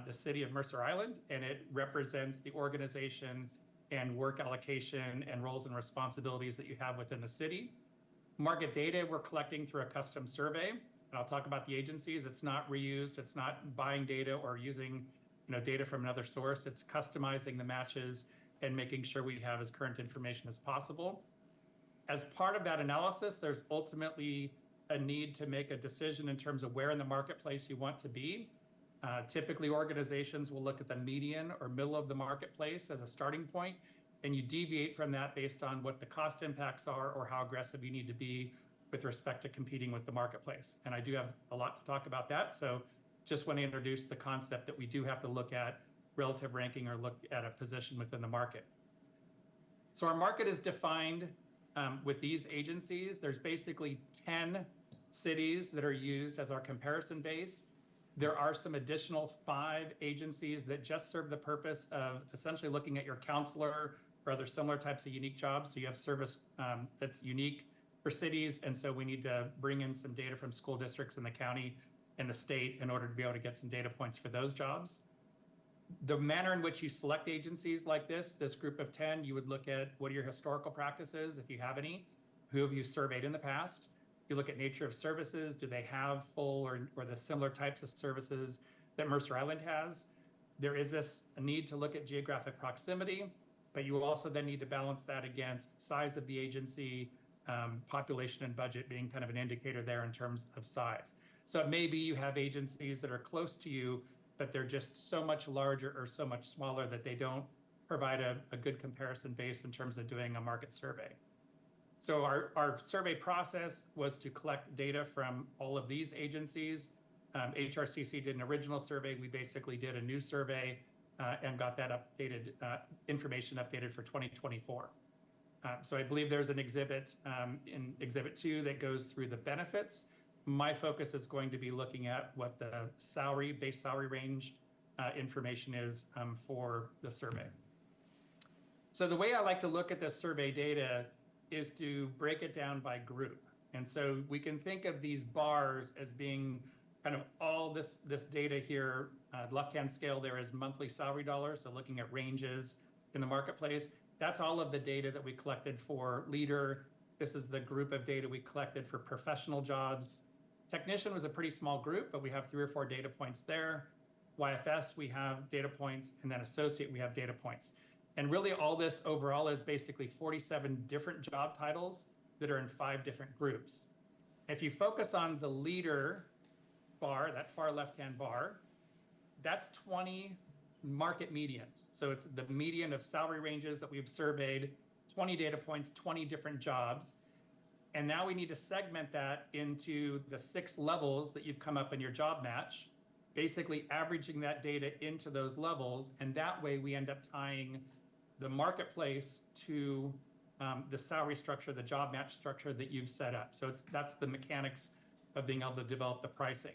the city of Mercer Island, and it represents the organization and work allocation and roles and responsibilities that you have within the city. Market data we're collecting through a custom survey, and I'll talk about the agencies. It's not reused, it's not buying data or using data from another source. It's customizing the matches and making sure we have as current information as possible. As part of that analysis, there's ultimately a need to make a decision in terms of where in the marketplace you want to be. Typically, organizations will look at the median or middle of the marketplace as a starting point, and you deviate from that based on what the cost impacts are or how aggressive you need to be with respect to competing with the marketplace. And I do have a lot to talk about that, so just want to introduce the concept that we do have to look at relative ranking or look at a position within the market. So our market is defined with these agencies. There's basically 10 cities that are used as our comparison base. There are some additional 5 agencies that just serve the purpose of essentially looking at your counselor or other similar types of unique jobs. So you have service that's unique for cities, and so we need to bring in some data from school districts in the county and the state in order to be able to get some data points for those jobs. The manner in which you select agencies like this group of 10, you would look at what are your historical practices, if you have any, who have you surveyed in the past. You look at nature of services, do they have full or the similar types of services that Mercer Island has? There is a need to look at geographic proximity, but you will also then need to balance that against size of the agency, population and budget being kind of an indicator there in terms of size. So it may be you have agencies that are close to you, but they're just so much larger or so much smaller that they don't provide a good comparison base in terms of doing a market survey. So our survey process was to collect data from all of these agencies. HRCC did an original survey. We basically did a new survey and got that updated information updated for 2024. So I believe there's an exhibit in Exhibit 2 that goes through the benefits. My focus is going to be looking at what the base salary range information is for the survey. So the way I like to look at this survey data is to break it down by group. And so we can think of these bars as being kind of all this data here. Left-hand scale there is monthly salary dollars, so looking at ranges in the marketplace. That's all of the data that we collected for leader. This is the group of data we collected for professional jobs. Technician was a pretty small group, but we have 3 or 4 data points there. YFS, we have data points, and then associate, we have data points. And really all this overall is basically 47 different job titles that are in 5 different groups. If you focus on the leader bar, that far left-hand bar, that's 20 market medians. So it's the median of salary ranges that we've surveyed, 20 data points, 20 different jobs. And now we need to segment that into the 6 levels that you've come up in your job match, basically averaging that data into those levels. And that way we end up tying the marketplace to the salary structure, the job match structure that you've set up. So that's the mechanics of being able to develop the pricing.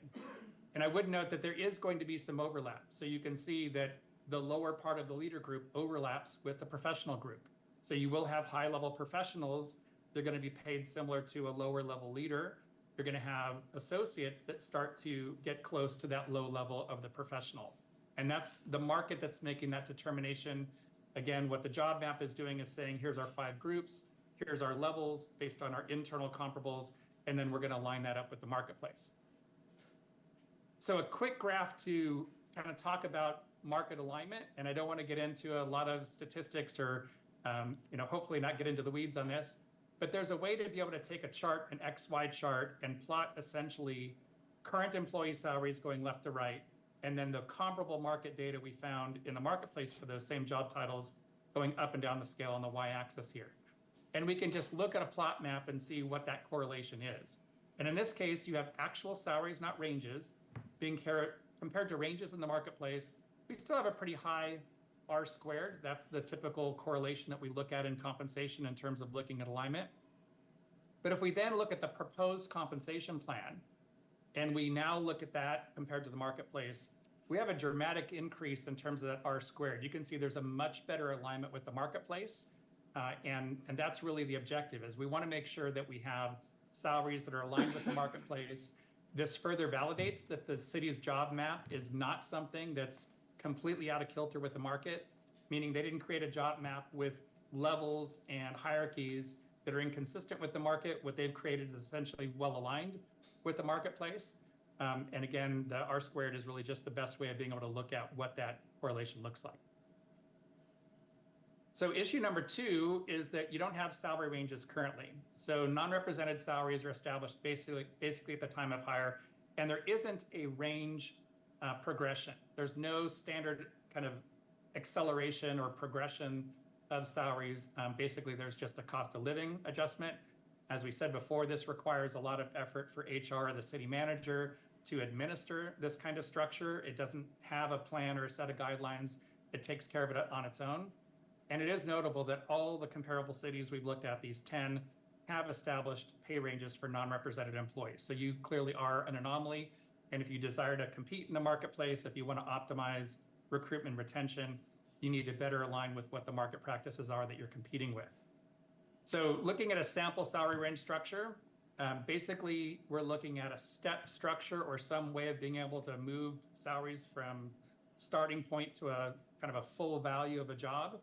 And I would note that there is going to be some overlap. So you can see that the lower part of the leader group overlaps with the professional group. So you will have high-level professionals. They're going to be paid similar to a lower-level leader. You're going to have associates that start to get close to that low level of the professional. And that's the market that's making that determination. Again, what the job map is doing is saying, here's our 5 groups, here's our levels based on our internal comparables, and then we're going to line that up with the marketplace. So a quick graph to kind of talk about market alignment, and I don't want to get into a lot of statistics or hopefully not get into the weeds on this, but there's a way to be able to take a chart, an XY chart, and plot essentially current employee salaries going left to right, and then the comparable market data we found in the marketplace for those same job titles going up and down the scale on the y-axis here. And we can just look at a plot map and see what that correlation is. And in this case, you have actual salaries, not ranges, being compared to ranges in the marketplace. We still have a pretty high R squared. That's the typical correlation that we look at in compensation in terms of looking at alignment. But if we then look at the proposed compensation plan, and we now look at that compared to the marketplace, we have a dramatic increase in terms of that R squared. You can see there's a much better alignment with the marketplace. And that's really the objective, is we want to make sure that we have salaries that are aligned with the marketplace. This further validates that the city's job map is not something that's completely out of kilter with the market, meaning they didn't create a job map with levels and hierarchies that are inconsistent with the market. What they've created is essentially well aligned with the marketplace. And again, the R squared is really just the best way of being able to look at what that correlation looks like. So issue number 2 is that you don't have salary ranges currently. So non-represented salaries are established basically at the time of hire, and there isn't a range progression. There's no standard kind of acceleration or progression of salaries. Basically, there's just a cost of living adjustment. As we said before, this requires a lot of effort for HR, the city manager, to administer this kind of structure. It doesn't have a plan or a set of guidelines. It takes care of it on its own. And it is notable that all the comparable cities we've looked at, these 10, have established pay ranges for non-represented employees. So you clearly are an anomaly. And if you desire to compete in the marketplace, if you want to optimize recruitment and retention, you need to better align with what the market practices are that you're competing with. So looking at a sample salary range structure, basically we're looking at a step structure or some way of being able to move salaries from starting point to a kind of a full value of a job.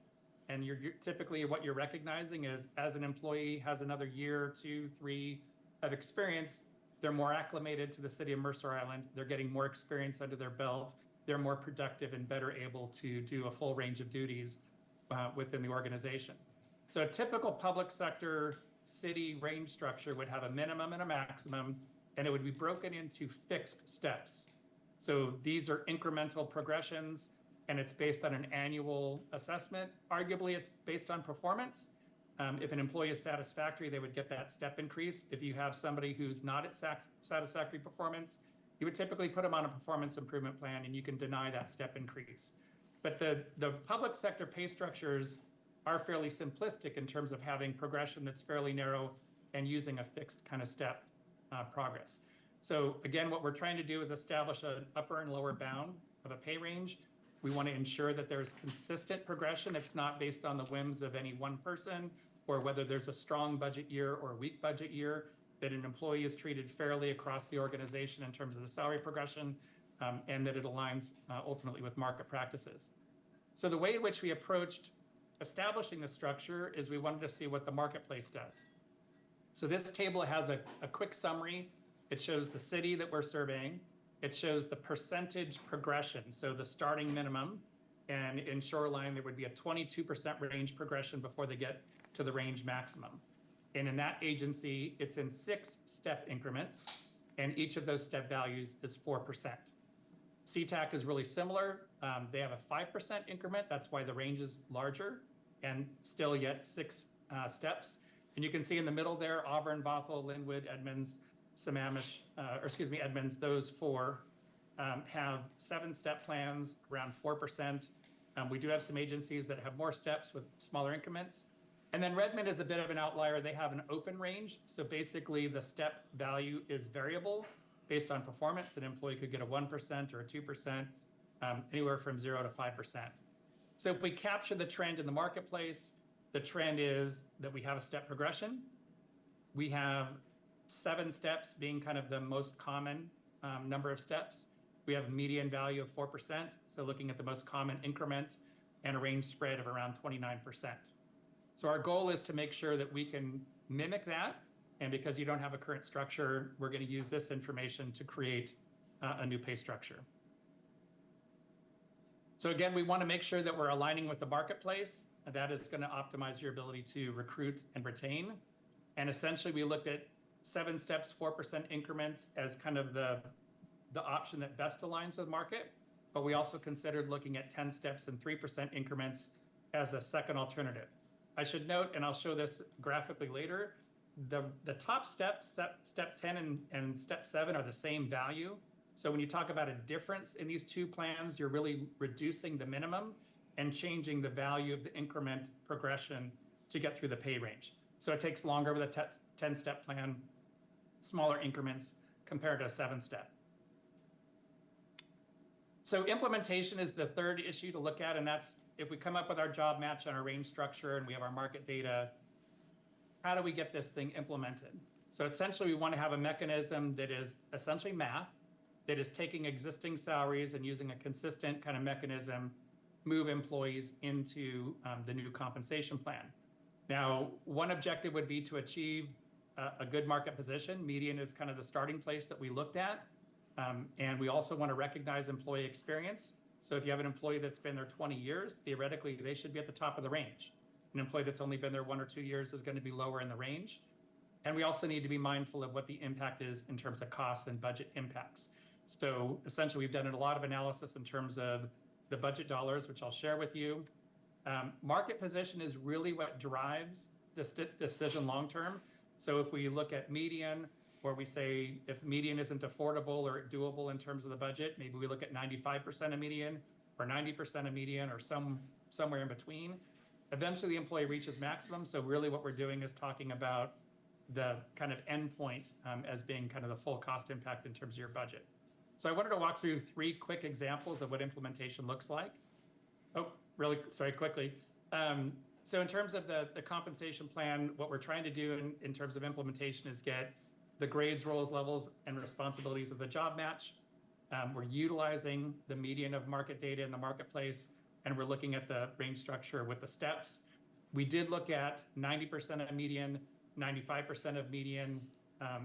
And you're typically what you're recognizing is, as an employee has another year, 2, 3 of experience, they're more acclimated to the city of Mercer Island. They're getting more experience under their belt. They're more productive and better able to do a full range of duties within the organization. So a typical public sector city range structure would have a minimum and a maximum, and it would be broken into fixed steps. So these are incremental progressions, and it's based on an annual assessment. Arguably, it's based on performance. If an employee is satisfactory, they would get that step increase. If you have somebody who's not at satisfactory performance, you would typically put them on a performance improvement plan, and you can deny that step increase. But the public sector pay structures are fairly simplistic in terms of having progression that's fairly narrow and using a fixed kind of step progress. So again, what we're trying to do is establish an upper and lower bound of a pay range. We want to ensure that there's consistent progression. It's not based on the whims of any one person or whether there's a strong budget year or a weak budget year, that an employee is treated fairly across the organization in terms of the salary progression, and that it aligns ultimately with market practices. So the way in which we approached establishing the structure is we wanted to see what the marketplace does. So this table has a quick summary. It shows the city that we're surveying. It shows the percentage progression, so the starting minimum, and in Shoreline, there would be a 22% range progression before they get to the range maximum. And in that agency, it's in 6 step increments, and each of those step values is 4%. CTAC is really similar. They have a 5% increment. That's why the range is larger, and still yet 6 steps. And you can see in the middle there, Auburn, Bothell, Linwood, Edmonds, Sammamish, Edmonds, those 4 have 7-step plans, around 4%. We do have some agencies that have more steps with smaller increments. And then Redmond is a bit of an outlier. They have an open range. So basically the step value is variable based on performance. An employee could get a 1% or a 2%, anywhere from 0 to 5%. So if we capture the trend in the marketplace, the trend is that we have a step progression. We have 7 steps being kind of the most common number of steps. We have a median value of 4%, so looking at the most common increment, and a range spread of around 29%. So our goal is to make sure that we can mimic that, and because you don't have a current structure, we're going to use this information to create a new pay structure. So again, we want to make sure that we're aligning with the marketplace. That is going to optimize your ability to recruit and retain. And essentially, we looked at 7 steps, 4% increments as kind of the the option that best aligns with market, but we also considered looking at 10 steps and 3% increments as a second alternative. I should note, and I'll show this graphically later, the top steps, step 10 and step 7 are the same value. So when you talk about a difference in these two plans, you're really reducing the minimum and changing the value of the increment progression to get through the pay range. So it takes longer with a 10-step plan, smaller increments compared to a 7-step. So implementation is the third issue to look at, and that's if we come up with our job match and our range structure and we have our market data, how do we get this thing implemented? So essentially we want to have a mechanism that is essentially math, that is taking existing salaries and using a consistent kind of mechanism, move employees into the new compensation plan. Now, one objective would be to achieve a good market position. Median is kind of the starting place that we looked at. And we also want to recognize employee experience. So if you have an employee that's been there 20 years, theoretically, they should be at the top of the range. An employee that's only been there 1 or 2 years is going to be lower in the range. And we also need to be mindful of what the impact is in terms of costs and budget impacts. So essentially, we've done a lot of analysis in terms of the budget dollars, which I'll share with you. Market position is really what drives this decision long-term. So if we look at median, or we say if median isn't affordable or doable in terms of the budget, maybe we look at 95% of median or 90% of median or somewhere in between. Eventually the employee reaches maximum. So really what we're doing is talking about the kind of endpoint as being kind of the full cost impact in terms of your budget. So I wanted to walk through 3 quick examples of what implementation looks like. Oh, really, sorry, quickly. So in terms of the compensation plan, what we're trying to do in terms of implementation is get the grades, roles, levels, and responsibilities of the job match. We're utilizing the median of market data in the marketplace, and we're looking at the range structure with the steps. We did look at 90% of median, 95% of median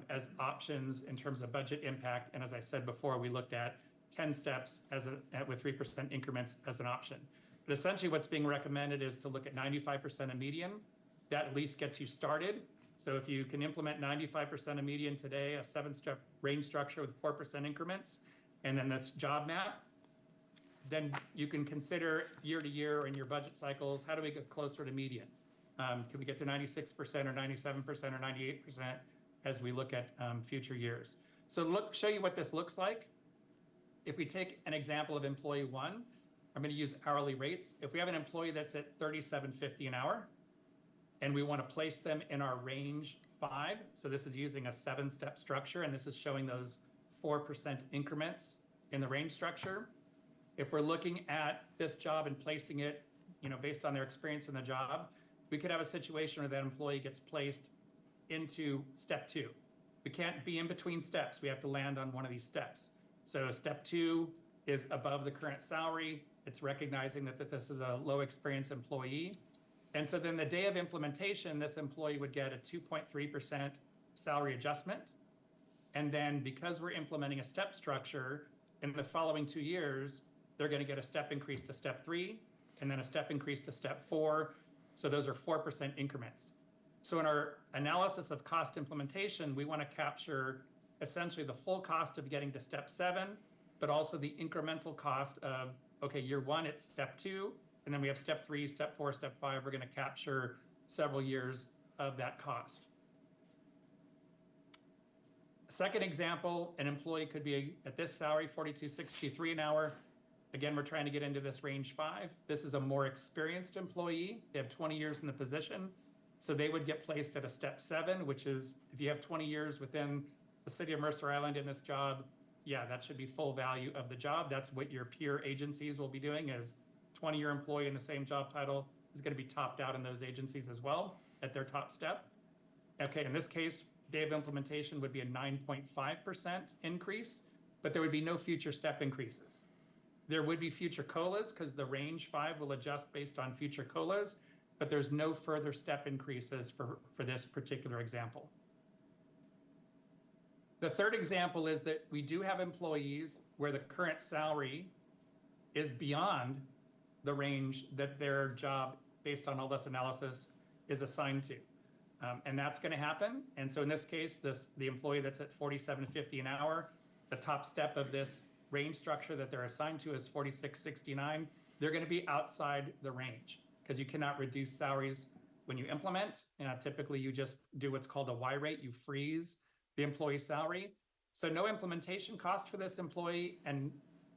as options in terms of budget impact. And as I said before, we looked at 10 steps with 3% increments as an option. But essentially what's being recommended is to look at 95% of median. That at least gets you started. So if you can implement 95% of median today, a 7-step range structure with 4% increments, and then this job map, then you can consider year to year in your budget cycles, how do we get closer to median? Can we get to 96% or 97% or 98% as we look at future years? So show you what this looks like. If we take an example of employee 1, I'm going to use hourly rates. If we have an employee that's at $37.50 an hour, and we want to place them in our range 5, so this is using a 7-step structure, and this is showing those 4% increments in the range structure. If we're looking at this job and placing it, based on their experience in the job, we could have a situation where that employee gets placed into step 2. We can't be in between steps. We have to land on one of these steps. So step 2 is above the current salary. It's recognizing that this is a low experience employee. And so then the day of implementation, this employee would get a 2.3% salary adjustment. And then because we're implementing a step structure, in the following 2 years, they're going to get a step increase to step 3, and then a step increase to step 4. So those are 4% increments. So in our analysis of cost implementation, we want to capture essentially the full cost of getting to step 7, but also the incremental cost of, okay, year 1, it's step 2, and then we have step 3, step 4, step 5. We're going to capture several years of that cost. A second example, an employee could be at this salary, $42.63 an hour. Again, we're trying to get into this range 5. This is a more experienced employee. They have 20 years in the position. So they would get placed at a step 7, which is if you have 20 years within the city of Mercer Island in this job, yeah, that should be full value of the job. That's what your peer agencies will be doing, is 20-year employee in the same job title is going to be topped out in those agencies as well at their top step. Okay, in this case, day of implementation would be a 9.5% increase, but there would be no future step increases. There would be future COLAs because the range 5 will adjust based on future COLAs, but there's no further step increases for this particular example. The third example is that we do have employees where the current salary is beyond the range that their job, based on all this analysis, is assigned to. And that's going to happen. And so in this case, the employee that's at $47.50 an hour, the top step of this range structure that they're assigned to is 4669, they're going to be outside the range because you cannot reduce salaries when you implement. Typically, you just do what's called a Y rate. You freeze the employee salary. So no implementation cost for this employee and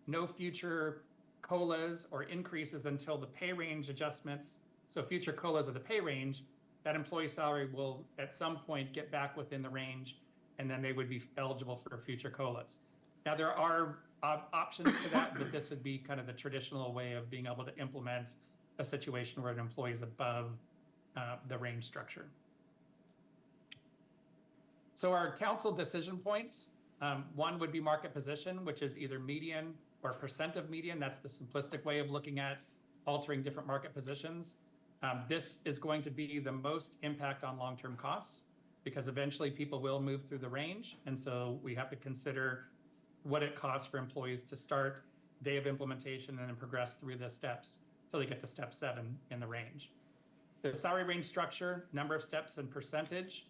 no future COLAs or increases until the pay range adjustments. So future COLAs of the pay range, that employee salary will at some point get back within the range, and then they would be eligible for future COLAs. Now, there are options to that, but this would be kind of the traditional way of being able to implement a situation where an employee is above the range structure. So our council decision points, one would be market position, which is either median or percent of median. That's the simplistic way of looking at altering different market positions. This is going to be the most impact on long-term costs because eventually people will move through the range. And so we have to consider what it costs for employees to start day of implementation and then progress through the steps until they get to step 7 in the range. The salary range structure, number of steps and percentage,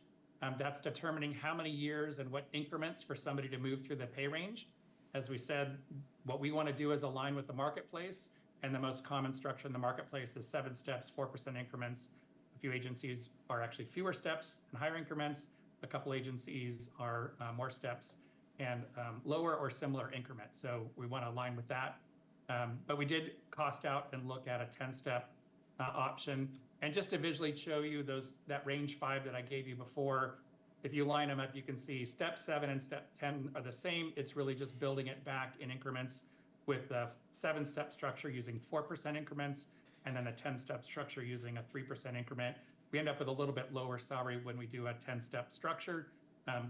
that's determining how many years and what increments for somebody to move through the pay range. As we said, what we want to do is align with the marketplace, and the most common structure in the marketplace is 7 steps, 4% increments. A few agencies are actually fewer steps and higher increments. A couple agencies are more steps and lower or similar increments. So we want to align with that. But we did cost out and look at a 10-step option. And just to visually show you that range 5 that I gave you before, if you line them up, you can see step 7 and step 10 are the same. It's really just building it back in increments with the 7-step structure using 4% increments, and then a 10-step structure using a 3% increment. We end up with a little bit lower salary when we do a 10-step structure.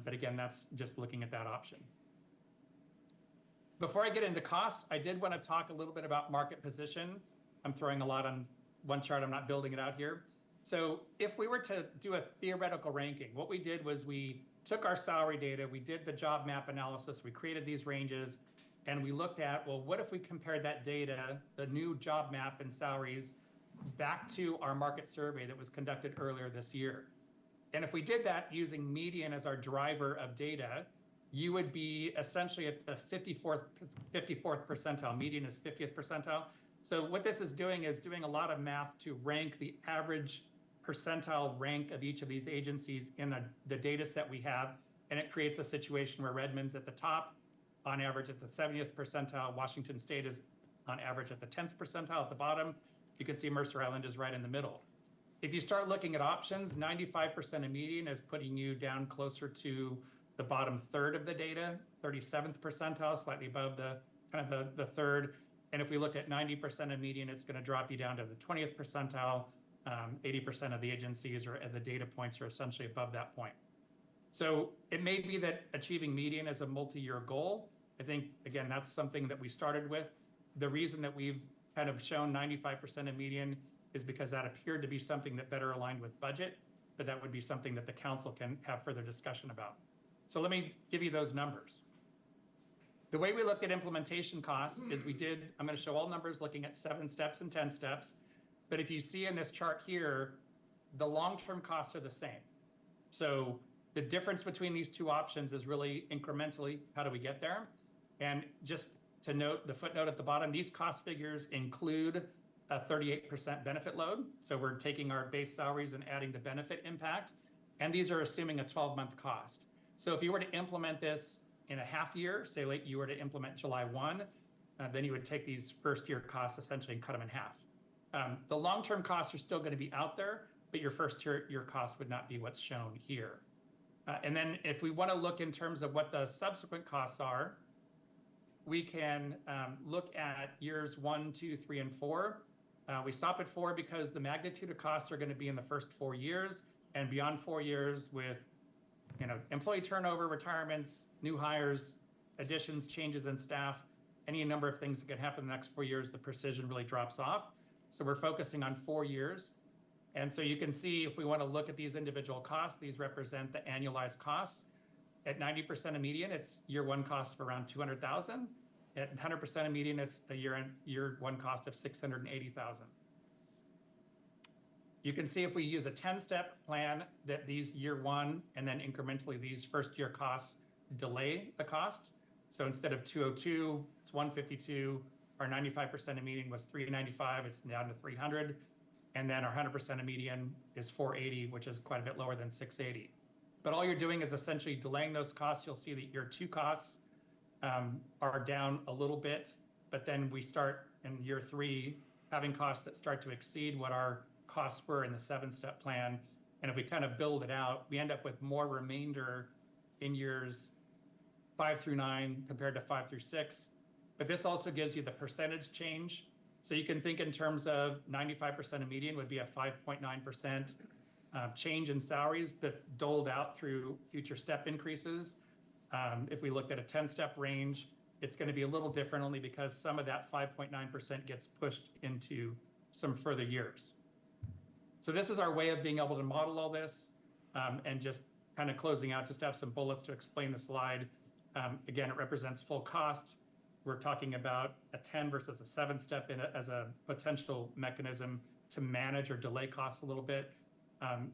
But again, that's just looking at that option. Before I get into costs, I did want to talk a little bit about market position. I'm throwing a lot on one chart. I'm not building it out here. So if we were to do a theoretical ranking, what we did was we took our salary data, we did the job map analysis, we created these ranges, and we looked at, well, what if we compared that data, the new job map and salaries, back to our market survey that was conducted earlier this year? And if we did that using median as our driver of data, you would be essentially at the 54th percentile. Median is 50th percentile. So what this is doing a lot of math to rank the average percentile rank of each of these agencies in the data set we have. And it creates a situation where Redmond's at the top, on average at the 70th percentile. Washington State is on average at the 10th percentile at the bottom. You can see Mercer Island is right in the middle. If you start looking at options, 95% of median is putting you down closer to the bottom third of the data, 37th percentile, slightly above the third. And if we look at 90% of median, it's going to drop you down to the 20th percentile. 80% of the agencies or the data points are essentially above that point. So it may be that achieving median is a multi-year goal. I think, again, that's something that we started with. The reason that we've kind of shown 95% of median is because that appeared to be something that better aligned with budget, but that would be something that the council can have further discussion about. So let me give you those numbers. The way we look at implementation costs is I'm going to show all numbers looking at 7 steps and 10 steps. But if you see in this chart here, the long-term costs are the same. So the difference between these two options is really incrementally, how do we get there? And just to note, the footnote at the bottom, these cost figures include a 38% benefit load. So we're taking our base salaries and adding the benefit impact. And these are assuming a 12-month cost. So if you were to implement this in a half year, say like you were to implement July 1, then you would take these first year costs essentially and cut them in half. The long-term costs are still going to be out there, but your first year cost would not be what's shown here. And then if we want to look in terms of what the subsequent costs are, we can look at years 1, 2, 3, and 4. We stop at 4 because the magnitude of costs are going to be in the first 4 years, and beyond 4 years with employee turnover, retirements, new hires, additions, changes in staff, any number of things that can happen in the next 4 years, the precision really drops off. So we're focusing on 4 years. And so you can see if we want to look at these individual costs, these represent the annualized costs. At 90% of median, it's year 1 cost of around $200,000. At 100% of median, it's a year 1 cost of $680,000. You can see if we use a 10-step plan that these year 1 and then incrementally these first year costs delay the cost. So instead of 202, it's 152. Our 95% of median was 395. It's down to 300. And then our 100% of median is 480, which is quite a bit lower than 680. But all you're doing is essentially delaying those costs. You'll see that your 2 costs are down a little bit, but then we start in year 3 having costs that start to exceed what our costs were in the 7-step plan. And if we kind of build it out, we end up with more remainder in years 5 through 9 compared to 5 through 6. But this also gives you the percentage change. So you can think in terms of 95% of median would be a 5.9% change in salaries, but doled out through future step increases. If we looked at a 10-step range, it's going to be a little different only because some of that 5.9% gets pushed into some further years. So this is our way of being able to model all this, and just kind of closing out, just to have some bullets to explain the slide. Again, it represents full cost. We're talking about a 10 versus a 7-step as a potential mechanism to manage or delay costs a little bit,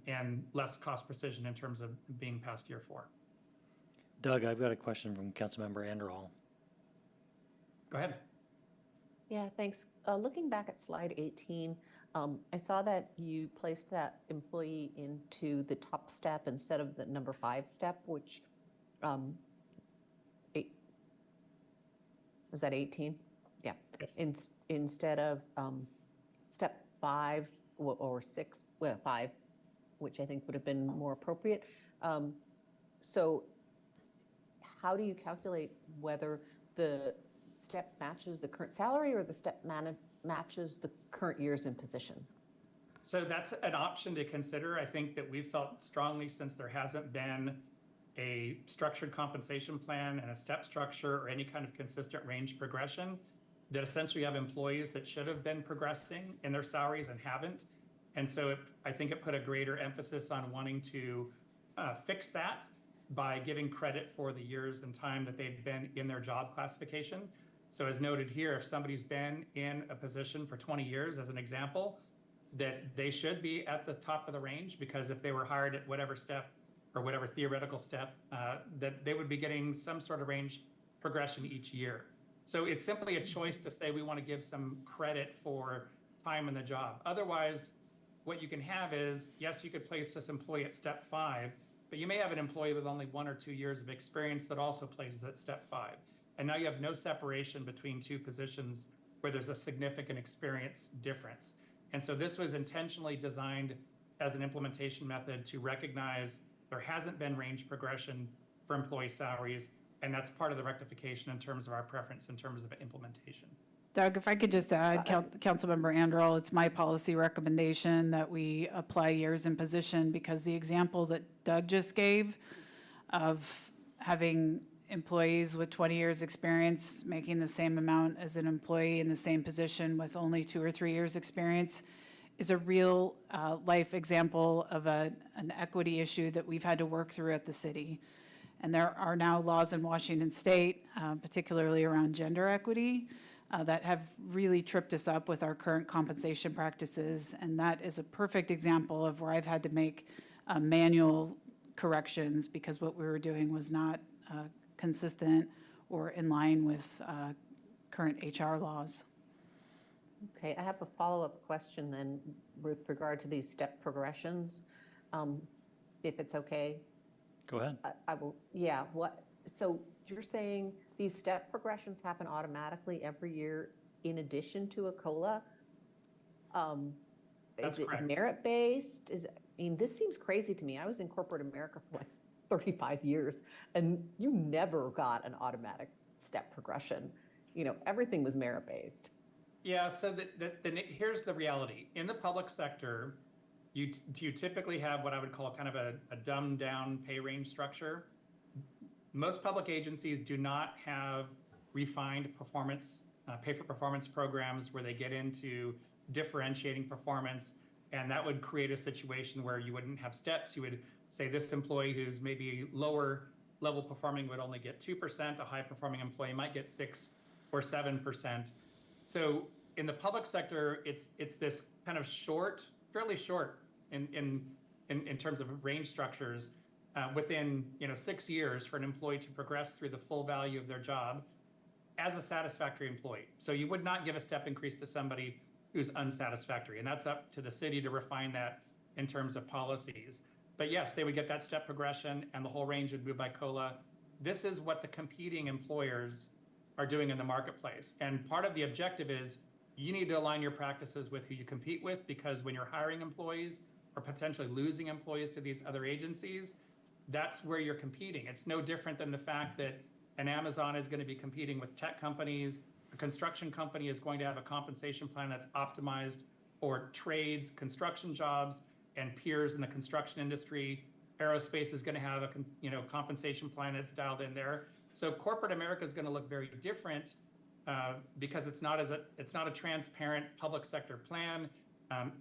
and less cost precision in terms of being past year 4.
Doug, I've got a question from Councilmember Anderall.
Go ahead.
Yeah, thanks. Looking back at slide 18, I saw that you placed that employee into the top step instead of the number 5 step, which, was that 18? Yeah.
Yes.
Instead of step 5 or 6, well, 5, which I think would have been more appropriate. So how do you calculate whether the step matches the current salary or the step matches the current years in position?
So that's an option to consider. I think that we've felt strongly, since there hasn't been a structured compensation plan and a step structure or any kind of consistent range progression, that essentially you have employees that should have been progressing in their salaries and haven't. And so I think it put a greater emphasis on wanting to fix that by giving credit for the years and time that they've been in their job classification. So as noted here, if somebody's been in a position for 20 years, as an example, that they should be at the top of the range, because if they were hired at whatever step or whatever theoretical step, that they would be getting some sort of range progression each year. So it's simply a choice to say we want to give some credit for time in the job. Otherwise, what you can have is, yes, you could place this employee at step 5, but you may have an employee with only 1 or 2 years of experience that also places at step 5. And now you have no separation between 2 positions where there's a significant experience difference. And so this was intentionally designed as an implementation method to recognize there hasn't been range progression for employee salaries, and that's part of the rectification in terms of our preference in terms of implementation.
Doug, if I could just add, Councilmember Anderall, it's my policy recommendation that we apply years in position, because the example that Doug just gave of having employees with 20 years experience making the same amount as an employee in the same position with only 2 or 3 years experience is a real life example of an equity issue that we've had to work through at the city. And there are now laws in Washington State, particularly around gender equity, that have really tripped us up with our current compensation practices. And that is a perfect example of where I've had to make manual corrections because what we were doing was not consistent or in line with current HR laws.
Okay, I have a follow-up question then with regard to these step progressions, if it's okay.
Go ahead.
I will, yeah, so you're saying these step progressions happen automatically every year in addition to a COLA?
That's
is it
correct.
merit-based? I mean, this seems crazy to me. I was in corporate America for like 35 years, and you never got an automatic step progression. You know, everything was merit-based.
Yeah, so here's the reality. In the public sector, you typically have what I would call kind of a dumbed-down pay range structure. Most public agencies do not have refined performance, pay-for-performance programs where they get into differentiating performance, and that would create a situation where you wouldn't have steps. You would say this employee who's maybe lower level performing would only get 2%, a high-performing employee might get 6 or 7%. So in the public sector, it's this kind of short, fairly short in terms of range structures. within 6 years for an employee to progress through the full value of their job as a satisfactory employee. So you would not give a step increase to somebody who's unsatisfactory, and that's up to the city to refine that in terms of policies. But yes, they would get that step progression and the whole range would move by COLA. This is what the competing employers are doing in the marketplace. And part of the objective is you need to align your practices with who you compete with, because when you're hiring employees or potentially losing employees to these other agencies, that's where you're competing. It's no different than the fact that an Amazon is going to be competing with tech companies. A construction company is going to have a compensation plan that's optimized for trades, construction jobs, and peers in the construction industry. Aerospace is going to have a compensation plan that's dialed in there. So corporate America is going to look very different because it's not a transparent public sector plan,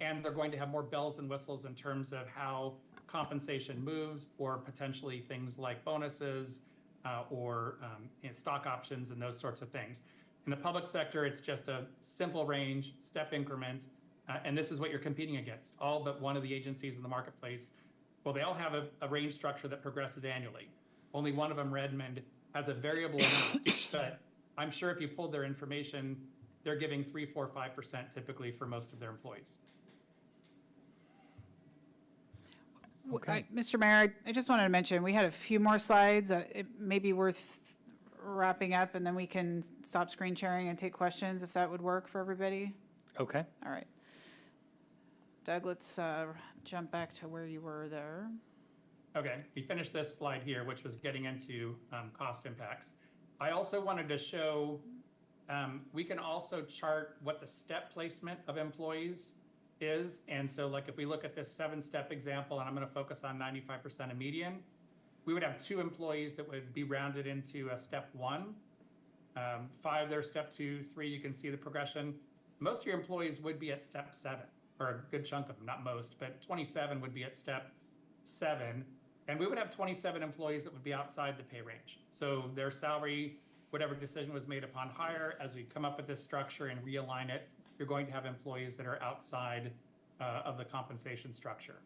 and they're going to have more bells and whistles in terms of how compensation moves, or potentially things like bonuses or stock options and those sorts of things. In the public sector, it's just a simple range, step increment, and this is what you're competing against. All but one of the agencies in the marketplace, well, they all have a range structure that progresses annually. Only one of them, Redmond, has a variable amount, but I'm sure if you pulled their information, they're giving 3, 4, 5% typically for most of their employees.
Okay. Mr. Mayor, I just wanted to mention, we had a few more slides. It may be worth wrapping up, and then we can stop screen sharing and take questions, if that would work for everybody.
Okay.
All right. Doug, let's jump back to where you were there.
Okay, we finished this slide here, which was getting into cost impacts. I also wanted to show, we can also chart what the step placement of employees is. And so like if we look at this 7-step example, and I'm going to focus on 95% of median, we would have 2 employees that would be rounded into a step 1. 5 there, step 2, 3, you can see the progression. Most of your employees would be at step 7, or a good chunk of them, not most, but 27 would be at step 7. And we would have 27 employees that would be outside the pay range. So their salary, whatever decision was made upon hire, as we come up with this structure and realign it, you're going to have employees that are outside of the compensation structure.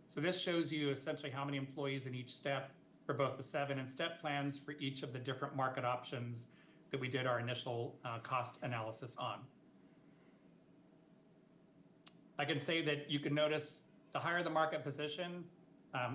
So this shows you essentially how many employees in each step for both the 7 and step plans for each of the different market options that we did our initial cost analysis on. I can say that you can notice the higher the market position,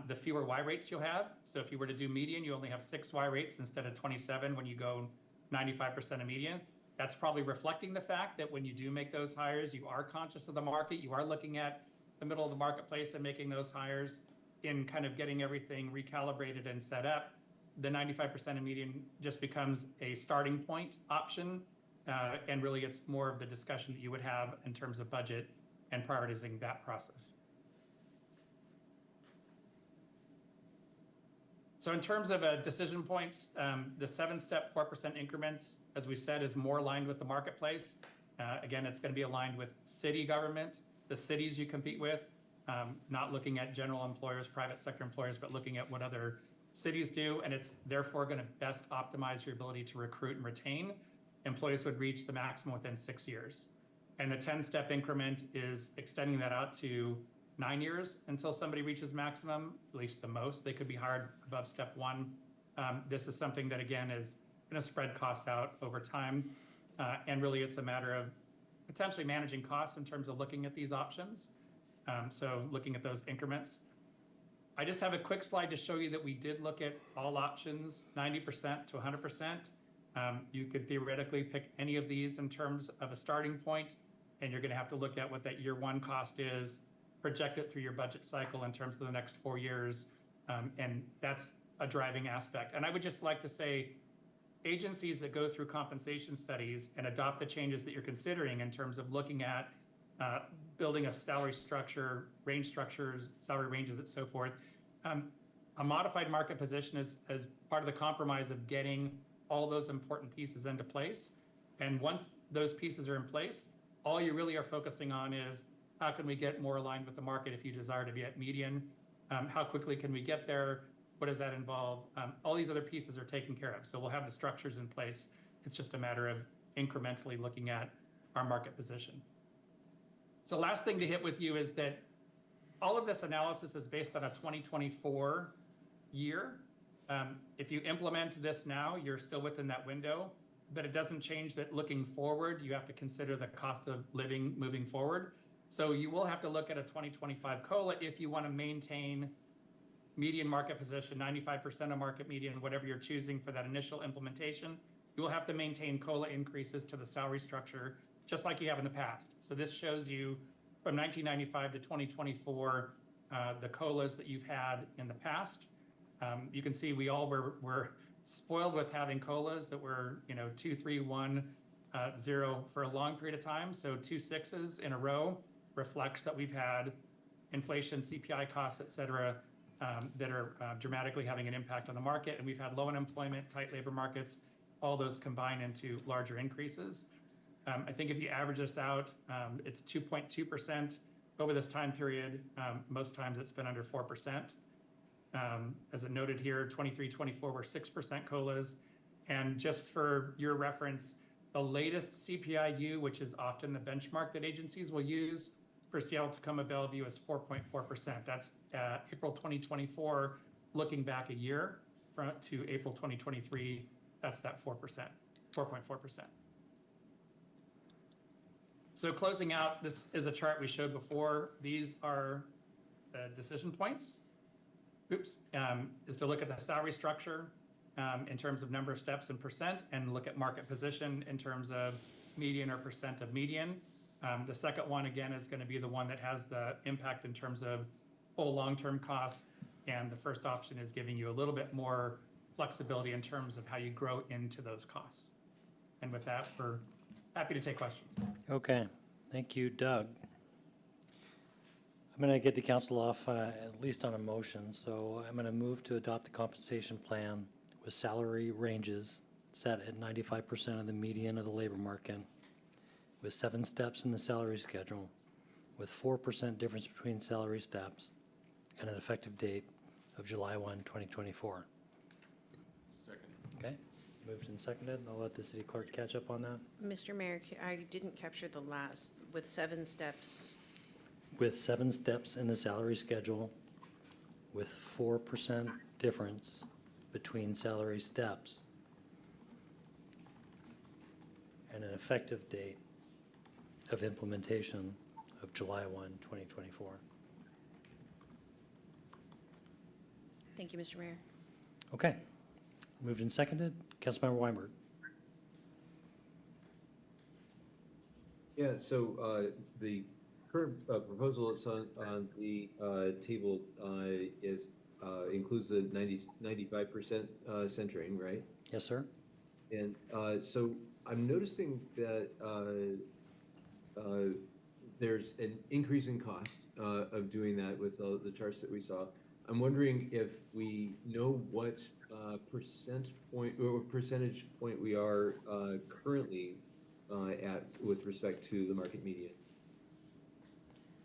the fewer Y rates you'll have. So if you were to do median, you only have 6 Y rates instead of 27 when you go 95% of median. That's probably reflecting the fact that when you do make those hires, you are conscious of the market. You are looking at the middle of the marketplace and making those hires in kind of getting everything recalibrated and set up. The 95% of median just becomes a starting point option. And really it's more of the discussion that you would have in terms of budget and prioritizing that process. So in terms of decision points, the 7-step 4% increments, as we said, is more aligned with the marketplace. Again, it's going to be aligned with city government, the cities you compete with, not looking at general employers, private sector employers, but looking at what other cities do. And it's therefore going to best optimize your ability to recruit and retain. Employees would reach the maximum within 6 years. And the 10-step increment is extending that out to 9 years until somebody reaches maximum, at least the most. They could be hired above step 1. This is something that, again, is going to spread costs out over time. And really, it's a matter of potentially managing costs in terms of looking at these options. So looking at those increments. I just have a quick slide to show you that we did look at all options, 90% to 100%. You could theoretically pick any of these in terms of a starting point, and you're going to have to look at what that year 1 cost is, project it through your budget cycle in terms of the next 4 years, and that's a driving aspect. And I would just like to say, agencies that go through compensation studies and adopt the changes that you're considering in terms of looking at building a salary structure, range structures, salary ranges, and so forth, a modified market position is part of the compromise of getting all those important pieces into place. And once those pieces are in place, all you really are focusing on is how can we get more aligned with the market if you desire to be at median? How quickly can we get there? What does that involve? All these other pieces are taken care of. So we'll have the structures in place. It's just a matter of incrementally looking at our market position. So last thing to hit with you is that all of this analysis is based on a 2024 year. If you implement this now, you're still within that window, but it doesn't change that looking forward, you have to consider the cost of living moving forward. So you will have to look at a 2025 COLA if you want to maintain median market position, 95% of market median, whatever you're choosing for that initial implementation. You will have to maintain COLA increases to the salary structure, just like you have in the past. So this shows you from 1995 to 2024, the COLAs that you've had in the past. You can see we all were spoiled with having COLAs that were, 2, 3, 1, 0 for a long period of time. So 2 6s in a row reflects that we've had inflation, CPI costs, et cetera, that are dramatically having an impact on the market. And we've had low unemployment, tight labor markets, all those combine into larger increases. I think if you average this out, it's 2.2% over this time period. Most times it's been under 4%. As it noted here, 23, 24 were 6% COLAs. And just for your reference, the latest CPI-U, which is often the benchmark that agencies will use for Seattle, Tacoma, Bellevue, is 4.4%. That's April 2024, looking back a year to April 2023, that's that 4%, 4.4%. So closing out, this is a chart we showed before. These are the decision points. Is to look at the salary structure in terms of number of steps and percent, and look at market position in terms of median or percent of median. The second one, again, is going to be the one that has the impact in terms of full long-term costs. And the first option is giving you a little bit more flexibility in terms of how you grow into those costs. And with that, we're happy to take questions.
Okay, thank you, Doug. I'm going to get the council off at least on a motion. So I'm going to move to adopt the compensation plan with salary ranges set at 95% of the median of the labor market, with 7 steps in the salary schedule, with 4% difference between salary steps, and an effective date of July 1, 2024.
Second.
Okay, moved and seconded. I'll let the city clerk catch up on that.
Mr. Mayor, I didn't capture the last, with 7 steps.
With 7 steps in the salary schedule, with 4% difference between salary steps, and an effective date of implementation of July 1, 2024.
Thank you, Mr. Mayor.
Okay, moved and seconded. Councilmember Weinberg.
Yeah, so the current proposal that's on the table is includes the 95% centering, right?
Yes, sir.
And so I'm noticing that there's an increase in cost of doing that with the charts that we saw. I'm wondering if we know what percentage point we are currently at with respect to the market median.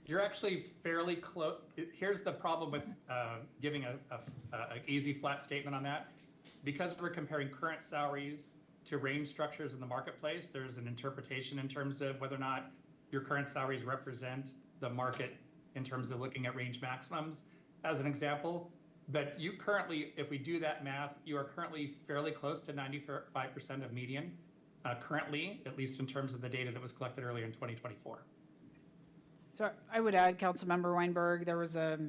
You're actually fairly close. Here's the problem with giving an easy flat statement on that. Because we're comparing current salaries to range structures in the marketplace, there's an interpretation in terms of whether or not your current salaries represent the market in terms of looking at range maximums, as an example. But you currently, if we do that math, you are currently fairly close to 95% of median, currently, at least in terms of the data that was collected earlier in 2024.
So I would add, Councilmember Weinberg, there was a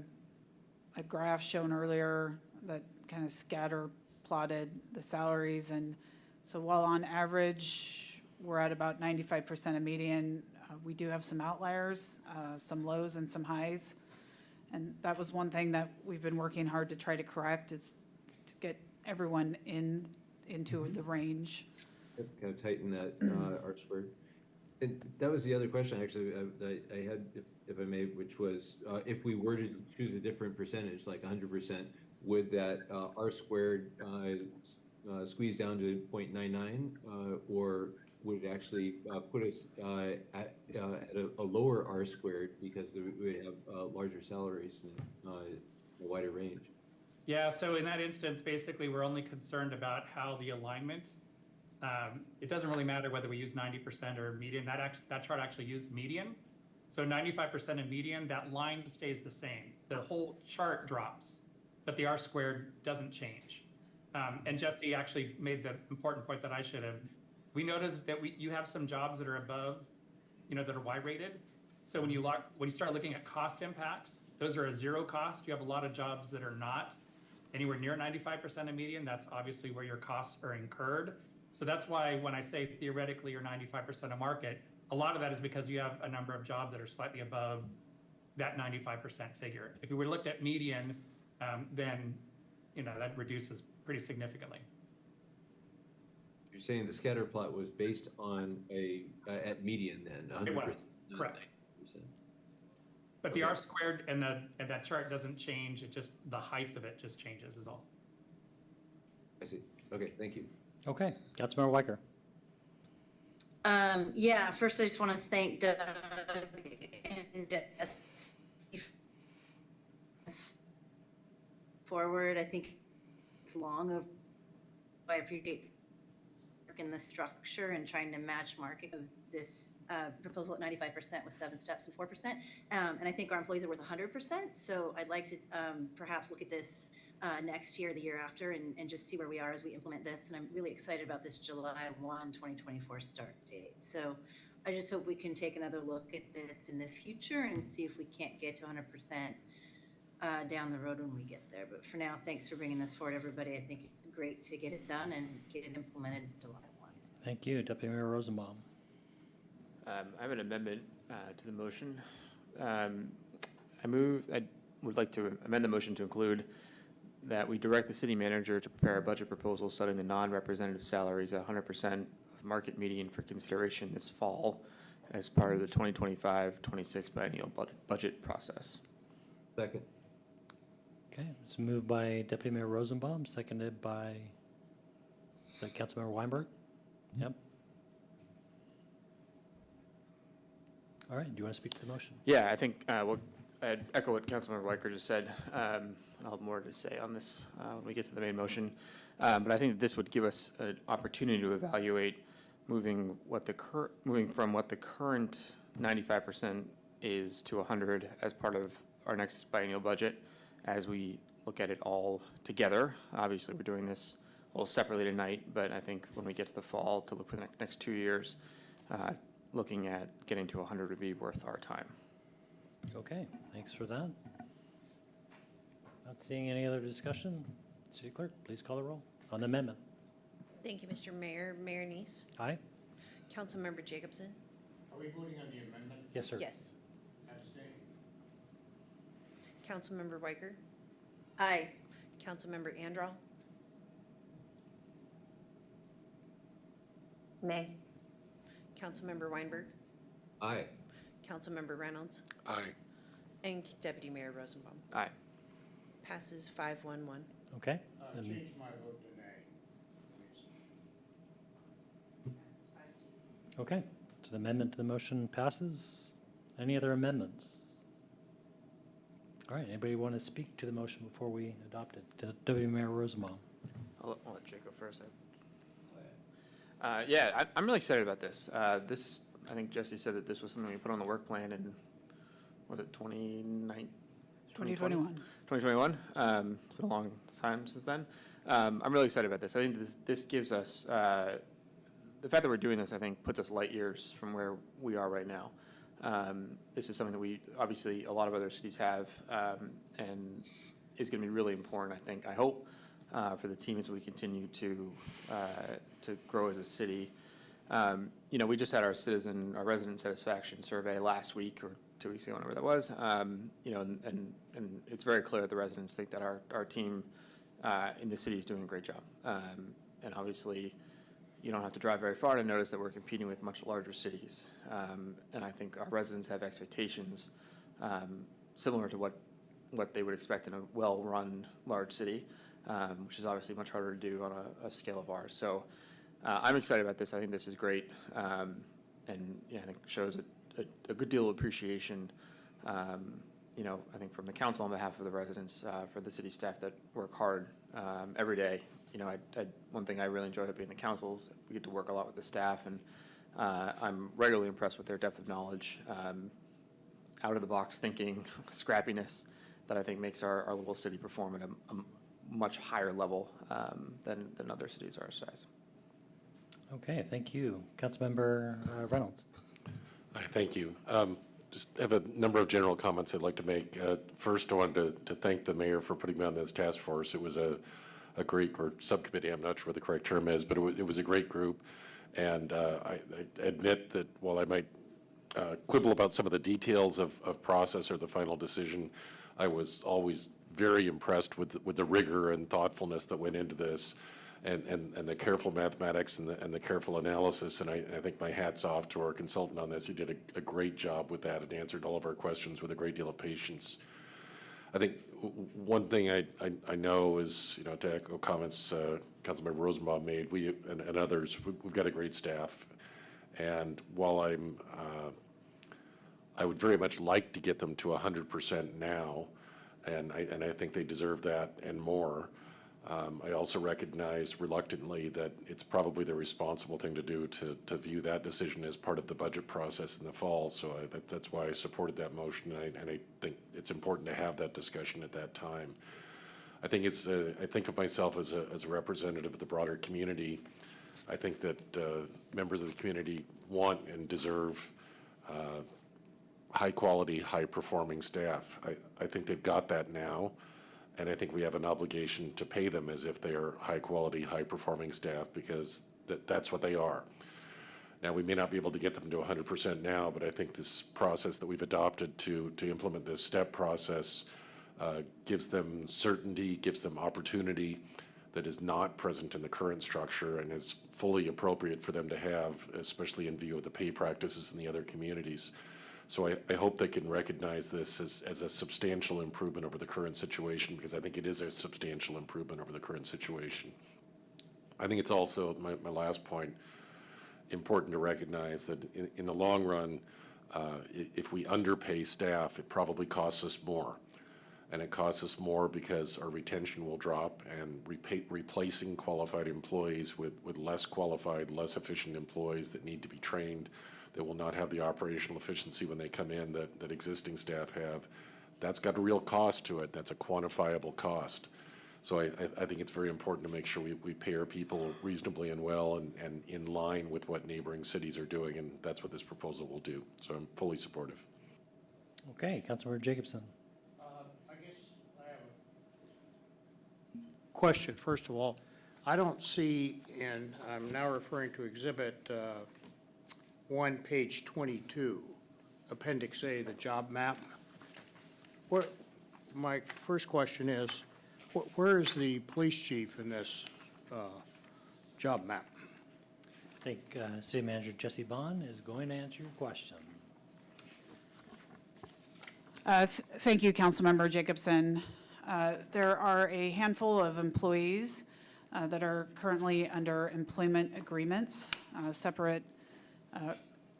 graph shown earlier that kind of scatter plotted the salaries. And so while on average, we're at about 95% of median, we do have some outliers, some lows and some highs. And that was one thing that we've been working hard to try to correct, is to get everyone into the range.
Kind of tighten that R squared. And that was the other question, actually, I had, if I may, which was, if we were to choose a different percentage, like 100%, would that R squared squeeze down to 0.99, or would it actually put us at a lower R squared because we would have larger salaries and a wider range?
Yeah, so in that instance, basically, we're only concerned about how the alignment. It doesn't really matter whether we use 90% or median. That chart actually used median. So 95% of median, that line stays the same. The whole chart drops. but the R squared doesn't change. And Jesse actually made the important point that I should have. We noticed that you have some jobs that are above, that are Y rated. So when you start looking at cost impacts, those are a zero cost. You have a lot of jobs that are not anywhere near 95% of median. That's obviously where your costs are incurred. So that's why when I say theoretically you're 95% of market, a lot of that is because you have a number of jobs that are slightly above that 95% figure. If we were looked at median, then that reduces pretty significantly.
You're saying the scatter plot was based on at median then? 100%,
It was, correct.
90%.
But the R squared and that chart doesn't change. It just, the height of it just changes is all.
I see. Okay, thank you.
Okay, Councilmember Weicker.
Yeah, first I just want to thank Doug and Jess forward. I think it's long of, I appreciate work in the structure and trying to match market of this proposal at 95% with 7 steps and 4%. And I think our employees are worth 100%. So I'd like to perhaps look at this next year, the year after, and just see where we are as we implement this. And I'm really excited about this July 1, 2024 start date. So I just hope we can take another look at this in the future and see if we can't get to 100% down the road when we get there. But for now, thanks for bringing this forward, everybody. I think it's great to get it done and get it implemented July 1.
Thank you, Deputy Mayor Rosenbaum.
I have an amendment to the motion. I would like to amend the motion to include that we direct the city manager to prepare a budget proposal setting the non-representative salaries at 100% of market median for consideration this fall as part of the 2025-26 biennial budget process.
Second.
Okay, it's moved by Deputy Mayor Rosenbaum, seconded by Councilmember Weinberg. Yep. All right, do you want to speak to the motion?
Yeah, I think I'd echo what Councilmember Weicker just said. I'll have more to say on this when we get to the main motion. But I think that this would give us an opportunity to evaluate moving from what the current 95% is to 100 as part of our next biennial budget as we look at it all together. Obviously, we're doing this a little separately tonight, but I think when we get to the fall to look for the next 2 years, looking at getting to 100 would be worth our time.
Okay, thanks for that. Not seeing any other discussion. City Clerk, please call the roll on the amendment.
Thank you, Mr. Mayor. Mayor Neese.
Aye?
Councilmember Jacobson.
Are we voting on the amendment?
Yes, sir.
Yes.
Abstain.
Councilmember Weicker.
Aye.
Councilmember Andral.
Nay.
Councilmember Weinberg.
Aye.
Councilmember Reynolds.
Aye.
And Deputy Mayor Rosenbaum.
Aye.
Passes 5-1-1.
Okay.
Change my vote to nay, please.
Okay, so the amendment to the motion passes. Any other amendments? All right, anybody want to speak to the motion before we adopt it? Deputy Mayor Rosenbaum.
I'll let Jake go first. Yeah, I'm really excited about this. I think Jesse said that this was something we put on the work plan in, was it 2021? 2021. It's been a long time since then. I'm really excited about this. I think this gives us, the fact that we're doing this, I think, puts us light years from where we are right now. This is something that obviously, a lot of other cities have, and is going to be really important, I think. I hope for the team as we continue to grow as a city. We just had our resident satisfaction survey last week or 2 weeks ago, whenever that was. And it's very clear that the residents think that our team in the city is doing a great job. And obviously, you don't have to drive very far to notice that we're competing with much larger cities. And I think our residents have expectations similar to what they would expect in a well-run large city, which is obviously much harder to do on a scale of ours. So I'm excited about this. I think this is great, and I think shows a good deal of appreciation. I think from the council on behalf of the residents, for the city staff that work hard every day. One thing I really enjoy about being the council is we get to work a lot with the staff, and I'm regularly impressed with their depth of knowledge, out of the box thinking, scrappiness, that I think makes our little city perform at a much higher level than other cities our size.
Okay, thank you. Councilmember Reynolds.
Thank you. Just have a number of general comments I'd like to make. First, I wanted to thank the mayor for putting me on this task force. It was a great, or subcommittee, I'm not sure what the correct term is, but it was a great group. And I admit that while I might quibble about some of the details of process or the final decision, I was always very impressed with the rigor and thoughtfulness that went into this, and the careful mathematics and the careful analysis. And I think my hat's off to our consultant on this. He did a great job with that and answered all of our questions with a great deal of patience. I think one thing I know is, to echo comments Councilmember Rosenbaum made, we and others, we've got a great staff. And while I would very much like to get them to 100% now, and I think they deserve that and more. I also recognize reluctantly that it's probably the responsible thing to do to view that decision as part of the budget process in the fall. So that's why I supported that motion, and I think it's important to have that discussion at that time. I think I think of myself as a representative of the broader community. I think that members of the community want and deserve high-quality, high-performing staff. I think they've got that now, and I think we have an obligation to pay them as if they are high-quality, high-performing staff, because that's what they are. Now, we may not be able to get them to 100% now, but I think this process that we've adopted to implement this step process gives them certainty, gives them opportunity that is not present in the current structure and is fully appropriate for them to have, especially in view of the pay practices in the other communities. So I hope they can recognize this as a substantial improvement over the current situation, because I think it is a substantial improvement over the current situation. I think it's also, my last point, important to recognize that in the long run, if we underpay staff, it probably costs us more. And it costs us more because our retention will drop, and replacing qualified employees with less qualified, less efficient employees that need to be trained, that will not have the operational efficiency when they come in that existing staff have, that's got a real cost to it. That's a quantifiable cost. So I think it's very important to make sure we pay our people reasonably and well and in line with what neighboring cities are doing, and that's what this proposal will do. So I'm fully supportive.
Okay, Councilmember Jacobson.
I guess I have a question. First of all, I don't see, and I'm now referring to Exhibit 1, page 22, Appendix A, the job map. My first question is, where is the police chief in this job map?
I think City Manager Jesse Bond is going to answer your question.
Thank you, Councilmember Jacobson. There are a handful of employees that are currently under employment agreements, separate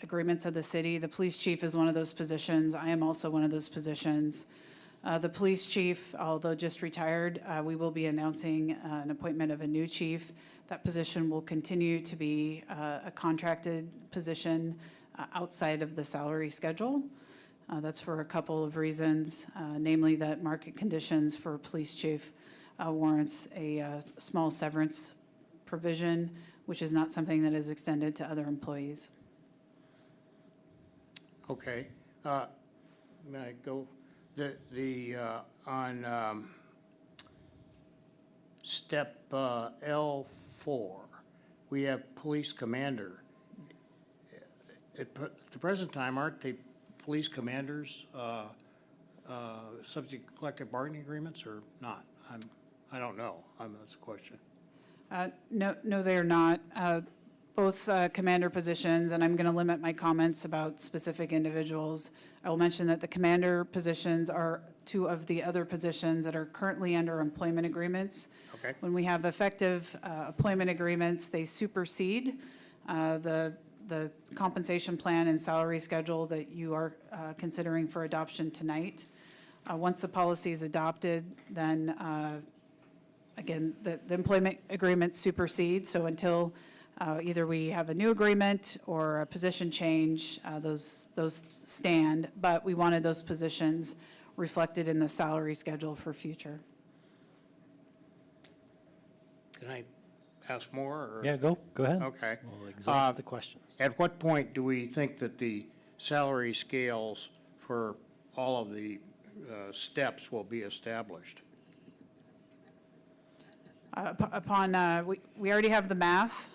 agreements of the city. The police chief is one of those positions. I am also one of those positions. The police chief, although just retired, we will be announcing an appointment of a new chief. That position will continue to be a contracted position outside of the salary schedule. That's for a couple of reasons, namely that market conditions for police chief warrants a small severance provision, which is not something that is extended to other employees.
Okay. May I go? On step L4, we have police commander. At the present time, aren't the police commanders subject to collective bargaining agreements or not? I don't know. That's the question.
No, they are not. Both commander positions, and I'm going to limit my comments about specific individuals. I will mention that the commander positions are two of the other positions that are currently under employment agreements.
Okay.
When we have effective employment agreements, they supersede the compensation plan and salary schedule that you are considering for adoption tonight. Once the policy is adopted, then again, the employment agreement supersedes. So until either we have a new agreement or a position change, those stand. But we wanted those positions reflected in the salary schedule for future.
Can I ask more? Or?
Yeah, go ahead.
Okay.
We'll exhaust the questions.
At what point do we think that the salary scales for all of the steps will be established?
We already have the math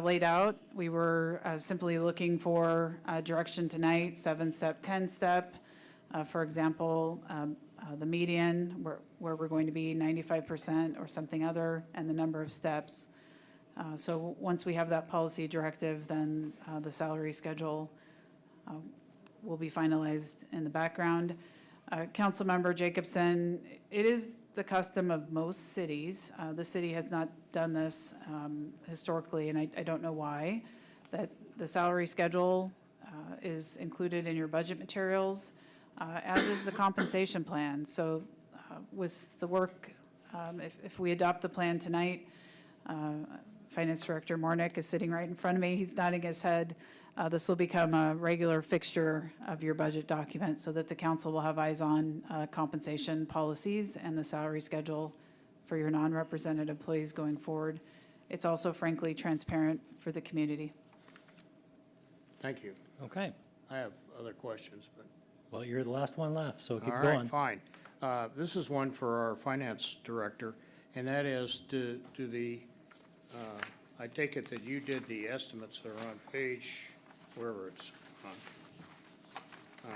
laid out. We were simply looking for direction tonight, 7-step, 10-step. For example, the median, where we're going to be 95% or something other, and the number of steps. So once we have that policy directive, then the salary schedule will be finalized in the background. Councilmember Jacobson, it is the custom of most cities. The city has not done this historically, and I don't know why, that the salary schedule is included in your budget materials, as is the compensation plan. So with the work, if we adopt the plan tonight, Finance Director Mornick is sitting right in front of me. He's nodding his head. This will become a regular fixture of your budget document so that the council will have eyes on compensation policies and the salary schedule for your non-represented employees going forward. It's also frankly transparent for the community.
Thank you.
Okay.
I have other questions, but.
Well, you're the last one left, so keep
All
going.
right, fine. This is one for our finance director, and that is to the, I take it that you did the estimates that are on page, wherever it's on.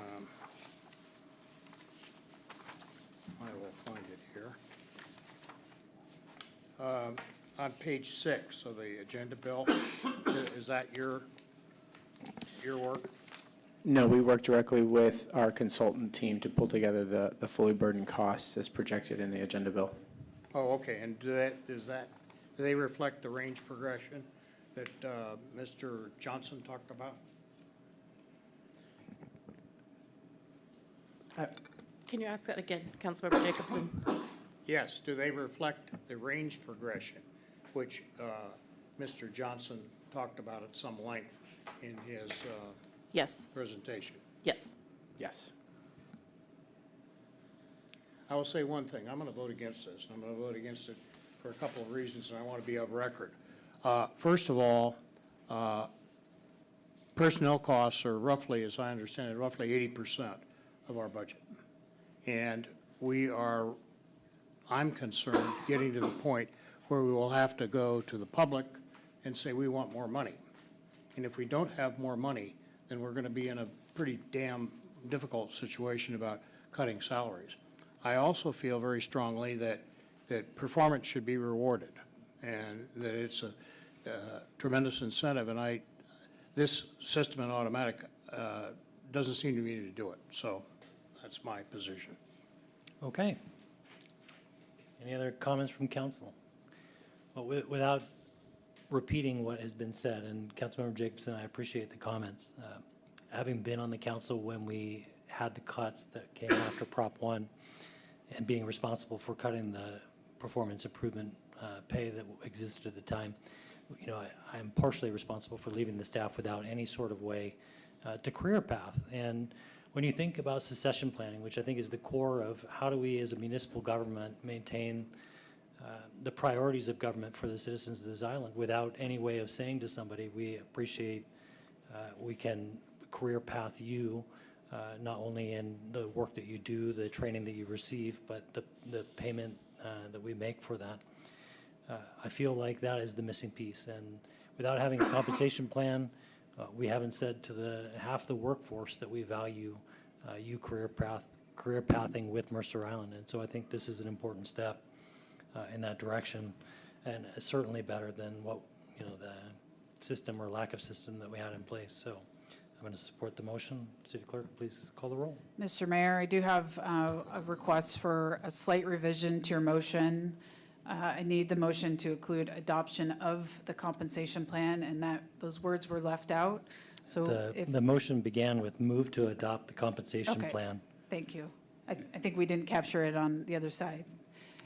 I will find it here. On page 6 of the agenda bill, is that your work?
No, we work directly with our consultant team to pull together the fully burdened costs as projected in the agenda bill.
Oh, okay, and do they reflect the range progression that Mr. Johnson talked about?
Can you ask that again, Councilmember Jacobson?
Yes, do they reflect the range progression, which Mr. Johnson talked about at some length in his
Yes.
presentation?
Yes.
Yes.
I will say one thing. I'm going to vote against this, and I'm going to vote against it for a couple of reasons, and I want to be of record. First of all, personnel costs are roughly, as I understand it, roughly 80% of our budget. And I'm concerned, getting to the point where we will have to go to the public and say we want more money. And if we don't have more money, then we're going to be in a pretty damn difficult situation about cutting salaries. I also feel very strongly that performance should be rewarded and that it's a tremendous incentive. And this system in automatic doesn't seem to me to do it. So that's my position.
Okay. Any other comments from council? Well, without repeating what has been said, and Councilmember Jacobson, I appreciate the comments. Having been on the council when we had the cuts that came after Prop 1 and being responsible for cutting the performance improvement pay that existed at the time, you know, I'm partially responsible for leaving the staff without any sort of way to career path. And when you think about succession planning, which I think is the core of how do we as a municipal government maintain the priorities of government for the citizens of this island without any way of saying to somebody, we appreciate, we can career path you, not only in the work that you do, the training that you receive, but the payment that we make for that. I feel like that is the missing piece. And without having a compensation plan, we haven't said to half the workforce that we value you career pathing with Mercer Island. And so I think this is an important step in that direction, and certainly better than what, you know, the system or lack of system that we had in place. So I'm going to support the motion. City Clerk, please call the roll.
Mr. Mayor, I do have a request for a slight revision to your motion. I need the motion to include adoption of the compensation plan, and that those words were left out. So
The motion began with move to adopt the compensation plan.
Thank you. I think we didn't capture it on the other side.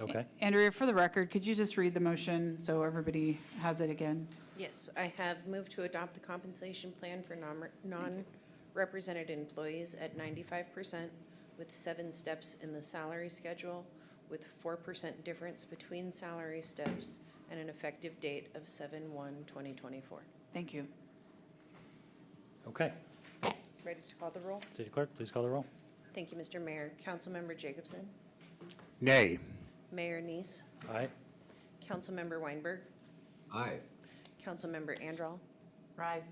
Okay.
Andrea, for the record, could you just read the motion so everybody has it again?
Yes, I have moved to adopt the compensation plan for non-represented employees at 95% with 7 steps in the salary schedule, with 4% difference between salary steps, and an effective date of 7/1/2024.
Thank you.
Okay.
Ready to call the roll?
City Clerk, please call the roll.
Thank you, Mr. Mayor. Councilmember Jacobson?
Nay.
Mayor Neese?
Aye.
Councilmember Weinberg?
Aye.
Councilmember Andral?
Aye.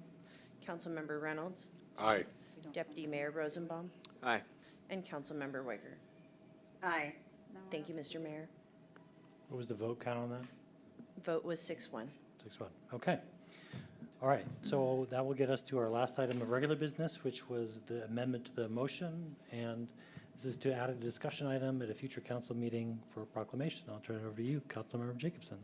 Councilmember Reynolds?
Aye.
Deputy Mayor Rosenbaum?
Aye.
And Councilmember Weicker.
Aye.
Thank you, Mr. Mayor.
What was the vote count on that?
Vote was 6-1.
6-1. Okay. All right, so that will get us to our last item of regular business, which was the amendment to the motion. And this is to add a discussion item at a future council meeting for proclamation. I'll turn it over to you, Councilmember Jacobson.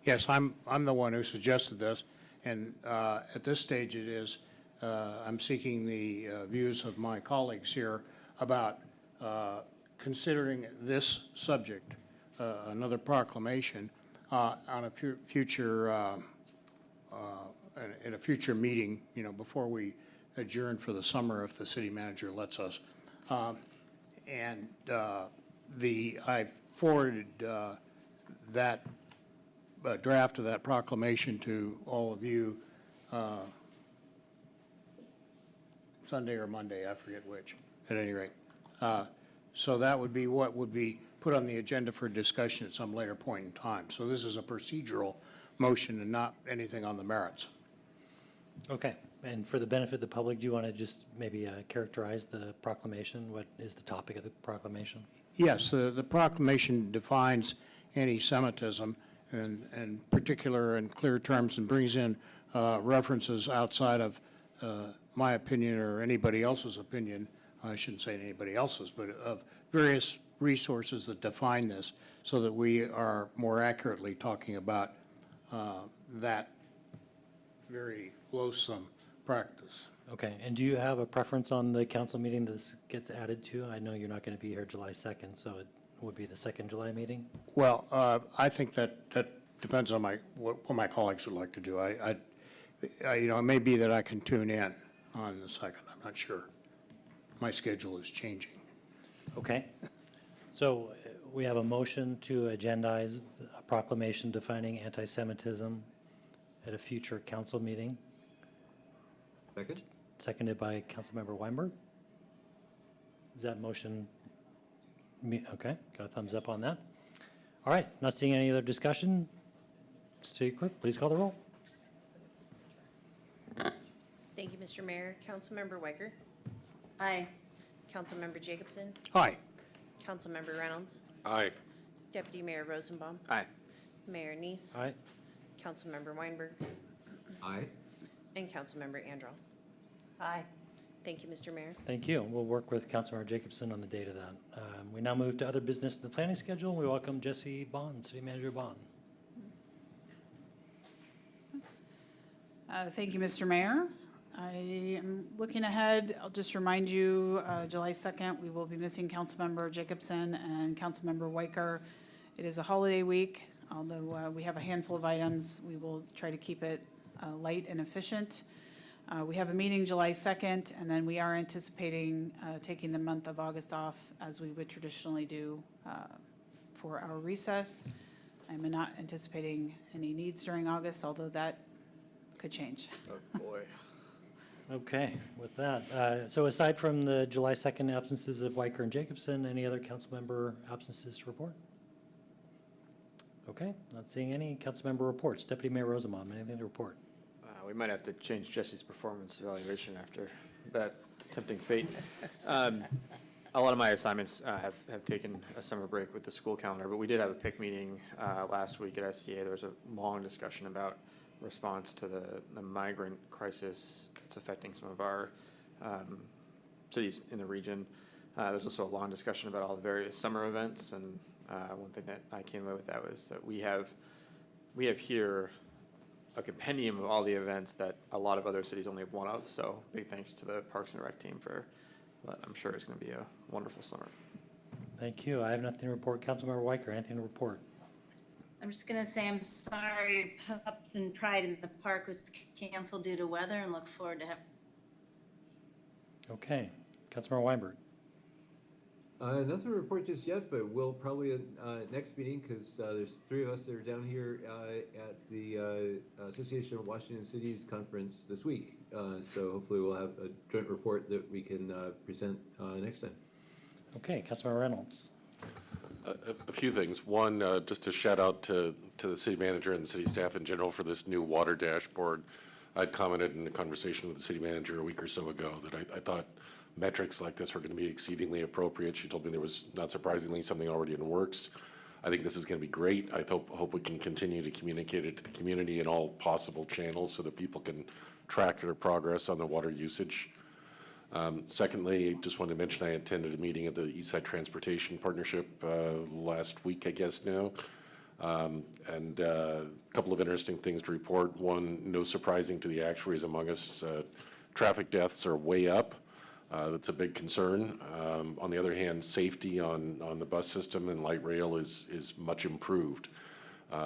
Yes, I'm the one who suggested this, and at this stage it is, I'm seeking the views of my colleagues here about considering this subject, another proclamation, on a future, in a future meeting, before we adjourn for the summer, if the city manager lets us. And I forwarded that draft of that proclamation to all of you Sunday or Monday, I forget which, at any rate. So that would be what would be put on the agenda for discussion at some later point in time. So this is a procedural motion and not anything on the merits.
Okay, and for the benefit of the public, do you want to just maybe characterize the proclamation? What is the topic of the proclamation?
Yes, the proclamation defines anti-Semitism in particular and clear terms, and brings in references outside of my opinion or anybody else's opinion. I shouldn't say anybody else's, but of various resources that define this, so that we are more accurately talking about that very loathsome practice.
Okay, and do you have a preference on the council meeting this gets added to? I know you're not going to be here July 2nd, so it would be the second July meeting?
Well, I think that depends on what my colleagues would like to do. It may be that I can tune in on the second. I'm not sure. My schedule is changing.
Okay. So we have a motion to agendize a proclamation defining anti-Semitism at a future council meeting.
Second?
Seconded by Councilmember Weinberg. Is that motion? Okay, got a thumbs up on that. All right, not seeing any other discussion. City Clerk, please call the roll.
Thank you, Mr. Mayor. Councilmember Weicker?
Aye.
Councilmember Jacobson?
Aye.
Councilmember Reynolds?
Aye.
Deputy Mayor Rosenbaum?
Aye.
Mayor Neese?
Aye.
Councilmember Weinberg?
Aye.
And Councilmember Andral.
Aye.
Thank you, Mr. Mayor.
Thank you. We'll work with Councilmember Jacobson on the date of that. We now move to other business in the planning schedule. We welcome Jesse Bond, City Manager Bond.
Thank you, Mr. Mayor. I am looking ahead. I'll just remind you, July 2nd, we will be missing Councilmember Jacobson and Councilmember Weicker. It is a holiday week, although we have a handful of items. We will try to keep it light and efficient. We have a meeting July 2nd, and then we are anticipating taking the month of August off, as we would traditionally do for our recess. I'm not anticipating any needs during August, although that could change.
Oh, boy.
Okay, with that, so aside from the July 2nd absences of Weicker and Jacobson, any other council member absences to report? Okay, not seeing any. Council member reports. Deputy Mayor Rosenbaum, anything to report?
We might have to change Jesse's performance evaluation after that tempting fate. A lot of my assignments have taken a summer break with the school calendar, but we did have a PIC meeting last week at SCA. There was a long discussion about response to the migrant crisis that's affecting some of our cities in the region. There's also a long discussion about all the various summer events, and one thing that I came away with that was that we have here a compendium of all the events that a lot of other cities only have one of. So big thanks to the Parks and Rec team for what I'm sure is going to be a wonderful summer.
Thank you. I have nothing to report. Councilmember Weicker, anything to report?
I'm just going to say I'm sorry Pups and Pride in the Park was canceled due to weather, and look forward to having.
Okay. Councilmember Weinberg.
Nothing to report just yet, but we'll probably next meeting, because there's 3 of us that are down here at the Association of Washington Cities conference this week. So hopefully we'll have a joint report that we can present next time.
Okay, Councilmember Reynolds.
A few things. One, just a shout out to the city manager and the city staff in general for this new water dashboard. I'd commented in a conversation with the city manager a week or so ago that I thought metrics like this were going to be exceedingly appropriate. She told me there was, not surprisingly, something already in the works. I think this is going to be great. I hope we can continue to communicate it to the community in all possible channels so that people can track their progress on the water usage. Secondly, just wanted to mention I attended a meeting of the Eastside Transportation Partnership last week, I guess now. And a couple of interesting things to report. One, no surprising to the actuaries among us, traffic deaths are way up. That's a big concern. On the other hand, safety on the bus system and light rail is much improved.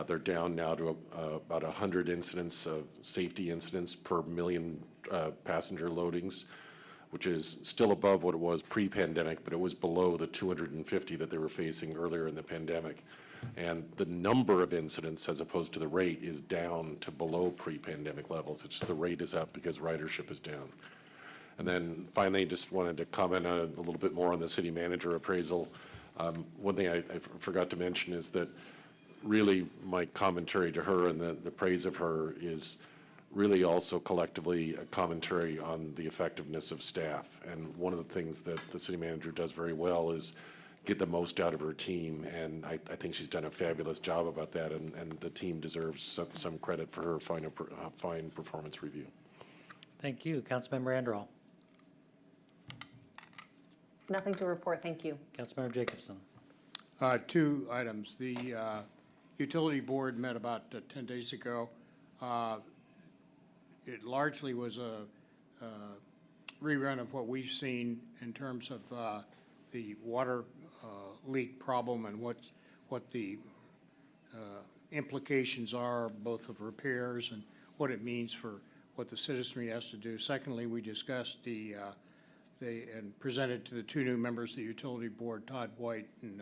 They're down now to about 100 incidents of safety incidents per million passenger loadings, which is still above what it was pre-pandemic, but it was below the 250 that they were facing earlier in the pandemic. And the number of incidents as opposed to the rate is down to below pre-pandemic levels. It's just the rate is up because ridership is down. And then finally, just wanted to comment a little bit more on the city manager appraisal. One thing I forgot to mention is that really my commentary to her and the praise of her is really also collectively a commentary on the effectiveness of staff. And one of the things that the city manager does very well is get the most out of her team. And I think she's done a fabulous job about that. And the team deserves some credit for her fine performance review.
Thank you. Councilmember Anderall.
Nothing to report, thank you.
Councilmember Jacobson.
2 items. The utility board met about 10 days ago. It largely was a rerun of what we've seen in terms of the water leak problem and what the implications are, both of repairs and what it means for what the citizenry has to do. Secondly, we discussed and presented to the 2 new members of the utility board, Todd White and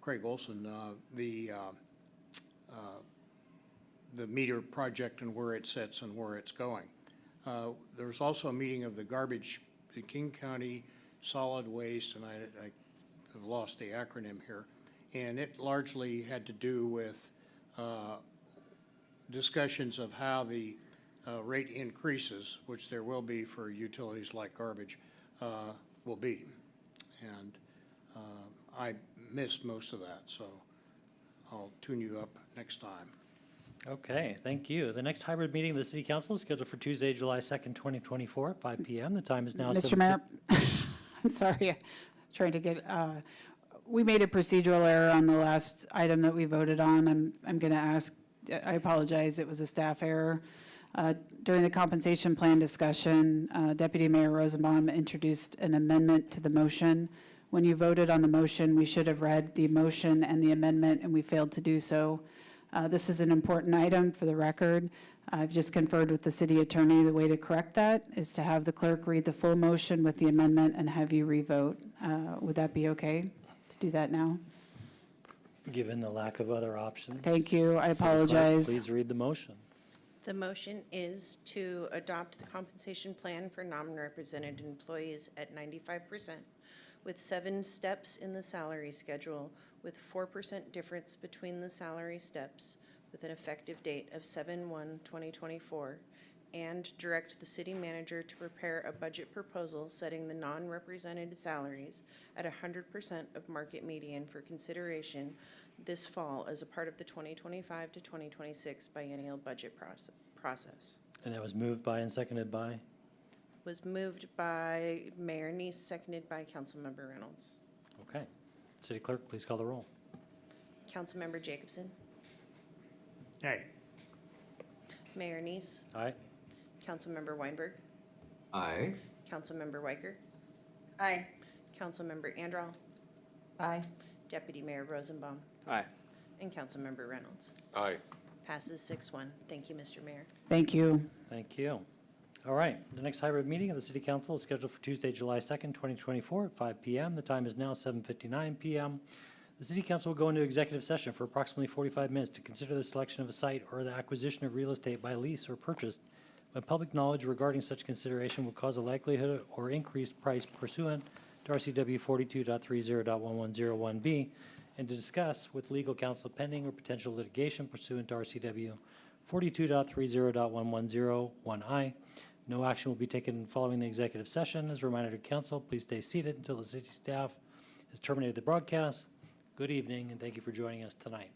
Craig Olson, the meter project and where it sits and where it's going. There was also a meeting of the King County Solid Waste, and I have lost the acronym here, and it largely had to do with discussions of how the rate increases, which there will be for utilities like garbage, will be. And I missed most of that, so I'll tune you up next time.
Okay, thank you. The next hybrid meeting of the City Council is scheduled for Tuesday, July 2nd, 2024, at 5 p.m. The time is now
Mr. Mayor, I'm sorry, trying to get, we made a procedural error on the last item that we voted on. I'm going to ask, I apologize, it was a staff error. During the compensation plan discussion, Deputy Mayor Rosenbaum introduced an amendment to the motion. When you voted on the motion, we should have read the motion and the amendment, and we failed to do so. This is an important item for the record. I've just conferred with the city attorney. The way to correct that is to have the clerk read the full motion with the amendment and have you revote. Would that be okay to do that now?
Given the lack of other options.
Thank you. I
City Clerk,
apologize.
please read the motion.
The motion is to adopt the compensation plan for non-represented employees at 95%, with 7 steps in the salary schedule, with 4% difference between the salary steps, with an effective date of 7/1/2024, and direct the city manager to prepare a budget proposal setting the non-represented salaries at 100% of market median for consideration this fall as a part of the 2025 to 2026 biennial budget process.
And that was moved by and seconded by?
Was moved by Mayor Neese, seconded by Councilmember Reynolds.
Okay. City Clerk, please call the roll.
Councilmember Jacobson.
Aye.
Mayor Neese.
Aye.
Councilmember Weinberg.
Aye.
Councilmember Weicker.
Aye.
Councilmember Anderall.
Aye.
Deputy Mayor Rosenbaum.
Aye.
And Councilmember Reynolds.
Aye.
Passes 6-1. Thank you, Mr. Mayor.
Thank you.
Thank you. All right, the next hybrid meeting of the City Council is scheduled for Tuesday, July 2nd, 2024 at 5 p.m. The time is now 7:59 p.m. The City Council will go into executive session for approximately 45 minutes to consider the selection of a site or the acquisition of real estate by lease or purchase when public knowledge regarding such consideration will cause a likelihood or increased price pursuant to RCW 42.30.1101B, and to discuss with legal counsel pending or potential litigation pursuant to RCW 42.30.1101I. No action will be taken following the executive session. As a reminder to council, please stay seated until the city staff has terminated the broadcast. Good evening, and thank you for joining us tonight.